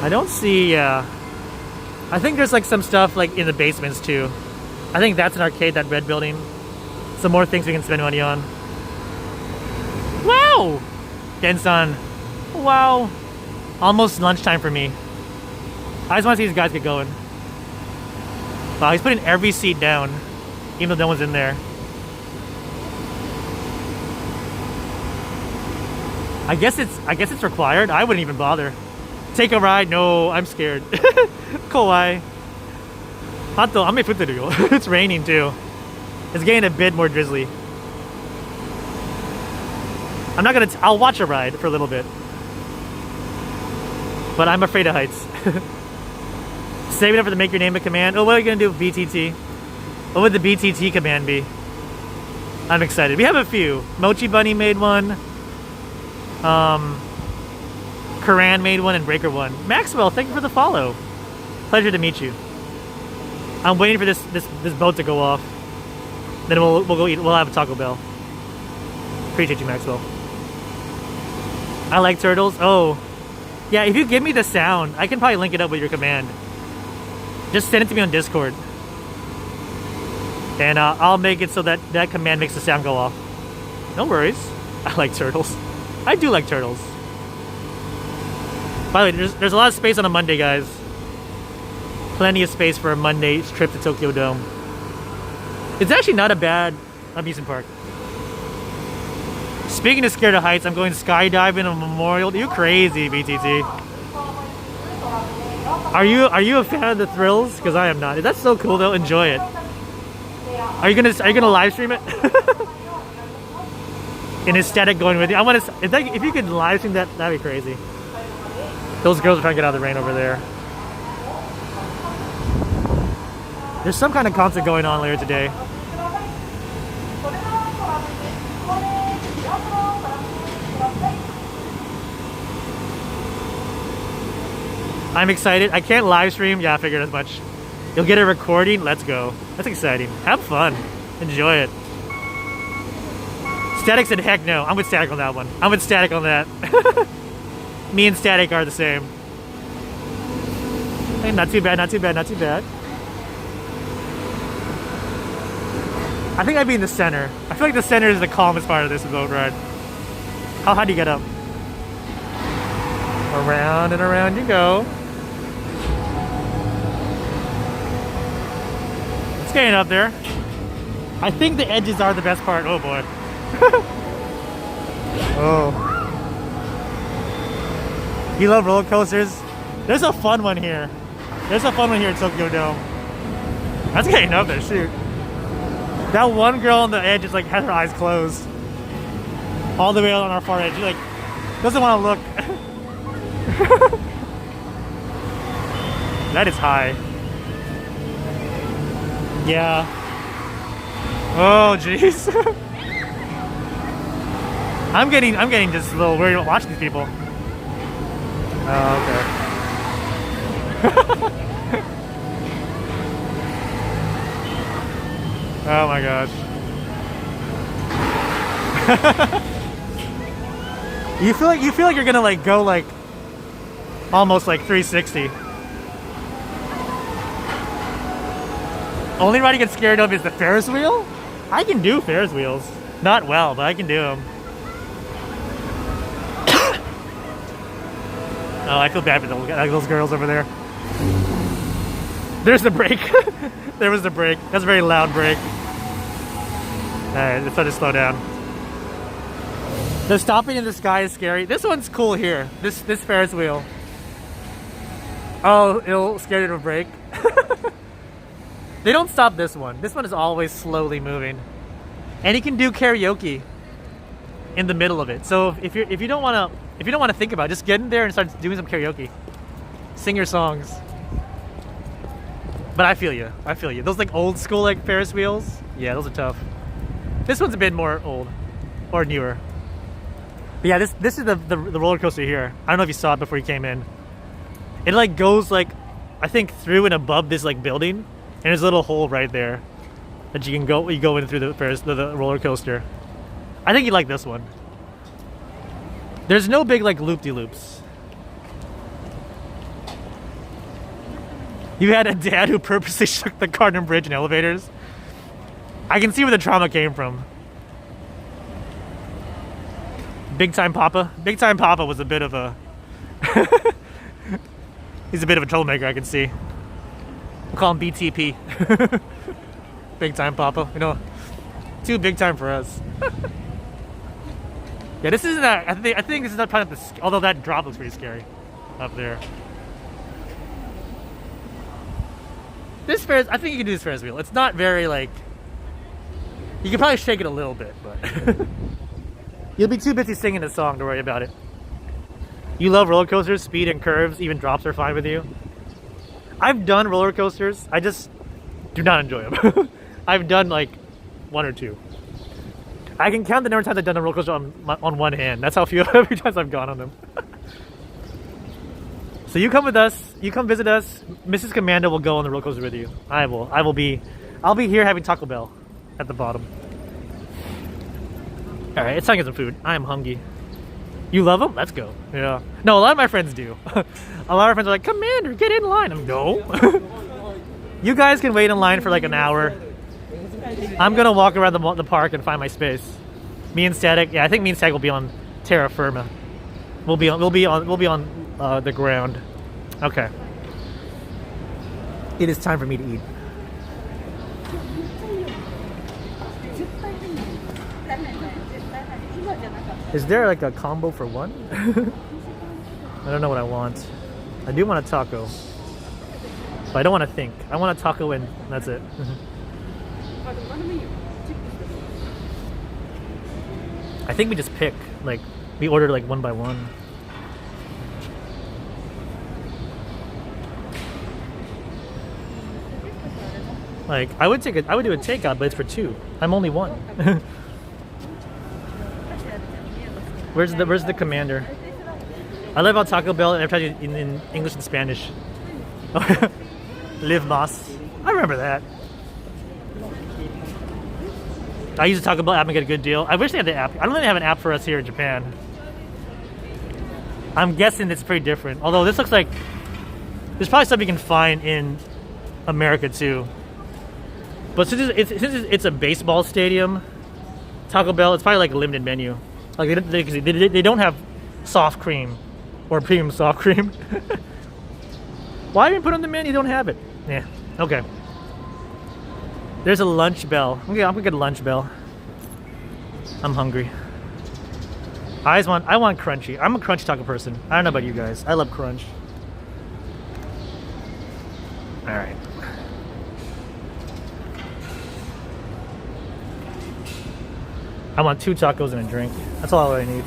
I don't see, I think there's like some stuff like in the basements too. I think that's an arcade, that red building. Some more things we can spend money on. Wow! Densan. Wow. Almost lunchtime for me. I just want to see these guys get going. Wow, he's putting every seat down, even though no one's in there. I guess it's required. I wouldn't even bother. Take a ride? No, I'm scared. Kawaii. Hato, ame futteru. It's raining too. It's getting a bit more drizzly. I'm not gonna. I'll watch a ride for a little bit. But I'm afraid of heights. Saving up for the make your name a command. Oh, what are you gonna do with BTT? What would the BTT command be? I'm excited. We have a few. Mochi Bunny made one. Karan made one and Breaker one. Maxwell, thank you for the follow. Pleasure to meet you. I'm waiting for this boat to go off. Then we'll go eat. We'll have a Taco Bell. Appreciate you, Maxwell. I like turtles. Oh, yeah. If you give me the sound, I can probably link it up with your command. Just send it to me on Discord, and I'll make it so that that command makes the sound go off. No worries. I like turtles. I do like turtles. By the way, there's a lot of space on a Monday, guys. Plenty of space for a Monday trip to Tokyo Dome. It's actually not a bad amusement park. Speaking of scared of heights, I'm going skydiving on Memorial. You crazy, BTT? Are you a fan of the thrills? Because I am not. That's so cool though. Enjoy it. Are you gonna live stream it? In aesthetic going with you. I want to. If you could live stream that, that'd be crazy. Those girls are trying to get out of the rain over there. There's some kind of concert going on later today. I'm excited. I can't live stream. Yeah, I figured as much. You'll get a recording. Let's go. That's exciting. Have fun. Enjoy it. Static said, heck no. I'm with Static on that one. I'm with Static on that. Me and Static are the same. Hey, not too bad, not too bad, not too bad. I think I'd be in the center. I feel like the center is the calmest part of this boat ride. How high do you get up? Around and around you go. It's getting up there. I think the edges are the best part. Oh boy. Oh. You love roller coasters? There's a fun one here. There's a fun one here at Tokyo Dome. That's getting up there, shoot. That one girl on the edge is like had her eyes closed. All the way on our far edge. She like doesn't want to look. That is high. Yeah. Oh jeez. I'm getting just a little worried about watching these people. Oh, okay. Oh my gosh. You feel like you're gonna like go like almost like 360. Only ride you get scared of is the Ferris wheel? I can do Ferris wheels. Not well, but I can do them. Oh, I feel bad for those girls over there. There's the brake. There was the brake. That's a very loud brake. Alright, let's try to slow down. The stopping in the sky is scary. This one's cool here. This Ferris wheel. Oh, it'll scare you to brake. They don't stop this one. This one is always slowly moving. And you can do karaoke in the middle of it. So if you don't want to think about it, just get in there and start doing some karaoke. Sing your songs. But I feel you. I feel you. Those like old school like Ferris wheels, yeah, those are tough. This one's a bit more old or newer. But yeah, this is the roller coaster here. I don't know if you saw it before you came in. It like goes like I think through and above this like building, and there's a little hole right there that you can go in through the roller coaster. I think you like this one. There's no big like loop-de-loops. You had a dad who purposely shook the Garden Bridge in elevators. I can see where the trauma came from. Big Time Papa. Big Time Papa was a bit of a... He's a bit of a troublemaker, I can see. We'll call him BTP. Big Time Papa. You know, too big time for us. Yeah, this isn't that... I think this is not part of the... Although that drop looks pretty scary up there. This Ferris... I think you can do this Ferris wheel. It's not very, like... You can probably shake it a little bit, but... You'll be too busy singing the song to worry about it. You love roller coasters, speed and curves, even drops are fine with you. I've done roller coasters, I just do not enjoy them. I've done like one or two. I can count the number of times I've done a roller coaster on one hand. That's how few every time I've gone on them. So you come with us. You come visit us. Mrs. Commando will go on the roller coaster with you. I will. I'll be here having Taco Bell at the bottom. All right, it's time to get some food. I am hungry. You love them? Let's go. Yeah. No, a lot of my friends do. A lot of friends are like, Commander, get in line. I'm no. You guys can wait in line for like an hour. I'm gonna walk around the park and find my space. Me and Static. Yeah, I think me and Static will be on terra firma. We'll be on the ground. Okay. It is time for me to eat. Is there like a combo for one? I don't know what I want. I do want a taco. But I don't want to think. I want a taco and that's it. I think we just pick. Like, we ordered like one by one. Like, I would do a takeout, but it's for two. I'm only one. Where's the commander? I live on Taco Bell and every time in English and Spanish. Live Mas. I remember that. I use the Taco Bell app and get a good deal. I wish they had the app. I don't think they have an app for us here in Japan. I'm guessing it's pretty different. Although this looks like there's probably stuff you can find in America too. But since it's a baseball stadium, Taco Bell, it's probably like a limited menu. Like they don't have soft cream or premium soft cream. Why even put on the menu? You don't have it. Yeah. Okay. There's a lunch bell. Okay, I'm gonna get a lunch bell. I'm hungry. I want crunchy. I'm a crunchy taco person. I don't know about you guys. I love crunch. All right. I want 2 tacos and a drink. That's all I need.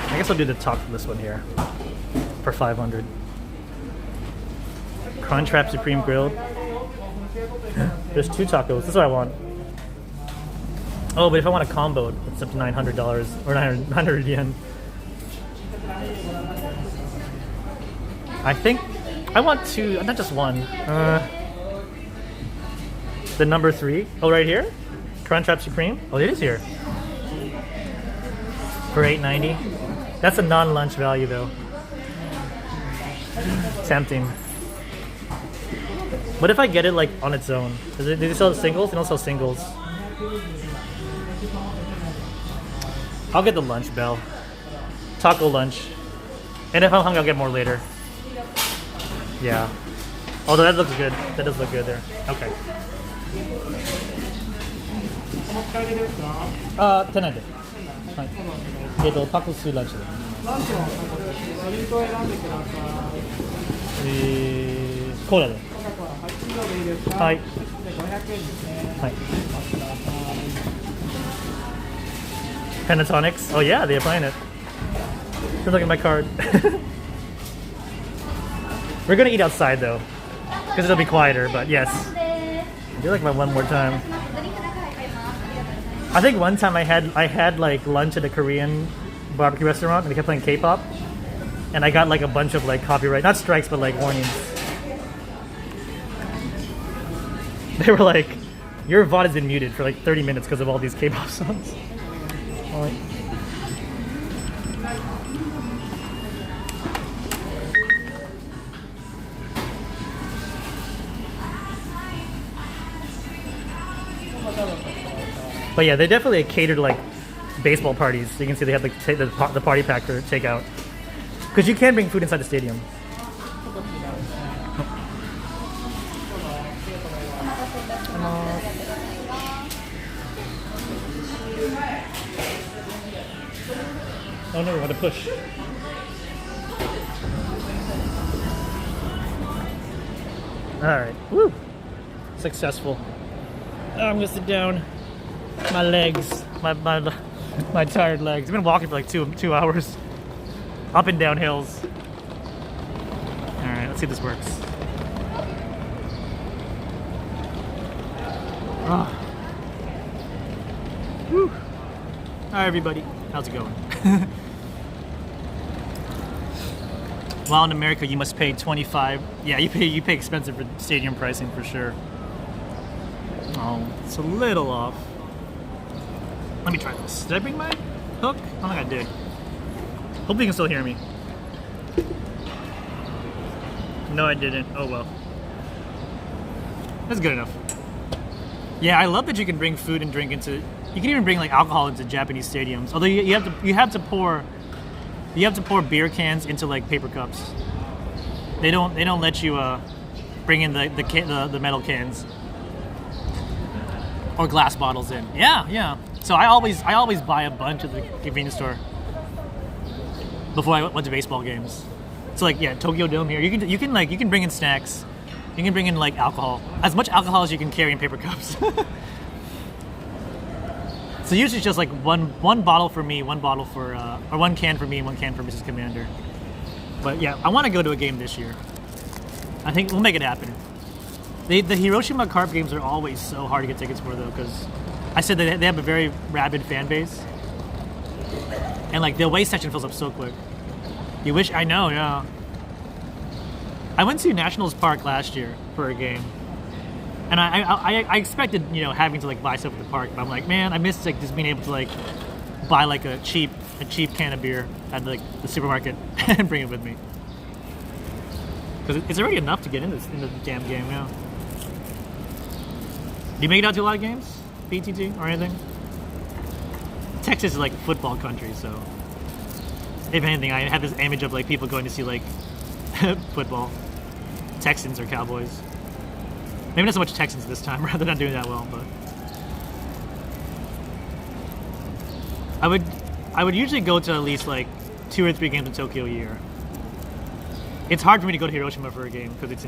I guess I'll do the top for this one here for 500. Crunchwrap Supreme Grilled. There's 2 tacos. This is what I want. Oh, but if I want a combo, it's up to $900 or 900 yen. I think I want 2, not just one. The number 3. Oh, right here? Crunchwrap Supreme? Oh, it is here. For $8.90. That's a non-lunch value though. Tempting. What if I get it like on its own? Do they sell singles? They don't sell singles. I'll get the lunch bell. Taco lunch. And if I'm hungry, I'll get more later. Yeah. Although that looks good. That does look good there. Okay. 手ないで。はい。タコスランチで。ランチはドリンクを選んでください。コーラで。はい。500円ですね。はい。Pentatonics? Oh yeah, they're playing it. Just look at my card. We're gonna eat outside though, because it'll be quieter. But yes, do like my one more time. I think one time I had like lunch at a Korean barbecue restaurant and they kept playing K-pop, and I got like a bunch of like copyright, not strikes, but like warnings. They were like, "Your VOD has been muted for like 30 minutes because of all these K-pop songs." Right. But yeah, they definitely cater to like baseball parties. So you can see they have like the party pack for takeout. Because you can bring food inside the stadium. Oh no, we had to push. Alright. Woo! Successful. Oh, I'm gonna sit down. My legs. My tired legs. I've been walking for like two hours. Up and down hills. Alright, let's see if this works. Oh. Woo! Hi everybody, how's it going? While in America you must pay 25. Yeah, you pay expensive for stadium pricing for sure. Oh, it's a little off. Let me try this. Did I bring my hook? I don't think I did. Hopefully you can still hear me. No, I didn't. Oh well. That's good enough. Yeah, I love that you can bring food and drink into. You can even bring like alcohol into Japanese stadiums. Although you have to pour beer cans into like paper cups. They don't let you bring in the metal cans or glass bottles in. Yeah. So I always buy a bunch at the convenience store before I went to baseball games. So like Tokyo Dome here. You can bring in snacks. You can bring in like alcohol, as much alcohol as you can carry in paper cups. So usually it's just like one bottle for me, one bottle for or one can for me, one can for Mrs. Commander. But yeah, I want to go to a game this year. I think we'll make it happen. The Hiroshima Carp games are always so hard to get tickets for though, because I said that they have a very rabid fan base, and like the away section fills up so quick. You wish I know, yeah. I went to Nationals Park last year for a game. And I expected, having to like buy stuff at the park, but I'm like, man, I missed like just being able to like buy like a cheap can of beer at like the supermarket and bring it with me. Because it's already enough to get into the damn game, yeah. Do you make it out to a lot of games, BTT or anything? Texas is like a football country, so if anything, I have this image of like people going to see like football, Texans or Cowboys. Maybe not so much Texans this time, rather not doing that well, but I would usually go to at least like 2 or 3 games in Tokyo a year. It's hard for me to go to Hiroshima for a game because it's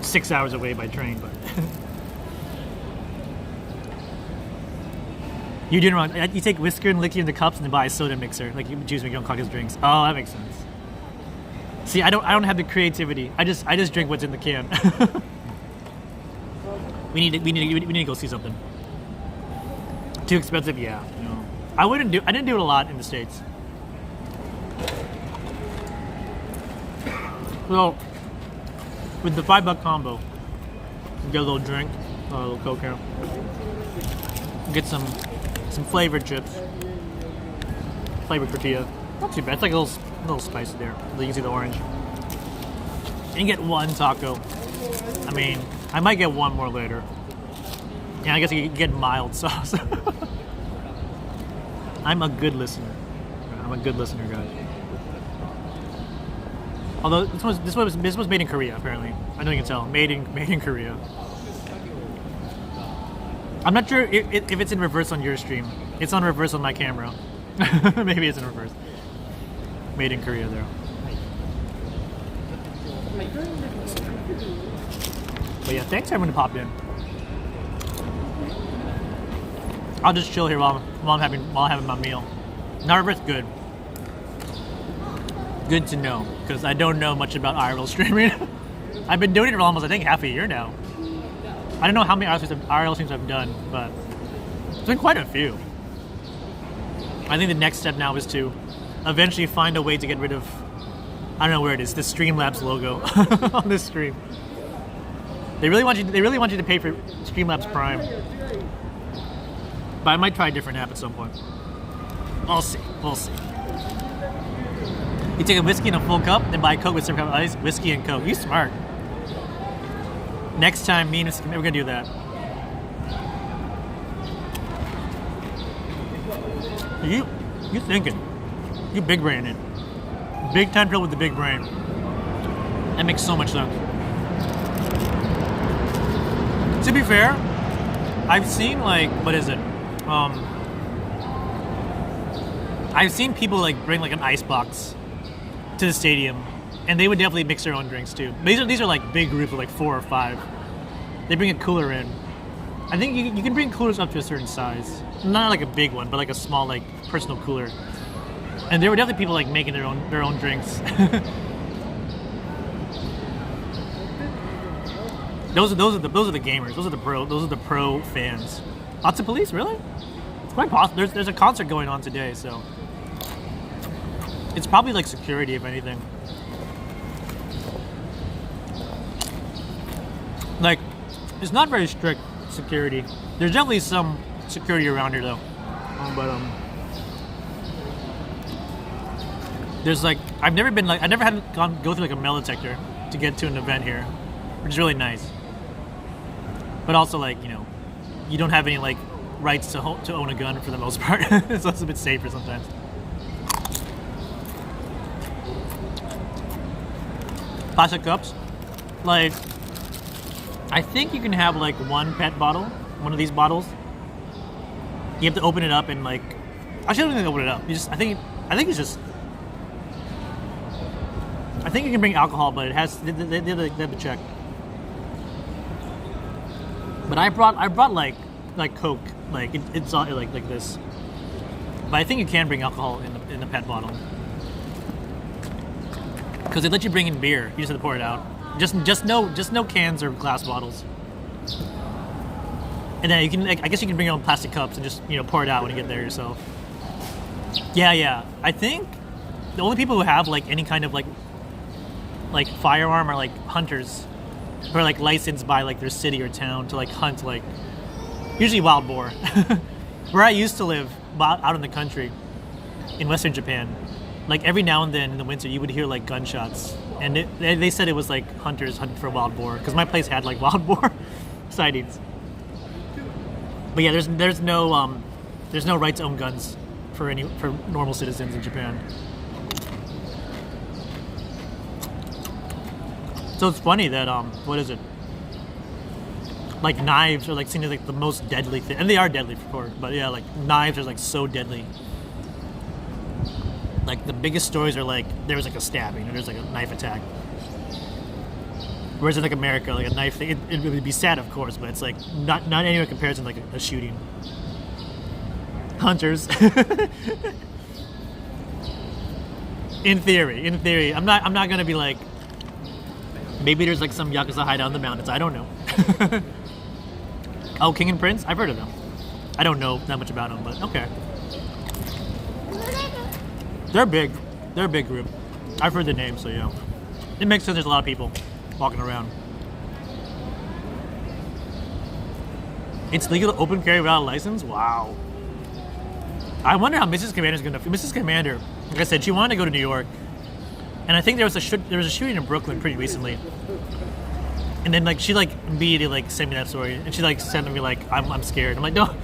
6 hours away by train, but you're doing wrong. You take whisker and liquor in the cups and then buy a soda mixer, like you juice make your own cocktails drinks. Oh, that makes sense. See, I don't have the creativity. I just drink what's in the can. We need to go see something. Too expensive, yeah. I didn't do it a lot in the States. Well, with the $5 combo, you get a little drink, a little Coke here. Get some flavored chips, flavored tortilla. Not too bad. It's like a little spice there. You can see the orange. And you get 1 taco. I mean, I might get 1 more later. Yeah, I guess you get mild sauce. I'm a good listener. I'm a good listener, guys. Although this was made in Korea, apparently. I know you can tell. Made in Korea. I'm not sure if it's in reverse on your stream. It's on reverse on my camera. Maybe it's in reverse. Made in Korea, there. But yeah, thanks everyone who popped in. I'll just chill here while I'm having my meal. Nervous, good. Good to know, because I don't know much about IRL streaming. I've been doing it for almost, I think, half a year now. I don't know how many IRL streams I've done, but it's been quite a few. I think the next step now is to eventually find a way to get rid of, I don't know where it is, the Streamlabs logo on this stream. They really want you to pay for Streamlabs Prime. But I might try a different app at some point. We'll see. You take a whiskey in a full cup, then buy a Coke with some kind of ice, whiskey and Coke. You smart. Next time, me and we're gonna do that. You thinking? You big brain it. Big time drill with the big brain. That makes so much sense. To be fair, I've seen like, what is it? I've seen people like bring like an ice box to the stadium, and they would definitely mix their own drinks too. These are like big groups of like 4 or 5. They bring a cooler in. I think you can bring coolers up to a certain size, not like a big one, but like a small like personal cooler. And there were definitely people like making their own drinks. Those are the gamers. Those are the pro fans. Lots of police, really? quite possible. There's a concert going on today, so it's probably like security, if anything. Like, it's not very strict security. There's definitely some security around here, though. But there's like I never had to go through like a metal detector to get to an event here, which is really nice. But also, like, you know, you don't have any like rights to own a gun for the most part, so it's a bit safer sometimes. Plastic cups, like, I think you can have like one pet bottle, one of these bottles. You have to open it up and like, actually, I don't think open it up. I think you can bring alcohol, but it has they have to check. But I brought like Coke, like it's all like this. But I think you can bring alcohol in the pet bottle because they let you bring in beer. You just have to pour it out. Just no cans or glass bottles. And then you can, I guess you can bring your own plastic cups and just, you know, pour it out when you get there yourself. Yeah. I think the only people who have like any kind of like firearm are like hunters who are like licensed by like their city or town to like hunt like usually wild boar. Where I used to live out in the country in Western Japan, like every now and then in the winter you would hear like gunshots, and they said it was like hunters hunting for wild boar because my place had like wild boar sightings. But yeah, there's no right to own guns for normal citizens in Japan. So it's funny that what is it? Like knives are like seen as like the most deadly thing, and they are deadly for sure. But yeah, like knives are like so deadly. Like the biggest stories are like there was like a stabbing or there's like a knife attack. Whereas in like America, like a knife thing, it would be sad, of course, but it's like not anywhere comparison like a shooting. Hunters. In theory, I'm not gonna be like. Maybe there's like some Yakuza hideout in the mountains. I don't know. Oh, King and Prince? I've heard of them. I don't know that much about them, but okay. They're big. They're a big group. I've heard the name, so yeah. It makes sense. There's a lot of people walking around. It's legal to open carry without a license? Wow. I wonder how Mrs. Commander's gonna feel. Mrs. Commander, like I said, she wanted to go to New York. And I think there was a shooting in Brooklyn pretty recently. And then like she like immediately like sent me that story, and she like sent me like I'm scared. I'm like, no,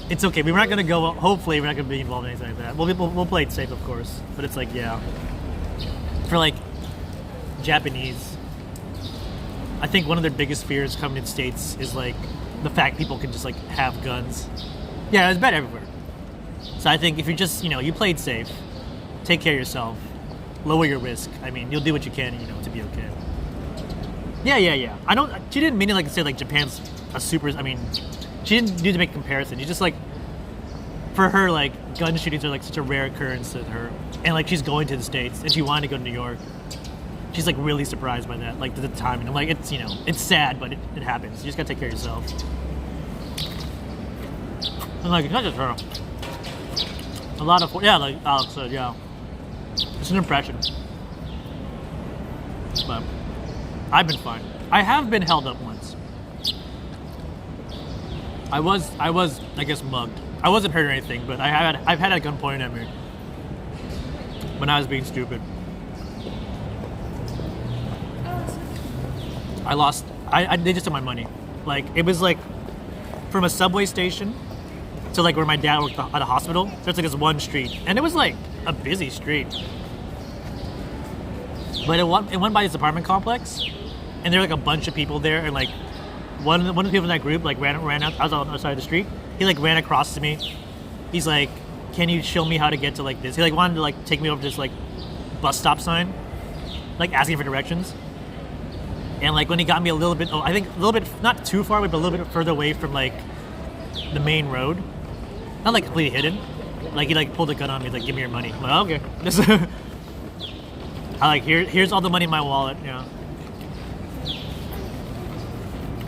it's okay. We're not gonna go. Hopefully, we're not gonna be involved in anything like that. We'll play it safe, of course. But it's like, yeah, for like Japanese, I think one of their biggest fears coming to the States is like the fact people can just like have guns. Yeah, it's bad everywhere. So I think if you just, you know, you play it safe, take care of yourself, lower your risk. I mean, you'll do what you can, you know, to be okay. Yeah. She didn't mean it like to say like Japan's a super. I mean, she didn't need to make a comparison. She just like, for her, like gun shootings are like such a rare occurrence to her, and like she's going to the States and she wanted to go to New York. She's like really surprised by that, like the timing. I'm like, it's, you know, it's sad, but it happens. You just gotta take care of yourself. And like, it's not just her. A lot of, yeah, like Alex said, yeah. It's an impression. But I've been fine. I have been held up once. I was, I guess, mugged. I wasn't hurt or anything, but I've had a gun pointed at me when I was being stupid. I lost. They just took my money. Like, it was like from a subway station to like where my dad worked at a hospital. There's like this one street, and it was like a busy street. But it went by this apartment complex, and there were like a bunch of people there, and like one of the people in that group like ran out. I was on the side of the street. He like ran across to me. He's like, "Can you show me how to get to like this?" He like wanted to like take me over to this like bus stop sign, like asking for directions. And like when he got me a little bit, I think a little bit, not too far away, but a little bit further away from like the main road, not like completely hidden. Like he like pulled a gun on me, like, "Give me your money." I'm like, okay. I like, here's all the money in my wallet. Yeah,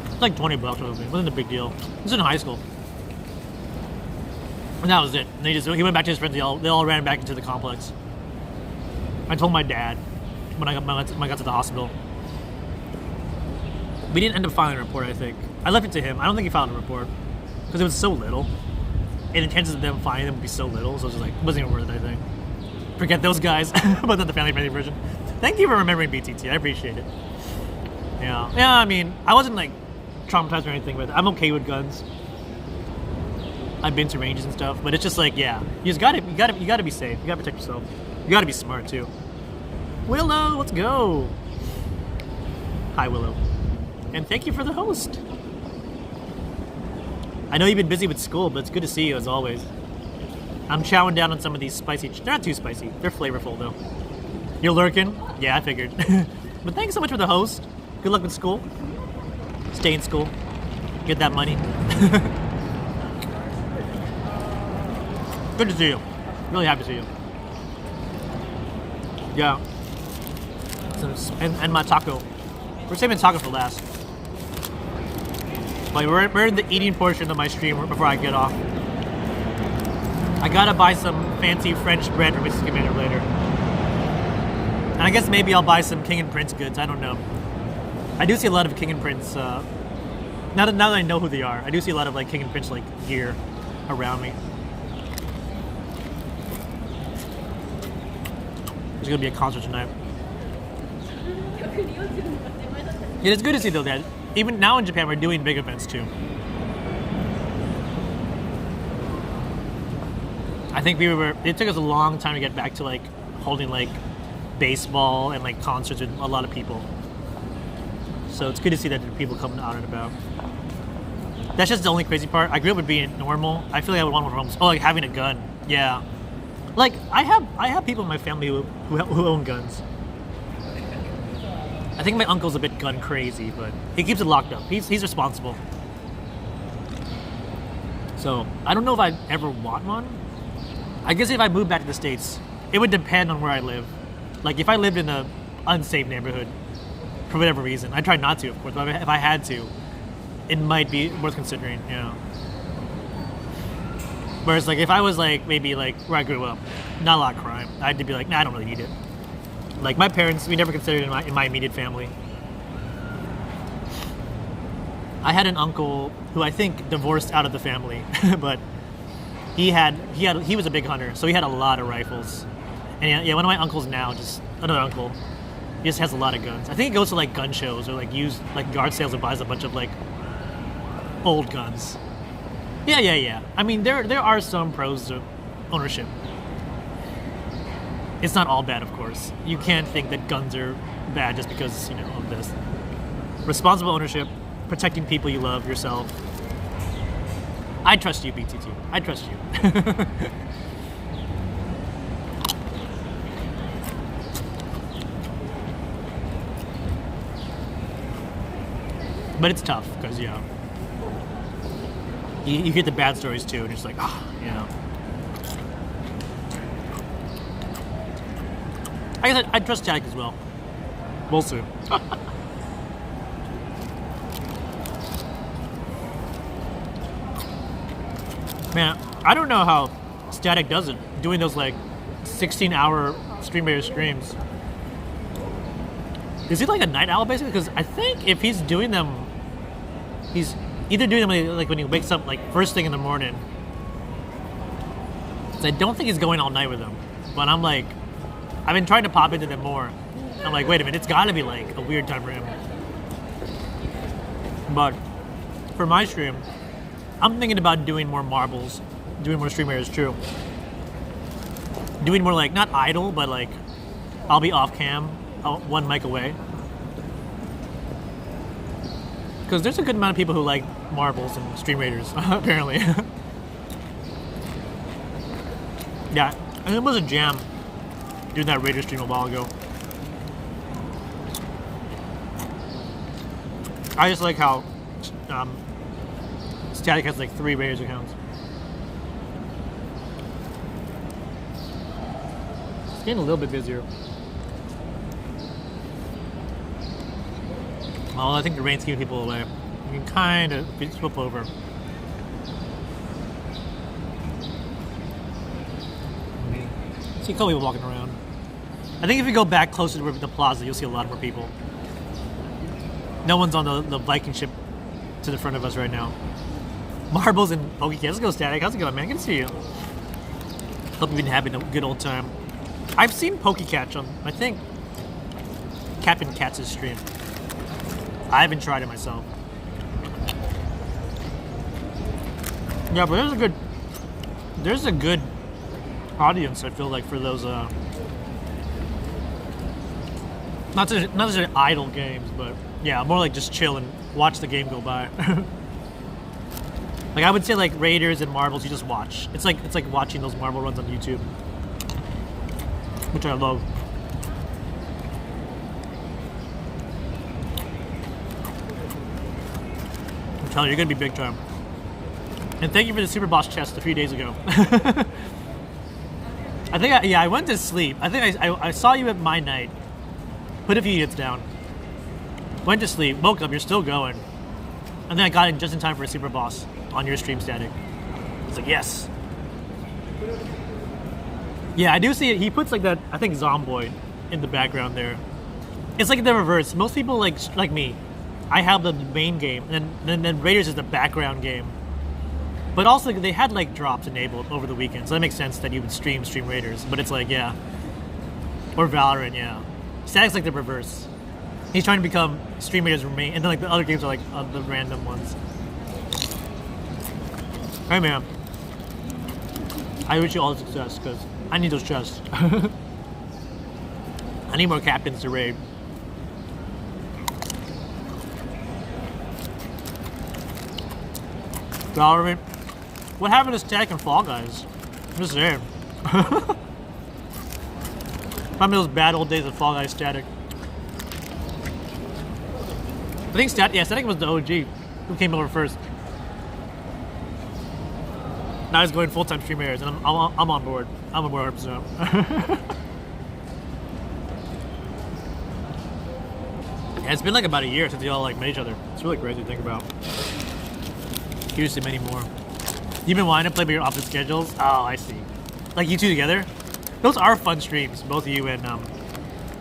it's like $20 or something. It wasn't a big deal. It was in high school. And that was it. And he went back to his friends. They all ran back into the complex. I told my dad when I got to the hospital. We didn't end up filing a report, I think. I left it to him. I don't think he filed a report because it was so little. And the chances of them finding them would be so little, so it was just like, it wasn't even worth it, I think. Forget those guys, but not the family-friendly version. Thank you for remembering BTT. I appreciate it. Yeah. Yeah, I mean, I wasn't like traumatized or anything with it. I'm okay with guns. I've been to ranges and stuff, but it's just like, yeah, you gotta be safe. You gotta protect yourself. You gotta be smart too. Willow, let's go. Hi, Willow. And thank you for the host. I know you've been busy with school, but it's good to see you as always. I'm chowing down on some of these spicy. They're not too spicy. They're flavorful though. You're lurking? Yeah, I figured. But thanks so much for the host. Good luck with school. Stay in school. Get that money. Good to see you. Really happy to see you. Yeah. And my taco. We're saving taco for last. Like we're in the eating portion of my stream before I get off. I gotta buy some fancy French bread for Mrs. Commander later. And I guess maybe I'll buy some King and Prince goods. I don't know. I do see a lot of King and Prince. Now that I know who they are, I do see a lot of like King and Prince like gear around me. There's gonna be a concert tonight. Yeah, it's good to see though that even now in Japan we're doing big events too. I think it took us a long time to get back to like holding like baseball and like concerts with a lot of people. So it's good to see that there are people coming out and about. That's just the only crazy part. I grew up with being normal. I feel like I would want one of them. Oh, like having a gun. Yeah. Like I have people in my family who own guns. I think my uncle's a bit gun crazy, but he keeps it locked up. He's responsible. So I don't know if I'd ever want one. I guess if I moved back to the States, it would depend on where I live. Like if I lived in a unsafe neighborhood, for whatever reason, I try not to, of course. But if I had to, it might be worth considering. You know. Whereas like if I was like maybe like where I grew up, not a lot of crime, I'd be like, nah, I don't really need it. Like my parents, we never considered it in my immediate family. I had an uncle who I think divorced out of the family, but he was a big hunter, so he had a lot of rifles. And yeah, one of my uncles now, just another uncle, he just has a lot of guns. I think he goes to like gun shows or like used like yard sales and buys a bunch of like old guns. Yeah. I mean, there are some pros to ownership. It's not all bad, of course. You can't think that guns are bad just because, you know, of this. Responsible ownership, protecting people you love, yourself. I trust you, BTT. I trust you. But it's tough, because, you know, you hear the bad stories, too, and it's like, you know. I guess I trust Static as well. We'll see. Man, I don't know how Static does it, doing those like 16-hour streams. Is he like a night owl basically? Because I think if he's doing them, he's either doing them like when he wakes up like first thing in the morning. So I don't think he's going all night with them. But I'm like, I've been trying to pop into them more. I'm like, wait a minute, it's gotta be like a weird time for him. But for my stream, I'm thinking about doing more marbles, doing more stream areas too. Doing more like, not idle, but like, I'll be off cam, one mic away. Because there's a good amount of people who like marbles and stream raiders, apparently. Yeah, and it was a jam doing that Raider stream a while ago. I just like how Static has like 3 Raiders accounts. It's getting a little bit busier. Well, I think the rain's keeping people away. You can kind of flip over. See a couple people walking around. I think if you go back closer to the plaza, you'll see a lot more people. No one's on the Viking ship to the front of us right now. Marbles and Pokecats. Let's go, Static. How's it going, man? Good to see you. Hope you've been having a good old time. I've seen Pokecatch on, I think, Captain Katz's stream. I haven't tried it myself. Yeah, but there's a good audience, I feel like, for those not necessarily idle games, but yeah, more like just chill and watch the game go by. Like I would say, like Raiders and Marbles, you just watch. It's like watching those marble runs on YouTube, which I love. I'm telling you, you're gonna be big time. And thank you for the Super Boss chest a few days ago. I think I went to sleep. I think I saw you at my night. Put a few units down. Went to sleep. Woke up. You're still going. And then I got in just in time for a Super Boss on your stream, Static. I was like, yes. Yeah, I do see it. He puts like that, I think, Zomboid in the background there. It's like the reverse. Most people like me, I have the main game, and then Raiders is the background game. But also, they had like drops enabled over the weekend, so that makes sense that you would stream Raiders. But it's like, yeah. Or Valorant, yeah. Static's like the reverse. He's trying to become Stream Raiders main, and then like the other games are like the random ones. Hey man, I wish you all success because I need those chests. I need more captains to raid. Valorant. What happened to Static and Fall Guys? I'm just saying. Remember those bad old days of Fall Guys Static? I think Static was the OG who came over first. Now he's going full-time Stream Raiders, and I'm on board. I'm on board 100%. Yeah, it's been like about a year since y'all like met each other. It's really crazy to think about. Here's to many more. You've been wanting to play by your opposite schedules? Oh, I see. Like you two together? Those are fun streams, both of you and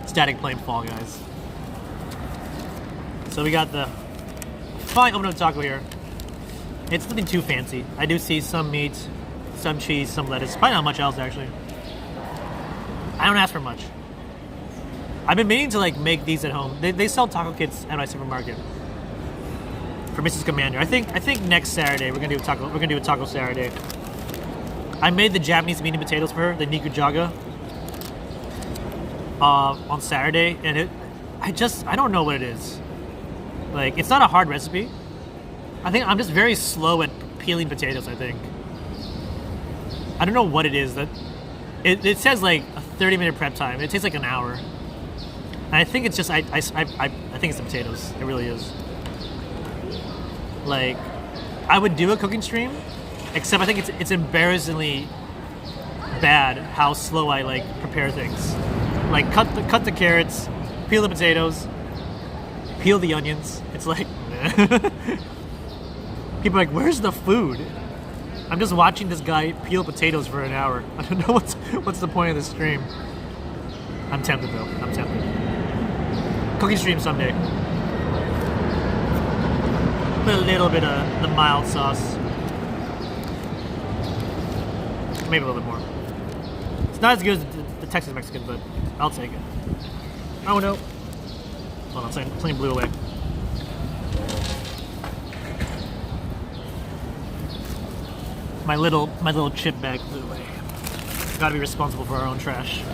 Static playing Fall Guys. So we got the fine open taco here. It's nothing too fancy. I do see some meat, some cheese, some lettuce. Probably not much else actually. I don't ask for much. I've been meaning to like make these at home. They sell taco kits at my supermarket. For Mrs. Commander. I think next Saturday we're gonna do a taco. We're gonna do a taco Saturday. I made the Japanese meat and potatoes for her, the nikujaga, on Saturday, and I don't know what it is. Like, it's not a hard recipe. I think I'm just very slow at peeling potatoes. I think. I don't know what it is that. It says like a 30-minute prep time. It takes like an hour. And I think it's just I think it's the potatoes. It really is. Like, I would do a cooking stream, except I think it's embarrassingly bad how slow I like prepare things. Like cut the carrots, peel the potatoes, peel the onions. It's like people are like, where's the food? I'm just watching this guy peel potatoes for an hour. I don't know what's the point of this stream. I'm tempted though. I'm tempted. Cooking stream someday. Put a little bit of the mild sauce. Maybe a little bit more. It's not as good as the Texas Mexican, but I'll take it. Oh no. Hold on, something blew away. My little chip bag blew away. Gotta be responsible for our own trash.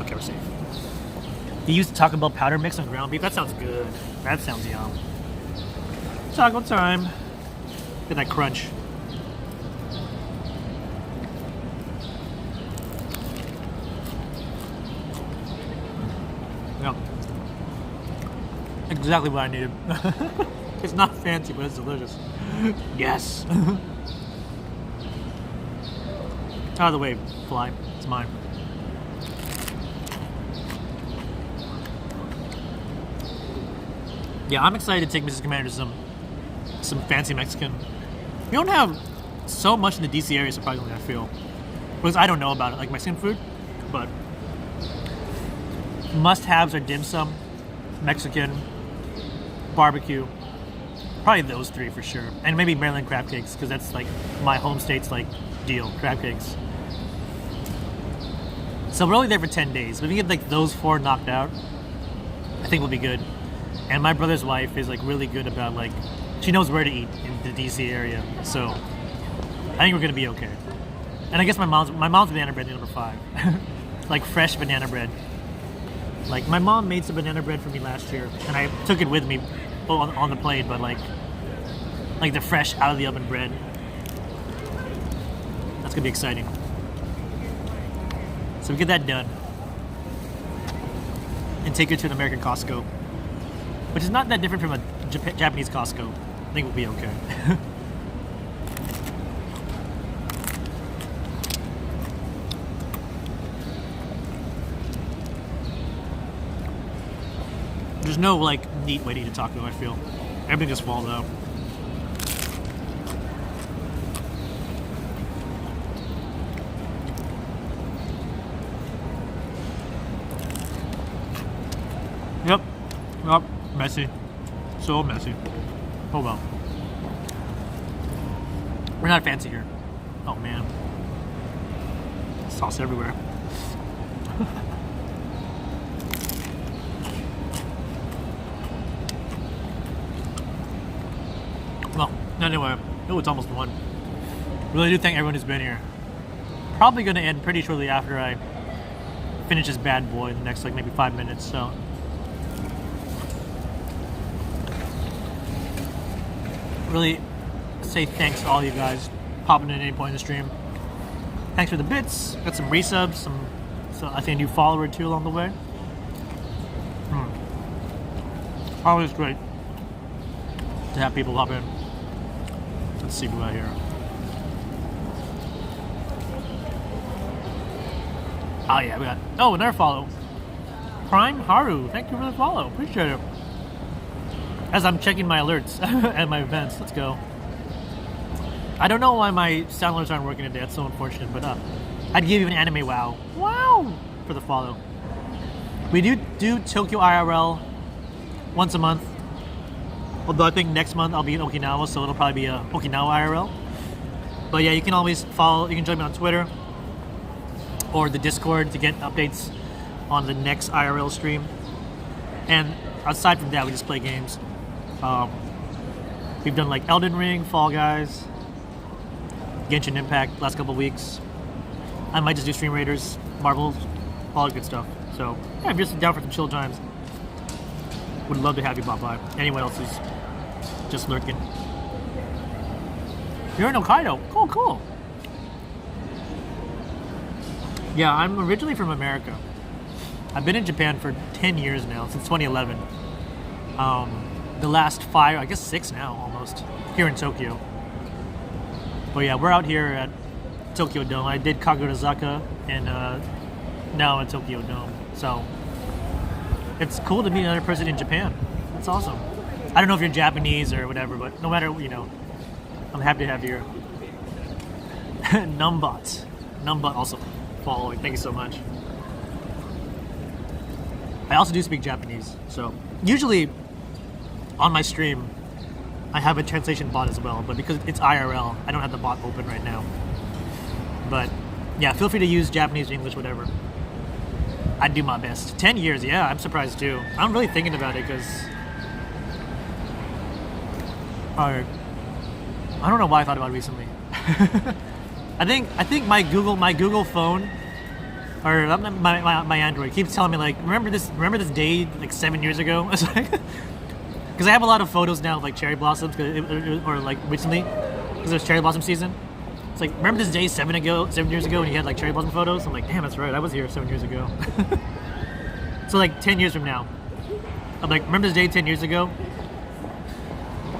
Okay, we're safe. You used to Taco Bell powder mix on ground beef? That sounds good. That sounds yum. Taco time. Get that crunch. Yeah. Exactly what I needed. It's not fancy, but it's delicious. Yes. Out of the way, fly. It's mine. Yeah, I'm excited to take Mrs. Commander to some fancy Mexican. We don't have so much in the DC area, surprisingly, I feel. Because I don't know about it, like Mexican food, but must-haves are dim sum, Mexican, barbecue. Probably those three for sure. And maybe Maryland crab cakes, because that's like my home state's like deal, crab cakes. So we're only there for 10 days. But if we get like those 4 knocked out, I think we'll be good. And my brother's wife is like really good about like, she knows where to eat in the DC area. So I think we're gonna be okay. And I guess my mom's banana bread is number 5. Like fresh banana bread. Like my mom made some banana bread for me last year, and I took it with me on the plane. But like the fresh out of the oven bread. That's gonna be exciting. So we get that done, and take her to an American Costco, which is not that different from a Japanese Costco. I think we'll be okay. There's no like neat way to eat a taco, I feel. Everything just falls out. Yep. Messy. So messy. Oh well. We're not fancy here. Oh man. Sauce everywhere. Well, anyway, it's almost 1. Really do thank everyone who's been here. Probably going to end pretty shortly after I finish this bad boy in the next like maybe 5 minutes, so. Really say thanks to all you guys popping in at any point in the stream. Thanks for the bits. Got some resubs, so I think a new follower or 2 along the way. Always great to have people hop in. Let's see who I hear. Oh yeah, we got another follow. Prime Haru, thank you for the follow. Appreciate it. As I'm checking my alerts at my events, let's go. I don't know why my sound alerts aren't working today. That's so unfortunate, but I'd give you an anime wow for the follow. We do Tokyo IRL once a month. Although I think next month I'll be in Okinawa, so it'll probably be a Okinawa IRL. But yeah, you can always follow. You can join me on Twitter or the Discord to get updates on the next IRL stream. And aside from that, we just play games. We've done like Elden Ring, Fall Guys, Genshin Impact last couple weeks. I might just do Stream Raiders, Marvel, all the good stuff. So yeah, if you're just down for some chill times, would love to have you pop by. Anyone else who's just lurking. You're in Hokkaido. Cool. Yeah, I'm originally from America. I've been in Japan for 10 years now, since 2011. The last 5, I guess 6 now, almost, here in Tokyo. But yeah, we're out here at Tokyo Dome. I did Kagurazaka, and now at Tokyo Dome. So, it's cool to meet another person in Japan. That's awesome. I don't know if you're Japanese or whatever, but no matter, I'm happy to have you here. Numbot also following. Thank you so much. I also do speak Japanese, so usually on my stream I have a translation bot as well, but because it's IRL, I don't have the bot open right now. But yeah, feel free to use Japanese, English, whatever. I'd do my best. 10 years, yeah, I'm surprised too. I'm really thinking about it because I don't know why I thought about it recently. I think my Google phone, or my Android, keeps telling me like, remember this day like 7 years ago? It's like, because I have a lot of photos now of like cherry blossoms, or like recently, because it was cherry blossom season. It's like, remember this day 7 years ago when you had like cherry blossom photos? I'm like, damn, that's right, I was here 7 years ago. So like 10 years from now, I'm like, remember this day 10 years ago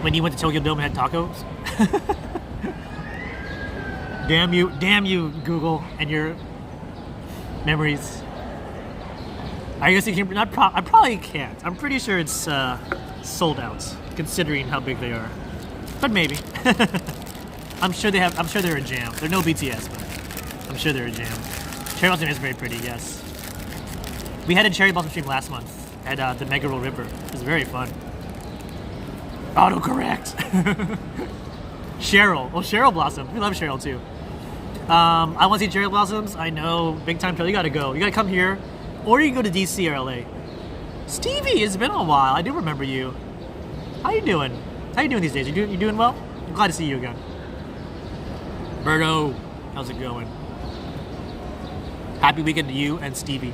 when you went to Tokyo Dome and had tacos? Damn you, Google, and your memories. I guess you can. I probably can't. I'm pretty sure it's sold out, considering how big they are. But maybe. I'm sure they have. I'm sure they're a jam. They're no BTS, but I'm sure they're a jam. Cherry Blossom is very pretty. Yes. We had a cherry blossom stream last month at the Mega Roll River. It was very fun. Autocorrect. Cheryl. Oh, Cheryl Blossom. We love Cheryl too. I want to see cherry blossoms. I know, big time Phil. You gotta go. You gotta come here, or you can go to DC or LA. Stevie, it's been a while. I do remember you. How you doing? How you doing these days? You doing well? I'm glad to see you again. Berto, how's it going? Happy weekend to you and Stevie.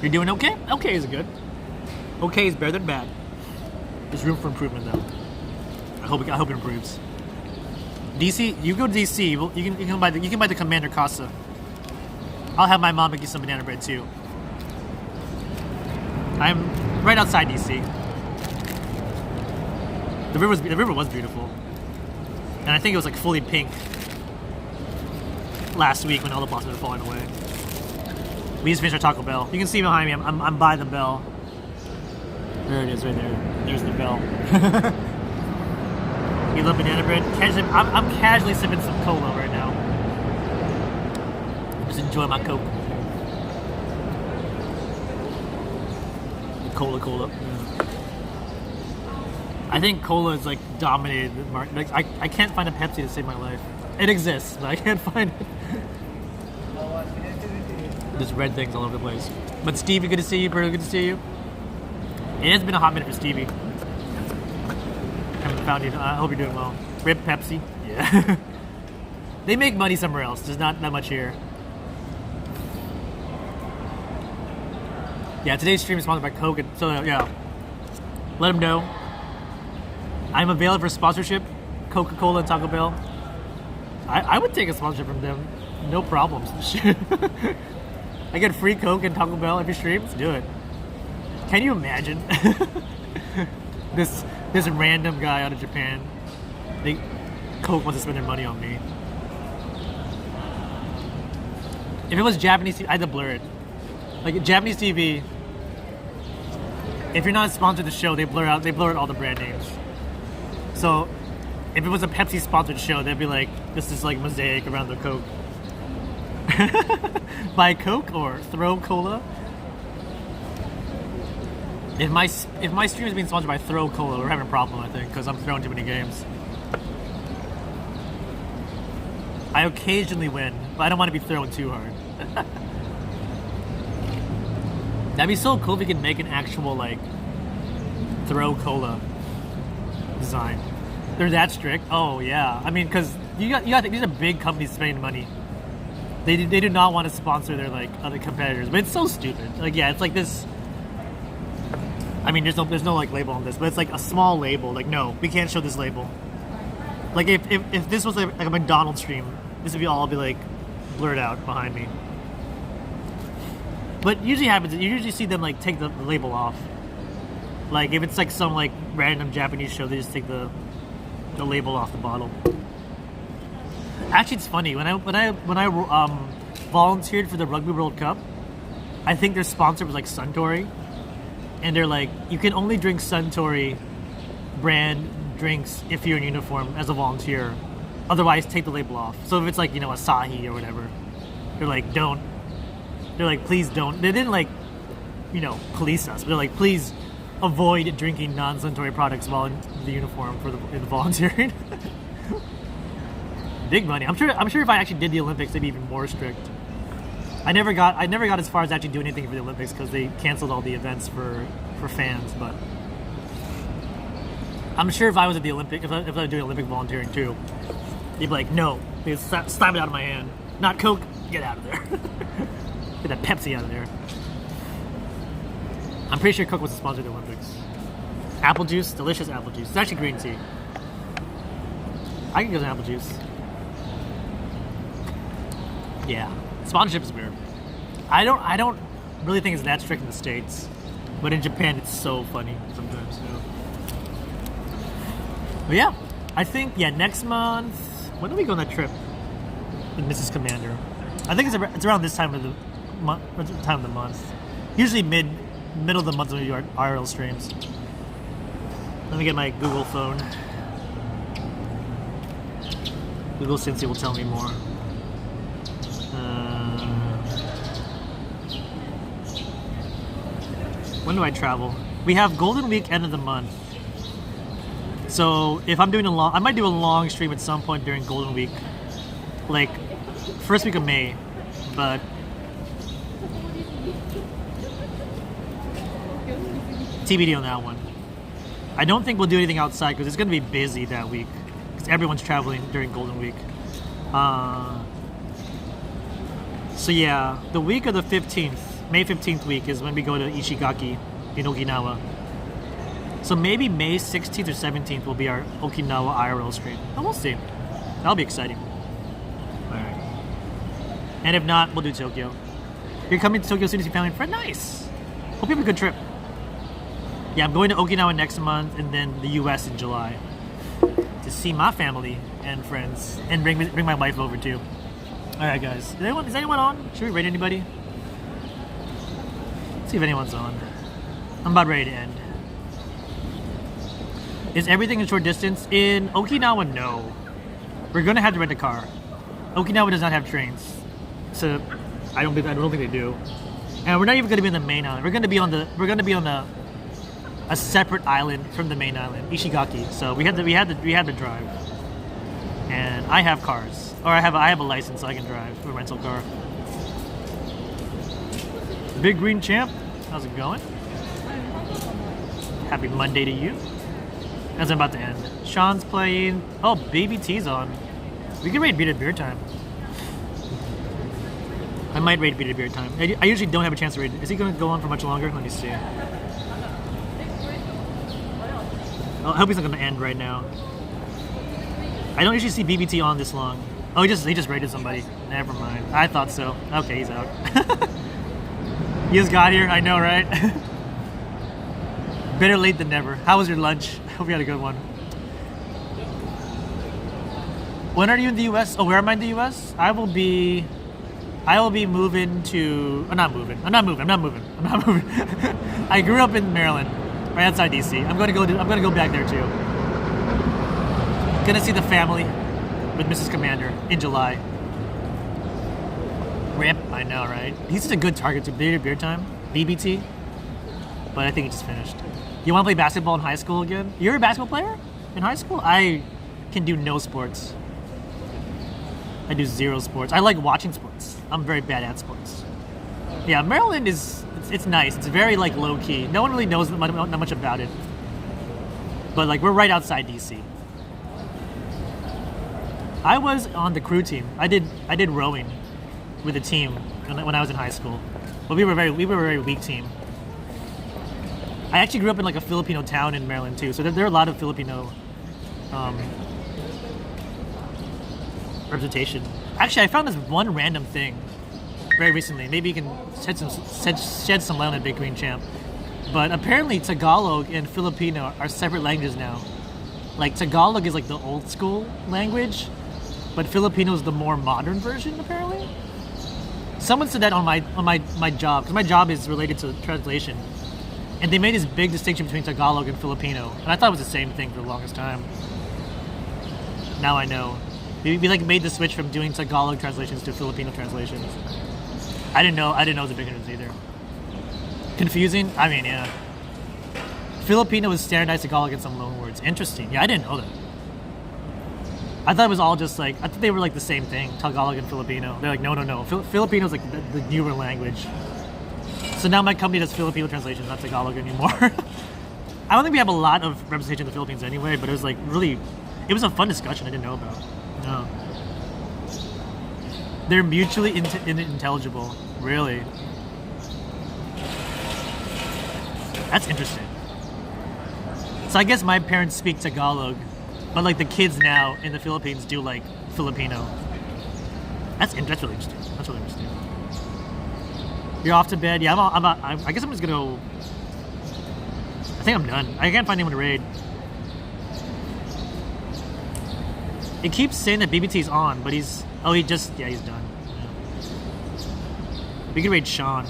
You're doing okay? Okay is good. Okay is better than bad. There's room for improvement though. I hope it improves. DC, you go to DC. You can buy the Commander Casa. I'll have my mom make you some banana bread too. I'm right outside DC. The river was beautiful, and I think it was like fully pink last week when all the blossoms were falling away. We just finished our Taco Bell. You can see behind me. I'm by the bell. There it is, right there. There's the bell. You love banana bread? I'm casually sipping some cola right now. Just enjoy my Coke. Cola. Yeah. I think cola is like dominated the market. Like, I can't find a Pepsi to save my life. It exists, but I can't find it. There's red things all over the place. But Stevie, good to see you. Berto, good to see you. It has been a hot minute for Stevie. Haven't found you. I hope you're doing well. Rip Pepsi. Yeah. They make money somewhere else. There's not that much here. Yeah, today's stream is sponsored by Coke. So yeah, let them know. I'm available for sponsorship. Coca-Cola and Taco Bell. I would take a sponsorship from them. No problems. I get free Coke and Taco Bell every stream. Let's do it. Can you imagine? this random guy out of Japan. Coke wants to spend their money on me. If it was Japanese TV, I had to blur it. Like Japanese TV, if you're not sponsored the show, they blur out all the brand names. So if it was a Pepsi sponsored show, they'd be like, this is like mosaic around the Coke. Buy Coke or throw cola. If my stream is being sponsored by Throw Cola, we're having a problem, I think, because I'm throwing too many games. I occasionally win, but I don't want to be throwing too hard. That'd be so cool if we could make an actual like Throw Cola design. They're that strict. Oh yeah, I mean, because you got these are big companies spending money. They do not want to sponsor their like other competitors, but it's so stupid. Like yeah, it's like this. I mean, there's no like label on this, but it's like a small label. Like no, we can't show this label. Like if this was like a McDonald's stream, this would all be like blurred out behind me. But usually happens. You usually see them like take the label off. Like if it's like some like random Japanese show, they just take the label off the bottle. Actually, it's funny when I volunteered for the Rugby World Cup. I think their sponsor was like Suntory, and they're like, you can only drink Suntory brand drinks if you're in uniform as a volunteer. Otherwise, take the label off. So if it's like Asahi or whatever, they're like don't. They're like, please don't. They didn't like, police us. But they're like, please avoid drinking non-Suntory products while in the uniform in the volunteering. Big money. I'm sure if I actually did the Olympics, they'd be even more strict. I never got as far as actually doing anything for the Olympics because they canceled all the events for fans. But I'm sure if I was at the Olympic, if I was doing Olympic volunteering too, they'd be like, no, they slap it out of my hand. Not Coke. Get out of there. Get that Pepsi out of there. I'm pretty sure Coke was the sponsor of the Olympics. Apple juice, delicious apple juice. It's actually green tea. I can get some apple juice. Yeah, sponsorship is weird. I don't really think it's that strict in the States, but in Japan it's so funny sometimes. But yeah, I think next month. When do we go on that trip with Mrs. Commander? I think it's around this time of the month. Usually middle of the month when we do our IRL streams. Let me get my Google phone. Google Cincy will tell me more. When do I travel? We have Golden Week end of the month. So if I'm doing I might do a long stream at some point during Golden Week, like first week of May, but TBD on that one. I don't think we'll do anything outside because it's going to be busy that week because everyone's traveling during Golden Week. So yeah, the week of the 15th, May 15th week is when we go to Ishigaki in Okinawa. So maybe May 16th or 17th will be our Okinawa IRL stream. And we'll see. That'll be exciting. Alright. And if not, we'll do Tokyo. You're coming to Tokyo soon as you family and friend? Nice! Hope you have a good trip. Yeah, I'm going to Okinawa next month and then the US in July to see my family and friends and bring my wife over too. Alright guys, is anyone on? Should we rate anybody? Let's see if anyone's on. I'm about ready to end. Is everything in short distance? In Okinawa, no. We're gonna have to rent a car. Okinawa does not have trains, so I don't think they do. And we're not even gonna be on the main island. We're gonna be on a separate island from the main island, Ishigaki. So we had to drive. And I have cars, or I have a license, so I can drive a rental car. Big Green Champ, how's it going? Happy Monday to you. As I'm about to end. Sean's playing. Oh, Baby T's on. We can raid Beat at Beer Time. I might raid Beat at Beer Time. I usually don't have a chance to raid. Is he going to go on for much longer? Let me see. Oh, I hope he's not going to end right now. I don't usually see BBT on this long. Oh, he just raided somebody. Never mind. I thought so. Okay, he's out. He just got here. I know, right? Better late than never. How was your lunch? Hope you had a good one. When are you in the US? Oh, where am I in the US? I will be moving to... I'm not moving. I grew up in Maryland, right outside DC. I'm gonna go back there too. Gonna see the family with Mrs. Commander in July. Rip, I know, right? He's such a good target to beer time, BBT. But I think he just finished. You want to play basketball in high school again? You're a basketball player in high school? I can do no sports. I do zero sports. I like watching sports. I'm very bad at sports. Yeah, Maryland it's nice. It's very like low key. No one really knows that much about it. But like we're right outside DC. I was on the crew team. I did rowing with a team when I was in high school. But we were a very weak team. I actually grew up in like a Filipino town in Maryland too, so there are a lot of Filipino representation. Actually, I found this one random thing very recently. Maybe you can shed some light on it, Big Green Champ. But apparently Tagalog and Filipino are separate languages now. Like Tagalog is like the old school language, but Filipino is the more modern version apparently. Someone said that on my job, because my job is related to translation. And they made this big distinction between Tagalog and Filipino. And I thought it was the same thing for the longest time. Now I know. We like made the switch from doing Tagalog translations to Filipino translations. I didn't know it was a big difference either. Confusing? I mean, yeah. Filipino is standardized Tagalog and some loan words. Interesting. Yeah, I didn't know that. I thought it was all just like, I thought they were like the same thing, Tagalog and Filipino. They're like, no. Filipino is like the newer language. So now my company does Filipino translations, not Tagalog anymore. I don't think we have a lot of representation in the Philippines anyway, but it was like really, it was a fun discussion I didn't know about. No. They're mutually intelligible. Really? That's interesting. So I guess my parents speak Tagalog, but like the kids now in the Philippines do like Filipino. That's really interesting. That's really interesting. You're off to bed? Yeah, I guess I'm just gonna go. I think I'm done. I can't find anyone to raid. It keeps saying that BBT's on, but he's done. Yeah. We can raid Sean.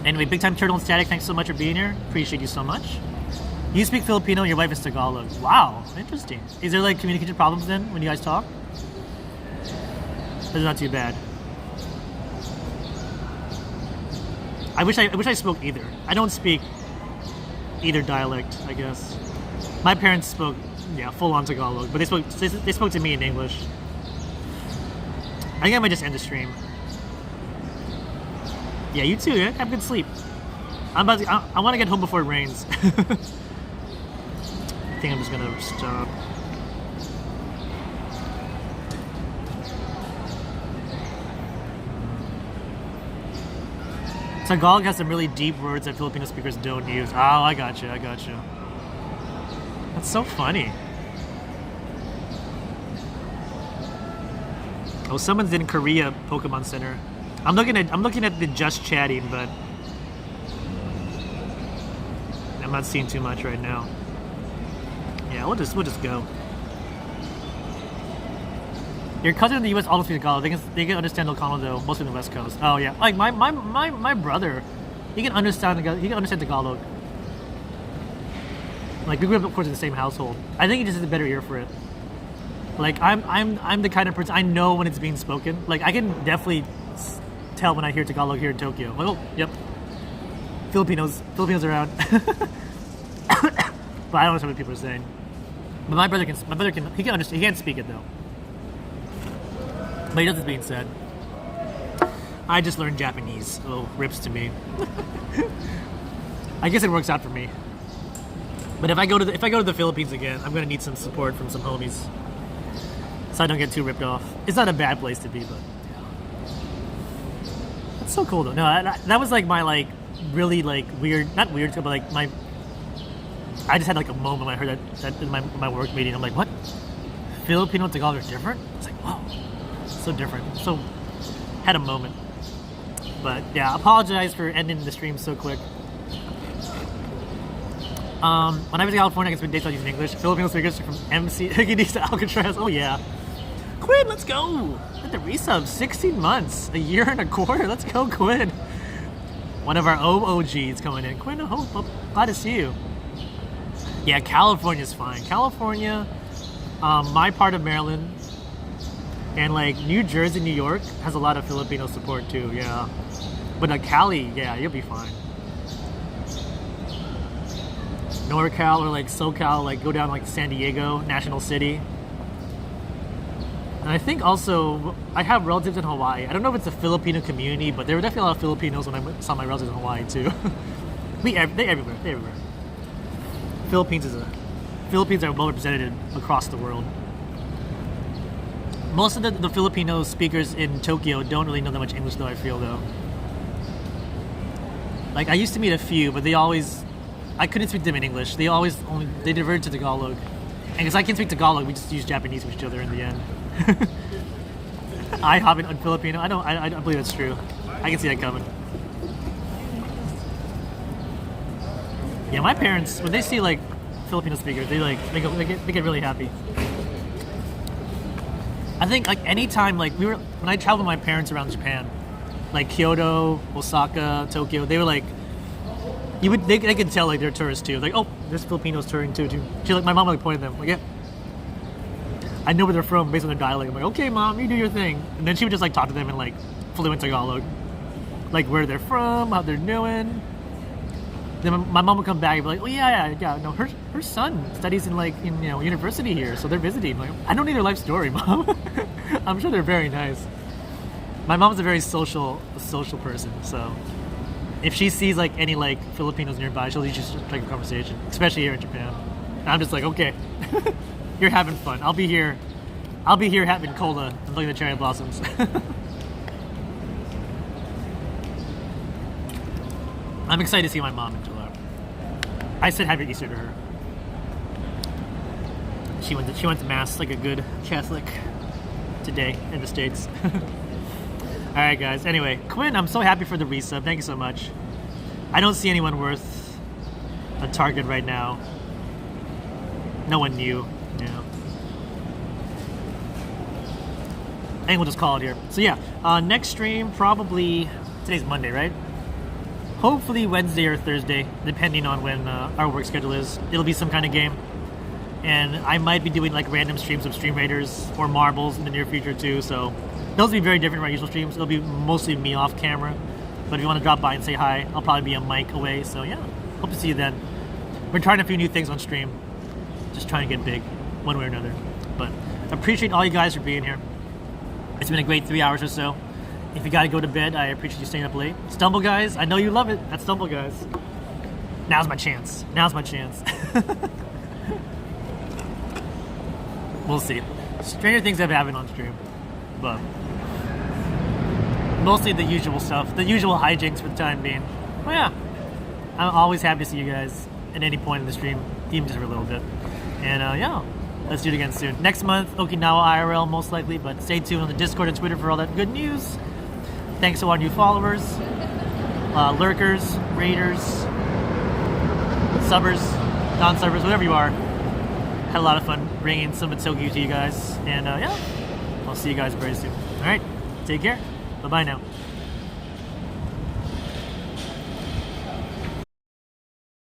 Anyway, Big Time Turtle and Static, thanks so much for being here. Appreciate you so much. You speak Filipino, your wife is Tagalog. Wow, interesting. Is there like communication problems then when you guys talk? It's not too bad. I wish I spoke either. I don't speak either dialect, I guess. My parents spoke, full on Tagalog, but they spoke to me in English. I think I might just end the stream. Yeah, you too. Yeah? Have good sleep. I want to get home before it rains. I think I'm just gonna stop. Tagalog has some really deep words that Filipino speakers don't use. Oh, I got you. That's so funny. Oh, someone's in Korea Pokemon Center. I'm looking at the just chatting, but I'm not seeing too much right now. Yeah, we'll just go. Your cousin in the U.S. also speaks Tagalog. They can understand Ilocano though, mostly in the West Coast. Oh yeah, like my brother, he can understand Tagalog. Like we grew up, of course, in the same household. I think he just has a better ear for it. Like I'm the kind of person I know when it's being spoken. Like I can definitely tell when I hear Tagalog here in Tokyo. Like, oh, yep, Filipinos around. But I don't know what people are saying. But my brother can he can understand. He can't speak it though. But he does this being said. I just learned Japanese. Oh, rips to me. I guess it works out for me. But if I go to the Philippines again, I'm gonna need some support from some homies, so I don't get too ripped off. It's not a bad place to be, but yeah. That's so cool though. No, that was like my really weird, not weird, but like my. I just had like a moment when I heard that in my work meeting. I'm like, what? Filipino and Tagalog are different? I was like, wow, so different. So had a moment. But yeah, apologize for ending the stream so quick. When I was in California, I can spend days using English. Filipino speakers from MC to Alcatraz. Oh yeah. Quinn, let's go. At the resub, 16 months, a year and a quarter. Let's go, Quinn. One of our OOGs coming in. Quinn, glad to see you. Yeah, California's fine. California, my part of Maryland, and like New Jersey, New York has a lot of Filipino support too. Yeah, but Cali, yeah, you'll be fine. NorCal or like SoCal, like go down like San Diego, National City. And I think also I have relatives in Hawaii. I don't know if it's a Filipino community, but there were definitely a lot of Filipinos when I saw my relatives in Hawaii too. They everywhere. Philippines are well represented across the world. Most of the Filipino speakers in Tokyo don't really know that much English though, I feel though. Like I used to meet a few, but I couldn't speak to them in English. They diverted to Tagalog. And because I can't speak Tagalog, we just use Japanese with each other in the end. I hop in Filipino. I don't believe that's true. I can see that coming. Yeah, my parents, when they see like Filipino speakers, they get really happy. I think like anytime like when I traveled with my parents around Japan, like Kyoto, Osaka, Tokyo, they were like they could tell like they're tourists too. Like, oh, there's Filipinos touring too. My mom like pointed them like, yeah, I know where they're from based on their dialect. I'm like, okay, mom, you do your thing. And then she would just like talk to them in like fluent Tagalog, like where they're from, how they're doing. Then my mom would come back and be like, oh yeah. No, her son studies in university here, so they're visiting. Like, I don't need their life story, mom. I'm sure they're very nice. My mom's a very social person, so if she sees like any like Filipinos nearby, she'll usually just strike a conversation, especially here in Japan. And I'm just like, okay, you're having fun. I'll be here having cola and looking at the cherry blossoms. I'm excited to see my mom in July. I said happy Easter to her. She went to mass like a good Catholic today in the States. All right, guys. Anyway, Quinn, I'm so happy for the resub. Thank you so much. I don't see anyone worth a target right now. No one new. Yeah. I think we'll just call it here. So yeah, next stream probably today's Monday, right? hopefully Wednesday or Thursday, depending on when our work schedule is. It'll be some kind of game. And I might be doing like random streams of Stream Raiders or Marbles in the near future too, so those will be very different from our usual streams. It'll be mostly me off camera, but if you want to drop by and say hi, I'll probably be a mic away, so yeah, hope to see you then. We're trying a few new things on stream, just trying to get big, one way or another. But I appreciate all you guys for being here. It's been a great 3 hours or so. If you gotta go to bed, I appreciate you staying up late. Stumble Guys, I know you love it. That's Stumble Guys. Now's my chance. Now's my chance. We'll see. Stranger things have happened on stream, but mostly the usual stuff, the usual hijinks for the time being. Well, yeah, I'm always happy to see you guys at any point in the stream, even just for a little bit. And yeah, let's do it again soon. Next month, Okinawa IRL most likely, but stay tuned on the Discord and Twitter for all that good news. Thanks to our new followers, lurkers, raiders, subbers, non-subbers, whatever you are. Had a lot of fun bringing some Tokyo to you guys, and yeah, I'll see you guys very soon. All right, take care. Bye-bye now.